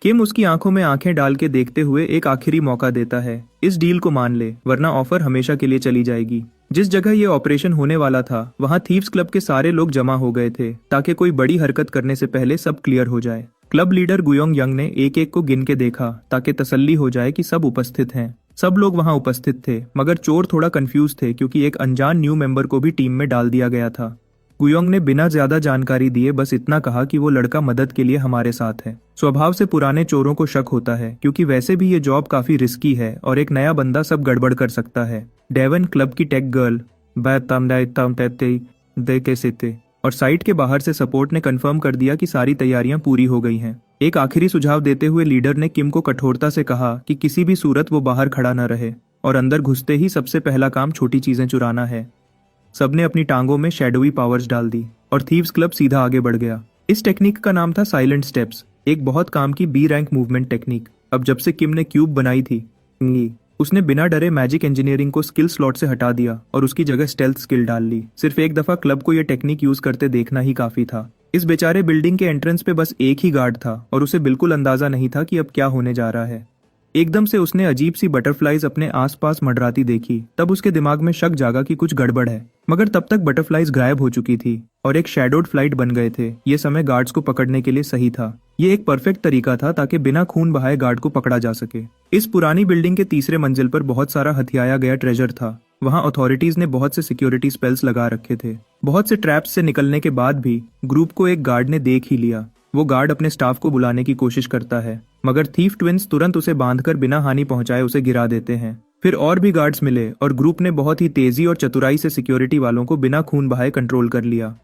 किम उसकी आंखों में आंखें डाल के देखते हुए एक आखिरी मौका देता है। इस डील को मान ले वरना ऑफर हमेशा के लिए चली जाएगी। जिस जगह ये ऑपरेशन होने वाला था वहां थीव्स क्लब के सारे लोग जमा हो गए थे ताकि कोई बड़ी हरकत करने से पहले सब क्लियर हो जाए। क्लब लीडर गुयोंग यंग ने एक एक को गिन के देखा ताकि तसल्ली हो जाए कि सब उपस्थित हैं। सब लोग वहां उपस्थित थे मगर चोर थोड़ा कंफ्यूज थे क्योंकि एक अनजान न्यू मेंबर को भी टीम में डाल दिया गया था। गुयोंग ने बिना ज्यादा जानकारी दिए बस इतना कहा कि वो लड़का मदद के लिए हमारे साथ है। स्वभाव से पुराने चोरों को शक होता है क्योंकि वैसे भी ये जॉब काफी रिस्की है और एक नया बंदा सब गड़बड़ कर सकता है। डेवन क्लब की टेक गर्ल और साइट के बाहर से सपोर्ट ने कंफर्म कर दिया कि सारी तैयारियां पूरी हो गई हैं। एक आखिरी सुझाव देते हुए लीडर ने किम को कठोरता से कहा कि किसी भी सूरत वो बाहर खड़ा न रहे और अंदर घुसते ही सबसे पहला काम छोटी चीजें चुराना है। सबने अपनी टांगों में शैडोवी पावर्स डाल दी और थीव्स क्लब सीधा आगे बढ़ गया। इस टेक्निक का नाम था साइलेंट स्टेप्स, एक बहुत काम की बी रैंक मूवमेंट टेक्निक। अब जब से किम ने क्यूब बनाई थी उसने बिना डरे मैजिक इंजीनियरिंग को स्किल स्लॉट से हटा दिया और उसकी जगह स्टेल्थ स्किल डाल ली। सिर्फ एक दफा क्लब को यह टेक्निक यूज करते देखना ही काफी था। इस बेचारे बिल्डिंग के एंट्रेंस पे बस एक ही गार्ड था और उसे बिल्कुल अंदाजा नहीं था कि अब क्या होने जा रहा है। एकदम से उसने अजीब सी बटरफ्लाइज अपने आसपास मंडराती देखी। तब उसके दिमाग में शक जागा कि कुछ गड़बड़ है, मगर तब तक बटरफ्लाइज गायब हो चुकी थी और एक शैडोड फ्लाइट बन गए थे। ये समय गार्ड्स को पकड़ने के लिए सही था। ये एक परफेक्ट तरीका था ताकि बिना खून बहाए गार्ड को पकड़ा जा सके। इस पुरानी बिल्डिंग के तीसरे मंजिल पर बहुत सारा हथियाया गया ट्रेजर था। वहां अथॉरिटीज ने बहुत से सिक्योरिटी स्पेल्स लगा रखे थे। बहुत से ट्रैप्स से निकलने के बाद भी ग्रुप को एक गार्ड ने देख ही लिया। वो गार्ड अपने स्टाफ को बुलाने की कोशिश करता है मगर थीफ ट्विंस तुरंत उसे बांधकर बिना हानि पहुंचाए उसे गिरा देते हैं। फिर और भी गार्ड्स मिले और ग्रुप ने बहुत ही तेजी और चतुराई से सिक्योरिटी वालों को बिना खून बहाए कंट्रोल कर लिया।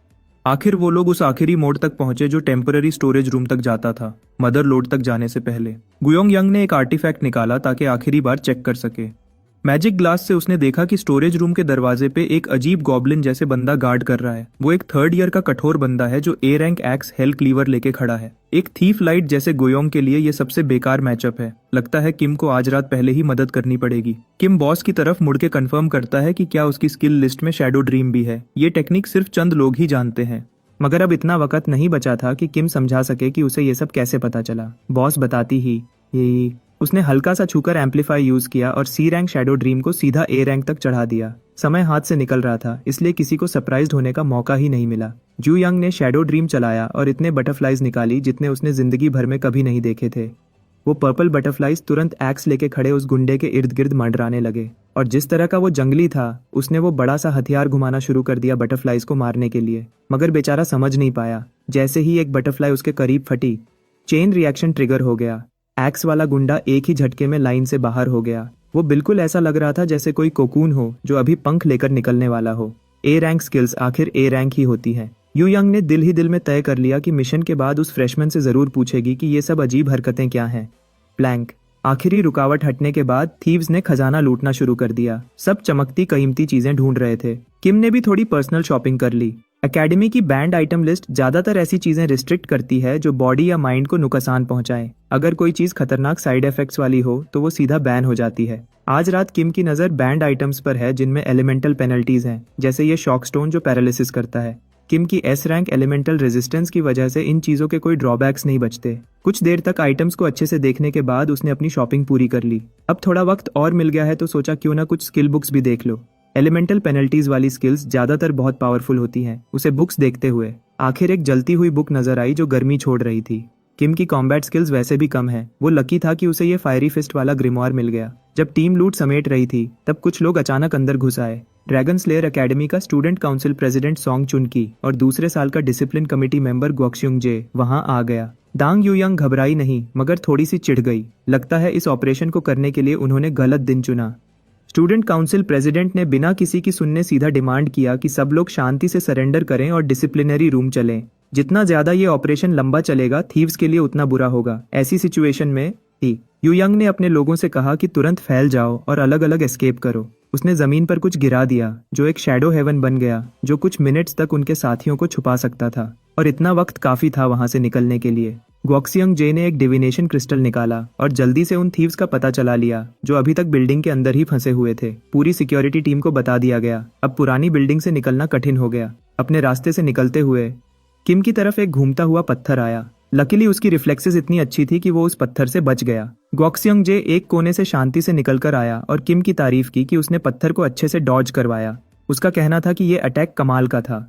आखिर वो लोग उस आखिरी मोड तक पहुंचे जो टेम्पररी स्टोरेज रूम तक जाता था, मदर लोड तक जाने से पहले। गुयोंग यंग ने एक आर्टिफैक्ट निकाला ताकि आखिरी बार चेक कर सके। मैजिक ग्लास से उसने देखा कि स्टोरेज रूम के दरवाजे पे एक अजीब गॉब्लिन जैसे बंदा गार्ड कर रहा है। वो एक 3rd ईयर का कठोर बंदा है जो A rank x hello cleaver लेके खड़ा है। एक थीफ लाइट जैसे गुयोंग के लिए ये सबसे बेकार मैचअप है। लगता है किम को आज रात पहले ही मदद करनी पड़ेगी। किम बॉस की तरफ मुड़ के कंफर्म करता है कि क्या उसकी स्किल लिस्ट में शैडो ड्रीम भी है। ये टेक्निक सिर्फ चंद लोग ही जानते हैं। मगर अब इतना वक्त नहीं बचा था कि किम समझा सके कि उसे ये सब कैसे पता चला। बॉस बताती ही उसने हल्का सा छूकर एम्पलीफाई यूज किया और सी रैंक शैडो ड्रीम को सीधा ए रैंक तक चढ़ा दिया। समय हाथ से निकल रहा था, इसलिए किसी को सरप्राइज्ड होने का मौका ही नहीं मिला। जू यंग ने शैडो ड्रीम चलाया और इतने बटरफ्लाइज निकाली जितने उसने जिंदगी भर में कभी नहीं देखे थे। वो पर्पल बटरफ्लाइज तुरंत एक्स लेके खड़े उस गुंडे के इर्द गिर्द मंडराने लगे, और जिस तरह का वो जंगली था उसने वो बड़ा सा हथियार घुमाना शुरू कर दिया बटरफ्लाइज को मारने के लिए। मगर बेचारा समझ नहीं पाया। जैसे ही एक बटरफ्लाई उसके करीब फटी, चेन रिएक्शन ट्रिगर हो गया। एक्स वाला गुंडा एक ही झटके में लाइन से बाहर हो गया। वो बिल्कुल ऐसा लग रहा था जैसे कोई कोकून हो जो अभी पंख लेकर निकलने वाला हो। ए रैंक स्किल्स आखिर ए रैंक ही होती है। यू यंग ने दिल ही दिल में तय कर लिया कि मिशन के बाद उस फ्रेशमैन से जरूर पूछेगी कि ये सब अजीब हरकतें क्या हैं। प्लैंक। आखिरी रुकावट हटने के बाद थीव्स ने खजाना लूटना शुरू कर दिया। सब चमकती कीमती चीजें ढूंढ रहे थे। किम ने भी थोड़ी पर्सनल शॉपिंग कर ली। एकेडमी की बैंड आइटम लिस्ट ज्यादातर ऐसी चीजें रिस्ट्रिक्ट करती है जो बॉडी या माइंड को नुकसान पहुंचाए। अगर कोई चीज खतरनाक साइड इफेक्ट्स वाली हो तो वो सीधा बैन हो जाती है। आज रात किम की नजर बैंड आइटम्स पर है जिनमें एलिमेंटल पेनल्टीज हैं, जैसे ये शॉक स्टोन जो पैरालिसिस करता है। किम की एस रैंक एलिमेंटल रेजिस्टेंस की वजह से इन चीजों के कोई ड्रॉबैक्स नहीं बचते। कुछ देर तक आइटम्स को अच्छे से देखने के बाद उसने अपनी शॉपिंग पूरी कर ली। अब थोड़ा वक्त और मिल गया है तो सोचा क्यों ना कुछ स्किल बुक्स भी देख लो। एलिमेंटल पेनल्टीज वाली स्किल्स ज्यादातर बहुत पावरफुल होती हैं। उसे बुक्स देखते हुए आखिर एक जलती हुई बुक नजर आई जो गर्मी छोड़ रही थी। किम की कॉम्बैट स्किल्स वैसे भी कम है। वो लकी था कि उसे ये फायरी फिस्ट वाला ग्रिमोयर मिल गया। जब टीम लूट समेट रही थी तब कुछ लोग अचानक अंदर घुस आए। ड्रैगन स्लेयर एकेडमी का स्टूडेंट काउंसिल प्रेसिडेंट सॉन्ग चुनकी और दूसरे साल का डिसिप्लिन कमेटी मेंबर ग्वॉक्स्युंग जे वहां आ गया। दांग यूयंग घबराई नहीं मगर थोड़ी सी चिढ़ गई। लगता है इस ऑपरेशन को करने के लिए उन्होंने गलत दिन चुना। स्टूडेंट काउंसिल प्रेसिडेंट ने बिना किसी की सुनने सीधा डिमांड किया कि सब लोग शांति से सरेंडर करें और डिसिप्लिनरी रूम चलें। जितना ज्यादा ये ऑपरेशन लंबा चलेगा थीव्स के लिए उतना बुरा होगा। ऐसी सिचुएशन में यूयंग ने अपने लोगों से कहा कि तुरंत फैल जाओ और अलग अलग एस्केप करो। उसने जमीन पर कुछ गिरा दिया जो एक शैडो हेवन बन गया, जो कुछ मिनट्स तक उनके साथियों को छुपा सकता था, और इतना वक्त काफी था वहां से निकलने के लिए। ग्वॉक्स्युंग जे ने एक डिविनेशन क्रिस्टल निकाला और जल्दी से उन थीव्स का पता चला लिया जो अभी तक बिल्डिंग के अंदर ही फंसे हुए थे। पूरी सिक्योरिटी टीम को बता दिया गया। अब पुरानी बिल्डिंग से निकलना कठिन हो गया। अपने रास्ते से निकलते हुए किम की तरफ एक घूमता हुआ पत्थर आया। लकीली उसकी रिफ्लेक्सेस इतनी अच्छी थी कि वो उस पत्थर से बच गया। ग्वॉक्स्युंग जे एक कोने से शांति से निकलकर आया और किम की तारीफ की कि उसने पत्थर को अच्छे से डॉज करवाया। उसका कहना था कि ये अटैक कमाल का था।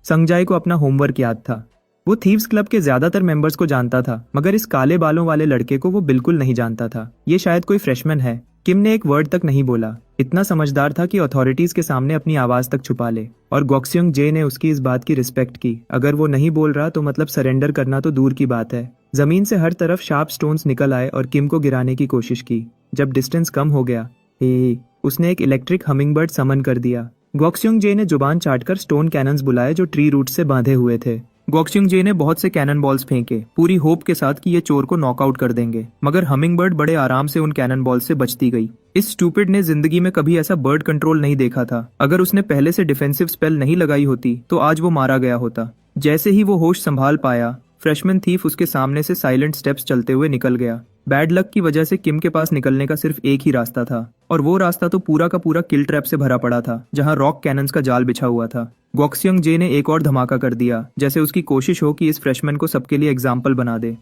संगजाई को अपना होमवर्क याद था। वो थीव्स क्लब के ज्यादातर मेंबर्स को जानता था, मगर इस काले बालों वाले लड़के को वो बिल्कुल नहीं जानता था। ये शायद कोई फ्रेशमैन है। किम ने एक वर्ड तक नहीं बोला। इतना समझदार था कि अथॉरिटीज के सामने अपनी आवाज तक छुपा ले, और ग्वॉक्स्युंग जे ने उसकी इस बात की रिस्पेक्ट की। अगर वो नहीं बोल रहा तो मतलब सरेंडर करना तो दूर की बात है। जमीन से हर तरफ शार्प स्टोन्स निकल आए और किम को गिराने की कोशिश की। जब डिस्टेंस कम हो गया उसने एक इलेक्ट्रिक हमिंगबर्ड समन कर दिया। ग्वॉक्स्युंग जे ने जुबान चाटकर स्टोन कैनन्स बुलाए जो ट्री रूट से बांधे हुए थे। ग्वॉक्स्युंग जे ने बहुत से कैनन बॉल्स फेंके, पूरी होप के साथ कि ये चोर को नॉकआउट कर देंगे, मगर हमिंगबर्ड बड़े आराम से उन कैनन बॉल्स से बचती गई। इस स्टूपिड ने जिंदगी में कभी ऐसा बर्ड कंट्रोल नहीं देखा था। अगर उसने पहले से डिफेंसिव स्पेल नहीं लगाई होती तो आज वो मारा गया होता। जैसे ही वो होश संभाल पाया, फ्रेशमैन थीफ उसके सामने से साइलेंट स्टेप्स चलते हुए निकल गया। बैड लक की वजह से किम के पास निकलने का सिर्फ एक ही रास्ता था, और वो रास्ता तो पूरा का पूरा किल ट्रैप से भरा पड़ा था, जहां रॉक कैनन्स का जाल बिछा हुआ था। ग्वॉक्स्युंग जे ने एक और धमाका कर दिया, जैसे उसकी कोशिश हो कि इस फ्रेशमैन को सबके लिए एग्जाम्पल बना दे।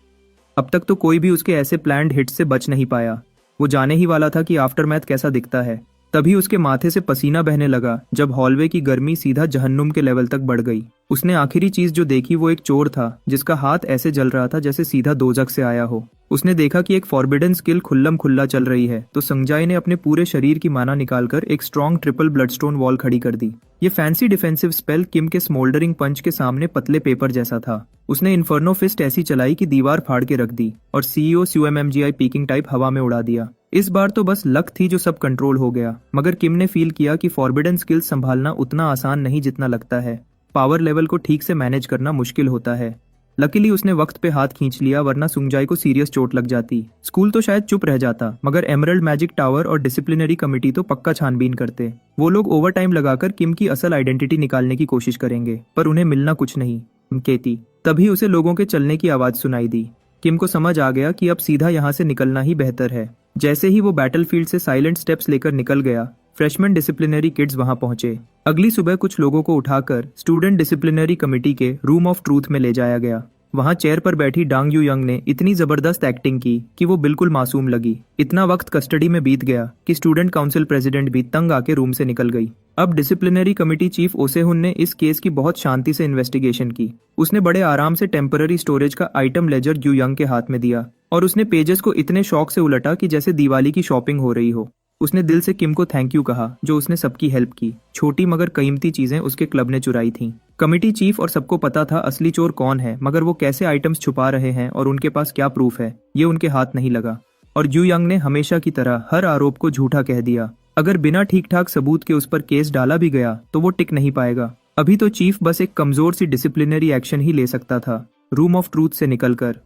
अब तक तो कोई भी उसके ऐसे प्लान्ड हिट से बच नहीं पाया। वो जाने ही वाला था कि आफ्टरमैथ कैसा दिखता है। तभी उसके माथे से पसीना बहने लगा जब हॉलवे की गर्मी सीधा जहन्नुम के लेवल तक बढ़ गई। उसने आखिरी चीज जो देखी वो एक चोर था जिसका हाथ ऐसे जल रहा था जैसे सीधा दोजख से आया हो। उसने देखा कि एक फॉरबिडन स्किल खुल्लम खुल्ला चल रही है, तो संगजाई ने अपने पूरे शरीर की माना निकालकर एक स्ट्रॉन्ग ट्रिपल ब्लडस्टोन वॉल खड़ी कर दी। ये फैंसी डिफेंसिव स्पेल किम के स्मोल्डरिंग पंच के सामने पतले पेपर जैसा था। उसने इन्फर्नो फिस्ट ऐसी चलाई कि दीवार फाड़ के रख दी और सीईओ CUMMGI पीकिंग टाइप हवा में उड़ा दिया। इस बार तो बस लक थी जो सब कंट्रोल हो गया, मगर किम ने फील किया कि फॉरबिडन स्किल्स संभालना उतना आसान नहीं जितना लगता है। पावर लेवल को ठीक से मैनेज करना मुश्किल होता है। लकीली उसने वक्त पे हाथ खींच लिया, वरना सुंगजाई को सीरियस चोट लग जाती। स्कूल तो शायद चुप रह जाता, मगर एमरल्ड मैजिक टावर और डिसिप्लिनरी कमेटी तो पक्का छानबीन करते। वो लोग ओवर टाइम लगाकर किम की असल आइडेंटिटी निकालने की कोशिश करेंगे, पर उन्हें मिलना कुछ नहीं। केती। तभी उसे लोगों के चलने की आवाज सुनाई दी। किम को समझ आ गया कि अब सीधा यहाँ से निकलना ही बेहतर है। जैसे ही वो बैटलफील्ड से साइलेंट स्टेप्स लेकर निकल गया, फ्रेशमैन डिसिप्लिनरी किड्स वहां पहुंचे। अगली सुबह कुछ लोगों को उठाकर स्टूडेंट डिसिप्लिनरी कमेटी के रूम ऑफ ट्रूथ में ले जाया गया। वहाँ चेयर पर बैठी डांग यू यंग ने इतनी जबरदस्त एक्टिंग की कि वो बिल्कुल मासूम लगी। इतना वक्त कस्टडी में बीत गया कि स्टूडेंट काउंसिल प्रेसिडेंट भी तंग आके रूम से निकल गई। अब डिसिप्लिनरी कमेटी चीफ ओसेहुन ने इस केस की बहुत शांति से इन्वेस्टिगेशन की। उसने बड़े आराम से टेम्पररी स्टोरेज का आइटम लेजर यू यंग के हाथ में दिया और उसने पेजेस को इतने शौक से उलटा कि जैसे दिवाली की शॉपिंग हो रही हो। उसने दिल से किम को थैंक यू कहा जो उसने सबकी हेल्प की। छोटी मगर कीमती चीजें उसके क्लब ने चुराई थीं। कमिटी चीफ और सबको पता था असली चोर कौन है, मगर वो कैसे आइटम्स छुपा रहे हैं और उनके पास क्या प्रूफ है, ये उनके हाथ नहीं लगा। और यू यंग ने हमेशा की तरह हर आरोप को झूठा कह दिया। अगर बिना ठीक ठाक सबूत के उस पर केस डाला भी गया तो वो टिक नहीं पाएगा। अभी तो चीफ बस एक कमजोर सी डिसिप्लिनरी एक्शन ही ले सकता था, रूम ऑफ ट्रूथ से निकलकर।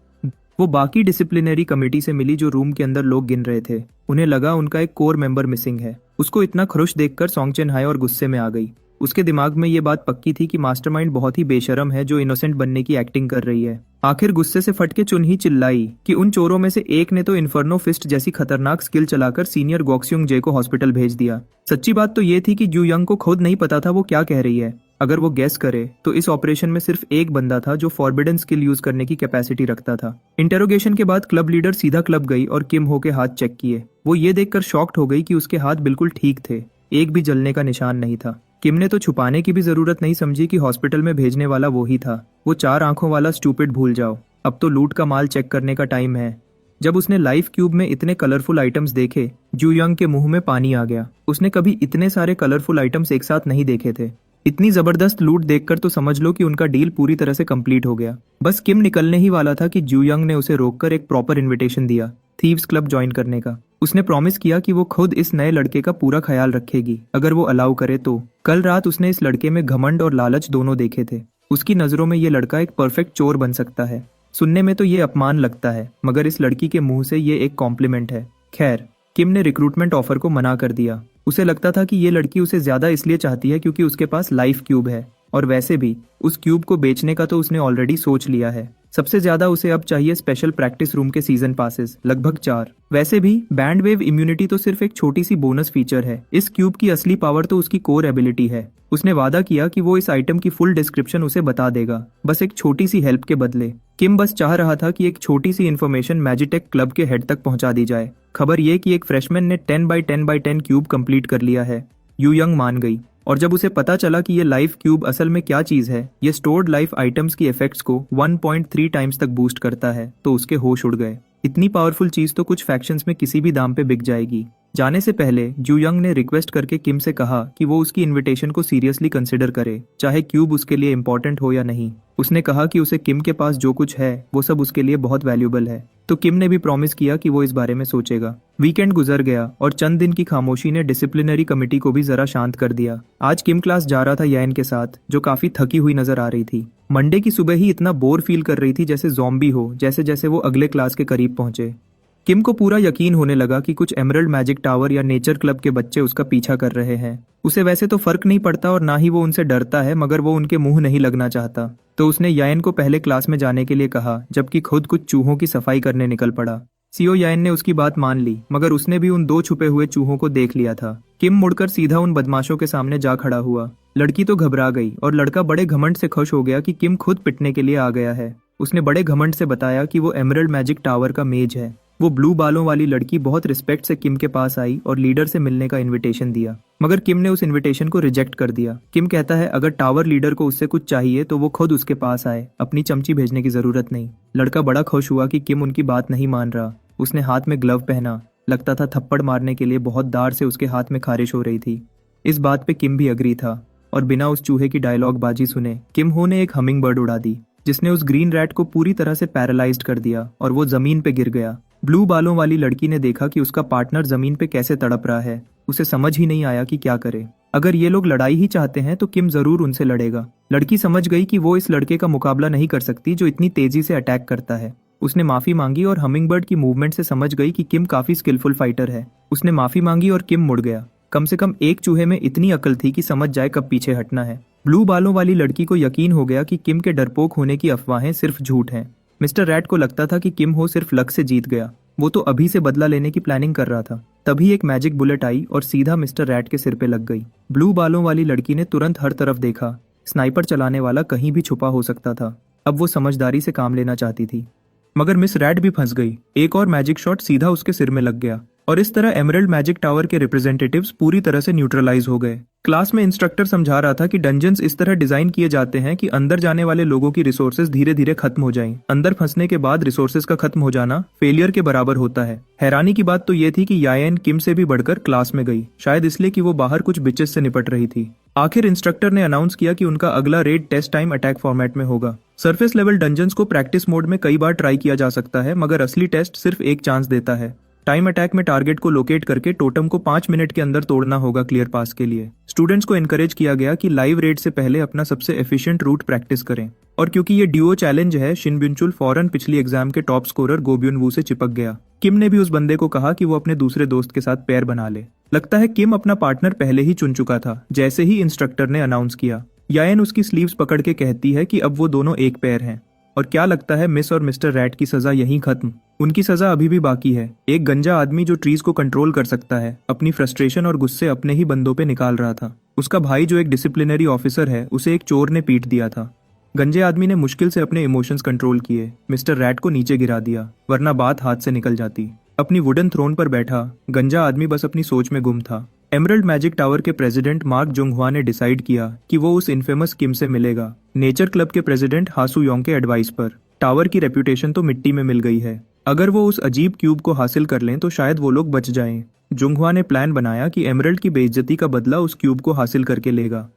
वो बाकी डिसिप्लिनरी कमेटी से मिली जो रूम के अंदर लोग गिन रहे थे। उन्हें लगा उनका एक कोर मेंबर मिसिंग है। उसको इतना खुश देखकर सॉन्ग चेन हाय और गुस्से में आ गई। उसके दिमाग में ये बात पक्की थी कि मास्टरमाइंड बहुत ही बेशरम है जो इनोसेंट बनने की एक्टिंग कर रही है। आखिर गुस्से से फटके चुन ही चिल्लाई कि उन चोरों में से एक ने तो इन्फर्नो फिस्ट जैसी खतरनाक स्किल चलाकर सीनियर गॉक्स्युंग जे को हॉस्पिटल भेज दिया। सच्ची बात तो ये थी कि यू यंग को खुद नहीं पता था वो क्या कह रही है। अगर वो गेस करे तो इस ऑपरेशन में सिर्फ एक बंदा था जो फॉरबिडन स्किल यूज करने की कैपेसिटी रखता था। इंटेरोगेशन के बाद क्लब लीडर सीधा क्लब गई और किम हो के हाथ चेक किए। वो ये देखकर शॉक्ड हो गई कि उसके हाथ बिल्कुल ठीक थे, एक भी जलने का निशान नहीं था। किम ने तो छुपाने की भी जरूरत नहीं समझी कि हॉस्पिटल में भेजने वाला वो ही था। वो 4 आंखों वाला स्टूपिड भूल जाओ, अब तो लूट का माल चेक करने का टाइम है। जब उसने लाइफ क्यूब में इतने कलरफुल आइटम्स देखे, यू यंग के मुंह में पानी आ गया। उसने कभी इतने सारे कलरफुल आइटम्स एक साथ नहीं देखे थे। इतनी जबरदस्त लूट देखकर तो समझ लो कि उनका डील पूरी तरह से कंप्लीट हो गया। बस किम निकलने ही वाला था कि यू यंग ने उसे रोककर एक प्रॉपर इनविटेशन दिया थीव्स क्लब ज्वाइन करने का। उसने प्रॉमिस किया कि वो खुद इस नए लड़के का पूरा ख्याल रखेगी अगर वो अलाउ करे तो। कल रात उसने इस लड़के में घमंड और लालच दोनों देखे थे। उसकी नजरों में ये लड़का एक परफेक्ट चोर बन सकता है। सुनने में तो ये अपमान लगता है, मगर इस लड़की के मुंह से ये एक कॉम्प्लीमेंट है। खैर, किम ने रिक्रूटमेंट ऑफर को मना कर दिया। उसे लगता था कि ये लड़की उसे ज्यादा इसलिए चाहती है क्योंकि उसके पास लाइफ क्यूब है, और वैसे भी उस क्यूब को बेचने का तो उसने ऑलरेडी सोच लिया है। सबसे ज्यादा उसे अब चाहिए स्पेशल प्रैक्टिस रूम के सीजन पासेस, लगभग 4। वैसे भी बैंड वेव इम्यूनिटी तो सिर्फ एक छोटी सी बोनस फीचर है। इस क्यूब की असली पावर तो उसकी कोर एबिलिटी है। उसने वादा किया कि वो इस आइटम की फुल डिस्क्रिप्शन उसे बता देगा, बस एक छोटी सी हेल्प के बदले। किम बस चाह रहा था कि एक छोटी सी इन्फॉर्मेशन मैजिटेक क्लब के हेड तक पहुंचा दी जाए। खबर ये कि एक फ्रेशमैन ने 10x10x10 क्यूब कंप्लीट कर लिया है। यू यंग मान गई, और जब उसे पता चला कि ये लाइफ क्यूब असल में क्या चीज है, ये स्टोर्ड लाइफ आइटम्स की इफेक्ट्स को 1.3 टाइम्स तक बूस्ट करता है, तो उसके होश उड़ गए। इतनी पावरफुल चीज तो कुछ फैक्शंस में किसी भी दाम पे बिक जाएगी। जाने से पहले यू यंग ने रिक्वेस्ट करके किम से कहा कि वो उसकी इनविटेशन को सीरियसली कंसिडर करे, चाहे क्यूब उसके लिए इम्पोर्टेंट हो या नहीं। उसने कहा कि उसे किम के पास जो कुछ है वो सब उसके लिए बहुत वैल्यूबल है, तो किम ने भी प्रॉमिस किया कि वो इस बारे में सोचेगा। वीकेंड गुजर गया और चंद दिन की खामोशी ने डिसिप्लिनरी कमेटी को भी जरा शांत कर दिया। आज किम क्लास जा रहा था यान के साथ, जो काफी थकी हुई नजर आ रही थी। मंडे की सुबह ही इतना बोर फील कर रही थी जैसे ज़ॉम्बी हो, जैसे जैसे वो अगले क्लास के करीब पहुंचे। किम को पूरा यकीन होने लगा कि कुछ एमरल्ड मैजिक टावर या नेचर क्लब के बच्चे उसका पीछा कर रहे हैं। उसे वैसे तो फर्क नहीं पड़ता और ना ही वो उनसे डरता है, मगर वो उनके मुंह नहीं लगना चाहता। तो उसने यान को पहले क्लास में जाने के लिए कहा, जबकि खुद कुछ चूहों की सफाई करने निकल पड़ा। सीओ यान ने उसकी बात मान ली, मगर उसने भी उन 2 छुपे हुए चूहों को देख लिया था। किम मुड़कर सीधा उन बदमाशों के सामने जा खड़ा हुआ। लड़की तो घबरा गई और लड़का बड़े घमंड से खुश हो गया कि किम खुद पिटने के लिए आ गया है। उसने बड़े घमंड से बताया कि वो एमरल्ड मैजिक टावर का मेज है। वो ब्लू बालों वाली लड़की बहुत रिस्पेक्ट से किम के पास आई और लीडर से मिलने का इनविटेशन दिया, मगर किम ने उस इनविटेशन को रिजेक्ट कर दिया। किम कहता है अगर टावर लीडर को उससे कुछ चाहिए तो वो खुद उसके पास आए, अपनी चमची भेजने की जरूरत नहीं। लड़का बड़ा खुश हुआ कि किम उनकी बात नहीं मान रहा। उसने हाथ में ग्लव पहना, लगता था थप्पड़ मारने के लिए बहुत दार से उसके हाथ में खारिश हो रही थी। इस बात पे किम भी अग्री था, और बिना उस चूहे की डायलॉग बाजी सुने किम हो ने एक हमिंग बर्ड उड़ा दी, जिसने उस ग्रीन रैट को पूरी तरह से पैरालाइज्ड कर दिया और वो जमीन पे गिर गया। ब्लू बालों वाली लड़की ने देखा कि उसका पार्टनर जमीन पे कैसे तड़प रहा है। उसे समझ ही नहीं आया कि क्या करे। अगर ये लोग लड़ाई ही चाहते हैं तो किम जरूर उनसे लड़ेगा। लड़की समझ गई कि वो इस लड़के का मुकाबला नहीं कर सकती जो इतनी तेजी से अटैक करता है। उसने माफी मांगी और हमिंगबर्ड की मूवमेंट से समझ गई कि किम काफी स्किलफुल फाइटर है। उसने माफी मांगी और किम मुड़ गया। कम से कम एक चूहे में इतनी अकल थी कि समझ जाए कब पीछे हटना है। ब्लू बालों वाली लड़की को यकीन हो गया कि किम के डरपोक होने की अफवाहें सिर्फ झूठ हैं। मिस्टर रैट को लगता था कि किम हो सिर्फ लक से जीत गया। वो तो अभी से बदला लेने की प्लानिंग कर रहा था। तभी एक मैजिक बुलेट आई और सीधा मिस्टर रैट के सिर पे लग गई। ब्लू बालों वाली लड़की ने तुरंत हर तरफ देखा। स्नाइपर चलाने वाला कहीं भी छुपा हो सकता था। अब वो समझदारी से काम लेना चाहती थी। मगर मिस रैट भी फंस गई। एक और मैजिक शॉट सीधा उसके सिर में लग गया और इस तरह एमरल्ड मैजिक टावर के रिप्रेजेंटेटिव्स पूरी तरह से न्यूट्रलाइज हो गए। क्लास में इंस्ट्रक्टर समझा रहा था कि डंजन्स इस तरह डिजाइन किए जाते हैं कि अंदर जाने वाले लोगों की रिसोर्सेज धीरे धीरे खत्म हो जाएं। अंदर फंसने के बाद रिसोर्सेज का खत्म हो जाना फेलियर के बराबर होता है। हैरानी की बात तो ये थी कि यायन किम से भी बढ़कर क्लास में गई, शायद इसलिए कि वो बाहर कुछ बिचेस से निपट रही थी। आखिर इंस्ट्रक्टर ने अनाउंस किया कि उनका अगला raid test time attack format में होगा। सरफेस लेवल डंजन्स को प्रैक्टिस मोड में कई बार ट्राई किया जा सकता है, मगर असली टेस्ट सिर्फ एक चांस देता है। टाइम अटैक में टारगेट को लोकेट करके टोटम को 5 मिनट के अंदर तोड़ना होगा क्लियर पास के लिए। स्टूडेंट्स को एनकरेज किया गया कि लाइव रेड से पहले अपना सबसे एफिशिएंट रूट प्रैक्टिस करें। और क्योंकि ये ड्यूओ चैलेंज है, शिन ब्युनचुल फौरन पिछली एग्जाम के टॉप स्कोरर गो ब्युन वू से चिपक गया। किम ने भी उस बंदे को कहा कि वो अपने दूसरे दोस्त के साथ पेयर बना ले। लगता है किम अपना पार्टनर पहले ही चुन चुका था जैसे ही इंस्ट्रक्टर ने अनाउंस किया। यायन उसकी स्लीव्स पकड़ के कहती है कि अब वो दोनों एक पेयर हैं। और क्या लगता है मिस और मिस्टर रैट की सजा यहीं खत्म? उनकी सजा अभी भी बाकी है। एक गंजा आदमी जो ट्रीज को कंट्रोल कर सकता है अपनी फ्रस्ट्रेशन और गुस्से अपने ही बंदों पे निकाल रहा था। उसका भाई जो एक डिसिप्लिनरी ऑफिसर है, उसे एक चोर ने पीट दिया था। गंजे आदमी ने मुश्किल से अपने इमोशंस कंट्रोल किए, मिस्टर रैट को नीचे गिरा दिया, वरना बात हाथ से निकल जाती। अपनी वुडन थ्रोन पर बैठा गंजा आदमी बस अपनी सोच में गुम था। एमरल्ड मैजिक टावर के प्रेसिडेंट मार्क जोंगहुआ ने डिसाइड किया कि वो उस इनफेमस किम से मिलेगा। नेचर क्लब के प्रेसिडेंट हासू योंग के एडवाइस पर। टावर की रेप्यूटेशन तो मिट्टी में मिल गई है। अगर वो उस अजीब क्यूब को हासिल कर लें तो शायद वो लोग बच जाएं। जोंगहुआ ने प्लान बनाया कि एमरल्ड की बेइज्जती का बदला उस क्यूब को हासिल करके लेगा।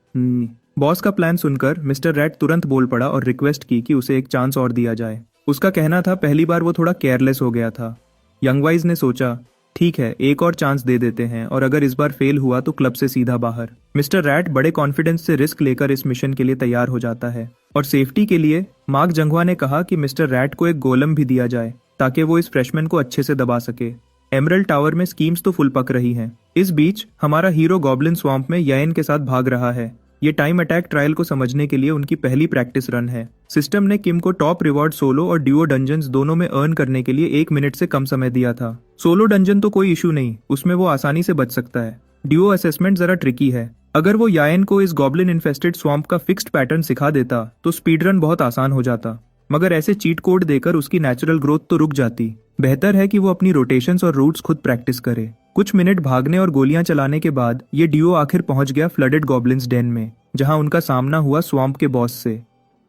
बॉस का प्लान सुनकर मिस्टर रैट तुरंत बोल पड़ा और रिक्वेस्ट की कि उसे एक चांस और दिया जाए। उसका कहना था पहली बार वो थोड़ा केयरलेस हो गया था। यंगवाइज ने सोचा ठीक है, एक और चांस दे देते हैं और अगर इस बार फेल हुआ तो क्लब से सीधा बाहर। मिस्टर रैट बड़े कॉन्फिडेंस से रिस्क लेकर इस मिशन के लिए तैयार हो जाता है और सेफ्टी के लिए मार्क जोंगहुआ ने कहा कि मिस्टर रैट को एक गोलम भी दिया जाए ताकि वो इस फ्रेशमैन को अच्छे से दबा सके। एमरल्ड टावर में स्कीम्स तो फुल पक रही हैं। इस बीच हमारा हीरो गॉब्लिन स्वैम्प में यायन के साथ भाग रहा है। ये टाइम अटैक ट्रायल को समझने के लिए उनकी पहली प्रैक्टिस रन है। सिस्टम ने किम को टॉप रिवॉर्ड सोलो और ड्यूओ डंजन्स दोनों में अर्न करने के लिए 1 मिनट से कम समय दिया था। सोलो डंजन तो कोई इशू नहीं, उसमें वो आसानी से बच सकता है। ड्यूओ असेसमेंट जरा ट्रिकी है। अगर वो यायन को इस गॉब्लिन इन्फेस्टेड स्वैम्प का फिक्स्ड पैटर्न सिखा देता तो स्पीड रन बहुत आसान हो जाता, मगर ऐसे चीट कोड देकर उसकी नेचुरल ग्रोथ तो रुक जाती। बेहतर है कि वो अपनी रोटेशंस और रूट्स खुद प्रैक्टिस करे। कुछ मिनट भागने और गोलियां चलाने के बाद ये ड्यूओ आखिर पहुंच गया फ्लडेड गॉब्लिन्स डेन में, जहां उनका सामना हुआ स्वैम्प के बॉस से।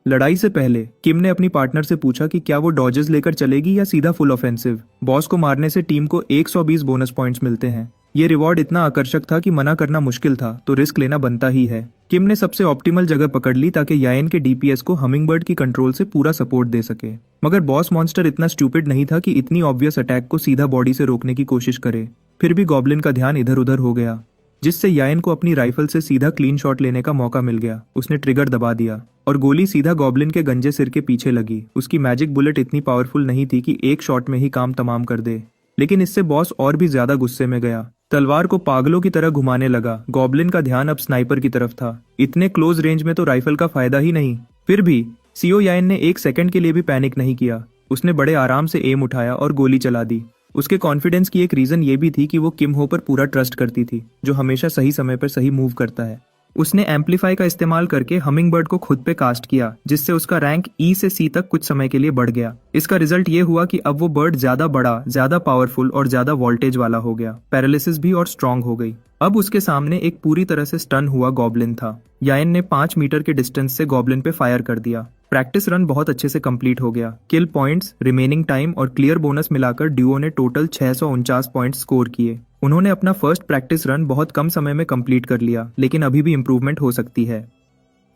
लड़ाई से पहले किम ने अपनी पार्टनर से पूछा कि क्या वो डॉजेस लेकर चलेगी या सीधा फुल ऑफेंसिव। बॉस को मारने से टीम को 120 बोनस पॉइंट्स मिलते हैं। ये रिवॉर्ड इतना आकर्षक था कि मना करना मुश्किल था, तो रिस्क लेना बनता ही है। किम ने सबसे ऑप्टिमल जगह पकड़ ली ताकि यायन के डीपीएस को हमिंगबर्ड की कंट्रोल से पूरा सपोर्ट दे सके। मगर बॉस मॉन्स्टर इतना स्टूपिड नहीं था कि इतनी ऑब्वियस अटैक को सीधा बॉडी से रोकने की कोशिश करे। फिर भी गॉब्लिन का ध्यान इधर उधर हो गया, जिससे यायन को अपनी राइफल से सीधा क्लीन शॉट लेने का मौका मिल गया। उसने ट्रिगर दबा दिया और गोली सीधा गॉब्लिन के गंजे सिर के पीछे लगी। उसकी मैजिक बुलेट इतनी पावरफुल नहीं थी कि एक शॉट में ही काम तमाम कर दे, लेकिन इससे बॉस और भी ज्यादा गुस्से में गया। तलवार को पागलों की तरह घुमाने लगा। गॉब्लिन का ध्यान अब स्नाइपर की तरफ था। इतने क्लोज रेंज में तो राइफल का फायदा ही नहीं। फिर भी सीओ यायन ने 1 सेकंड के लिए भी पैनिक नहीं किया। उसने बड़े आराम से एम उठाया और गोली चला दी। उसके कॉन्फिडेंस की एक रीजन ये भी थी कि वो किम हो पर पूरा ट्रस्ट करती थी, जो हमेशा सही समय पर सही मूव करता है। उसने एम्पलीफाई का इस्तेमाल करके हमिंगबर्ड को खुद पे कास्ट किया, जिससे उसका रैंक ई से सी तक कुछ समय के लिए बढ़ गया। इसका रिजल्ट ये हुआ कि अब वो बर्ड ज्यादा बड़ा, ज्यादा पावरफुल और ज्यादा वोल्टेज वाला हो गया। पैरालिसिस भी और स्ट्रांग हो गई। अब उसके सामने एक पूरी तरह से स्टन हुआ गॉब्लिन था। यायन ने 5 मीटर के डिस्टेंस से गॉब्लिन पे फायर कर दिया। प्रैक्टिस रन बहुत अच्छे से कंप्लीट हो गया। किल पॉइंट्स, रिमेनिंग टाइम और क्लियर बोनस मिलाकर ड्यूओ ने टोटल 649 पॉइंट्स स्कोर किए। उन्होंने अपना फर्स्ट प्रैक्टिस रन बहुत कम समय में कंप्लीट कर लिया, लेकिन अभी भी इम्प्रूवमेंट हो सकती है।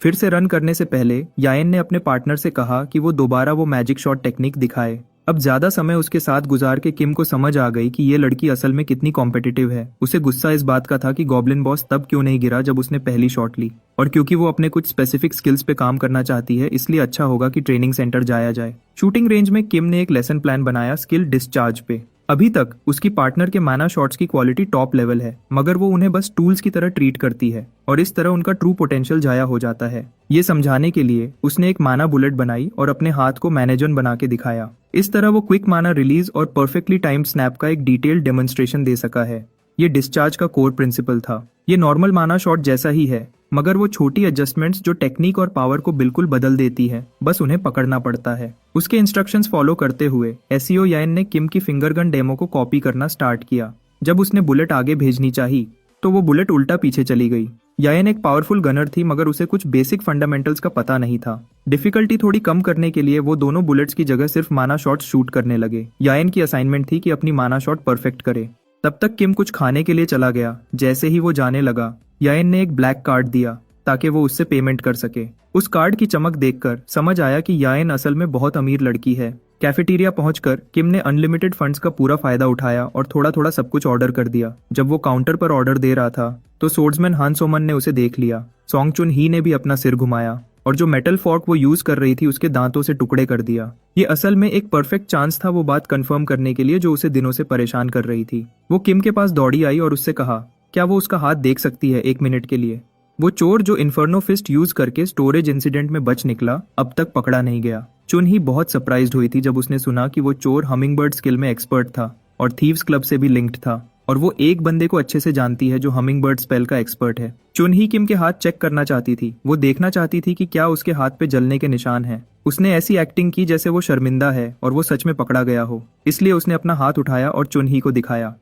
फिर से रन करने से पहले यायन ने अपने पार्टनर से कहा कि वो दोबारा वो मैजिक शॉट टेक्निक दिखाए। अब ज्यादा समय उसके साथ गुजार के किम को समझ आ गई कि ये लड़की असल में कितनी कॉम्पिटिटिव है। उसे गुस्सा इस बात का था कि गॉब्लिन बॉस तब क्यों नहीं गिरा जब उसने पहली शॉट ली, और क्योंकि वो अपने कुछ स्पेसिफिक स्किल्स पे काम करना चाहती है, इसलिए अच्छा होगा कि ट्रेनिंग सेंटर जाया जाए। शूटिंग रेंज में किम ने एक लेसन प्लान बनाया स्किल डिस्चार्ज पे। अभी तक उसकी पार्टनर के माना शॉट्स की क्वालिटी टॉप लेवल है, मगर वो उन्हें बस टूल्स की तरह ट्रीट करती है और इस तरह उनका ट्रू पोटेंशियल जाया हो जाता है। ये समझाने के लिए उसने एक माना बुलेट बनाई और अपने हाथ को मैनेजन बना के दिखाया। इस तरह वो क्विक माना रिलीज और परफेक्टली टाइम्ड स्नैप का एक डिटेल्ड डेमोन्स्ट्रेशन दे सका है। ये डिस्चार्ज का कोर प्रिंसिपल था। ये नॉर्मल माना शॉट जैसा ही है, मगर वो छोटी एडजस्टमेंट्स जो टेक्निक और पावर को बिल्कुल बदल देती है, बस उन्हें पकड़ना पड़ता है। उसके इंस्ट्रक्शंस फॉलो करते हुए एसईओ यान ने किम की फिंगर गन डेमो को कॉपी करना स्टार्ट किया। जब उसने बुलेट आगे भेजनी चाही तो वो बुलेट उल्टा पीछे चली गई। यान एक पावरफुल गनर थी, मगर उसे कुछ बेसिक फंडामेंटल्स का पता नहीं था। डिफिकल्टी थोड़ी कम करने के लिए वो दोनों बुलेट्स की जगह सिर्फ माना शॉट शूट करने लगे। यान की असाइनमेंट थी कि अपनी माना शॉट परफेक्ट करे। तब तक किम कुछ खाने के लिए चला गया। जैसे ही वो जाने लगा, यान ने एक ब्लैक कार्ड दिया ताकि वो उससे पेमेंट कर सके। उस कार्ड की चमक देखकर समझ आया कि यान असल में बहुत अमीर लड़की है। कैफेटेरिया पहुंचकर किम ने अनलिमिटेड फंड्स का पूरा फायदा उठाया और थोड़ा थोड़ा सब कुछ ऑर्डर कर दिया। जब वो काउंटर पर ऑर्डर दे रहा था तो सोर्ड्समैन हान सोमन ने उसे देख लिया। सॉन्ग चुन ही ने भी अपना सिर घुमाया और जो मेटल फॉर्क वो यूज कर रही थी उसके दांतों से टुकड़े कर दिया। ये असल में एक परफेक्ट चांस था वो बात कंफर्म करने के लिए जो उसे दिनों से परेशान कर रही थी। वो किम के पास दौड़ी आई और उससे कहा, क्या वो उसका हाथ देख सकती है 1 मिनट के लिए। वो चोर जो इन्फर्नो फिस्ट यूज करके स्टोरेज इंसिडेंट में बच निकला, अब तक पकड़ा नहीं गया। चुन ही बहुत सरप्राइज्ड हुई थी जब उसने सुना कि वो चोर हमिंगबर्ड स्किल में एक्सपर्ट था और थीव्स क्लब से भी लिंक्ड था, और वो एक बंदे को अच्छे से जानती है जो हमिंगबर्ड स्पेल का एक्सपर्ट है। चुन ही किम के हाथ चेक करना चाहती थी। वो देखना चाहती थी कि क्या उसके हाथ पे जलने के निशान हैं। उसने ऐसी एक्टिंग की जैसे वो शर्मिंदा है और वो सच में पकड़ा गया हो, इसलिए उसने अपना हाथ उठाया और चुन ही को दिखाया।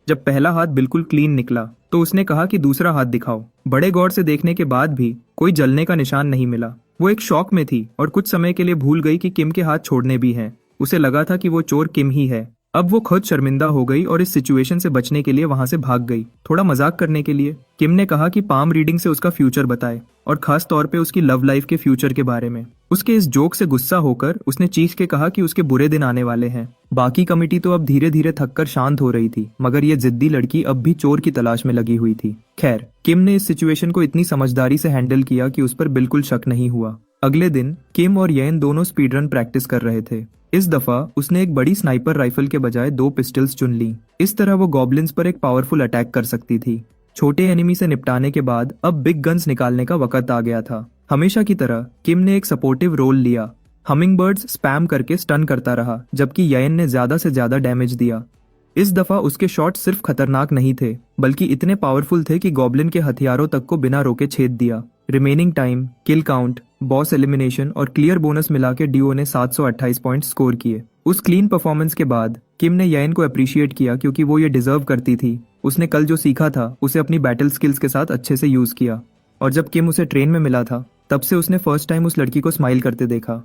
जब पहला हाथ बिल्कुल क्लीन निकला तो उसने कहा कि दूसरा हाथ दिखाओ। बड़े गौर से देखने के बाद भी कोई जलने का निशान नहीं मिला। वो एक शॉक में थी और कुछ समय के लिए भूल गई कि किम के हाथ छोड़ने भी हैं। उसे लगा था कि वो चोर किम ही है। अब वो खुद शर्मिंदा हो गई और इस सिचुएशन से बचने के लिए वहां से भाग गई। थोड़ा मजाक करने के लिए किम ने कहा कि पाम रीडिंग से उसका फ्यूचर बताए, और खास तौर पे उसकी लव लाइफ के फ्यूचर के बारे में। उसके इस जोक से गुस्सा होकर उसने चीख के कहा कि उसके बुरे दिन आने वाले हैं। बाकी कमिटी तो अब धीरे धीरे थककर शांत हो रही थी, मगर ये जिद्दी लड़की अब भी चोर की तलाश में लगी हुई थी। खैर, किम ने इस सिचुएशन को इतनी समझदारी से हैंडल किया कि उस पर बिल्कुल शक नहीं हुआ। अगले दिन किम और येन दोनों स्पीड रन प्रैक्टिस कर रहे थे। इस दफा उसने एक बड़ी स्नाइपर राइफल के बजाय 2 पिस्टल्स चुन ली। इस तरह वो गॉब्लिन्स पर एक पावरफुल अटैक कर सकती थी। छोटे एनिमी से निपटाने के बाद अब बिग गन्स निकालने का वक्त आ गया था। हमेशा की तरह किम ने एक सपोर्टिव रोल लिया। हमिंगबर्ड्स स्पैम करके स्टन करता रहा, जबकि येन ने ज्यादा से ज्यादा डैमेज दिया। इस दफा उसके शॉट सिर्फ खतरनाक नहीं थे, बल्कि इतने पावरफुल थे कि गॉब्लिन के हथियारों तक को बिना रोके छेद दिया। रिमेनिंग टाइम, किल काउंट, बॉस एलिमिनेशन और क्लियर बोनस मिला के डिओ ने 728 पॉइंट स्कोर किए। उस क्लीन परफॉर्मेंस के बाद किम ने येन को अप्रिशिएट किया क्योंकि वो ये डिजर्व करती थी। उसने कल जो सीखा था उसे अपनी बैटल स्किल्स के साथ अच्छे से यूज किया, और जब किम उसे ट्रेन में मिला था तब से उसने फर्स्ट टाइम उस लड़की को स्माइल करते देखा।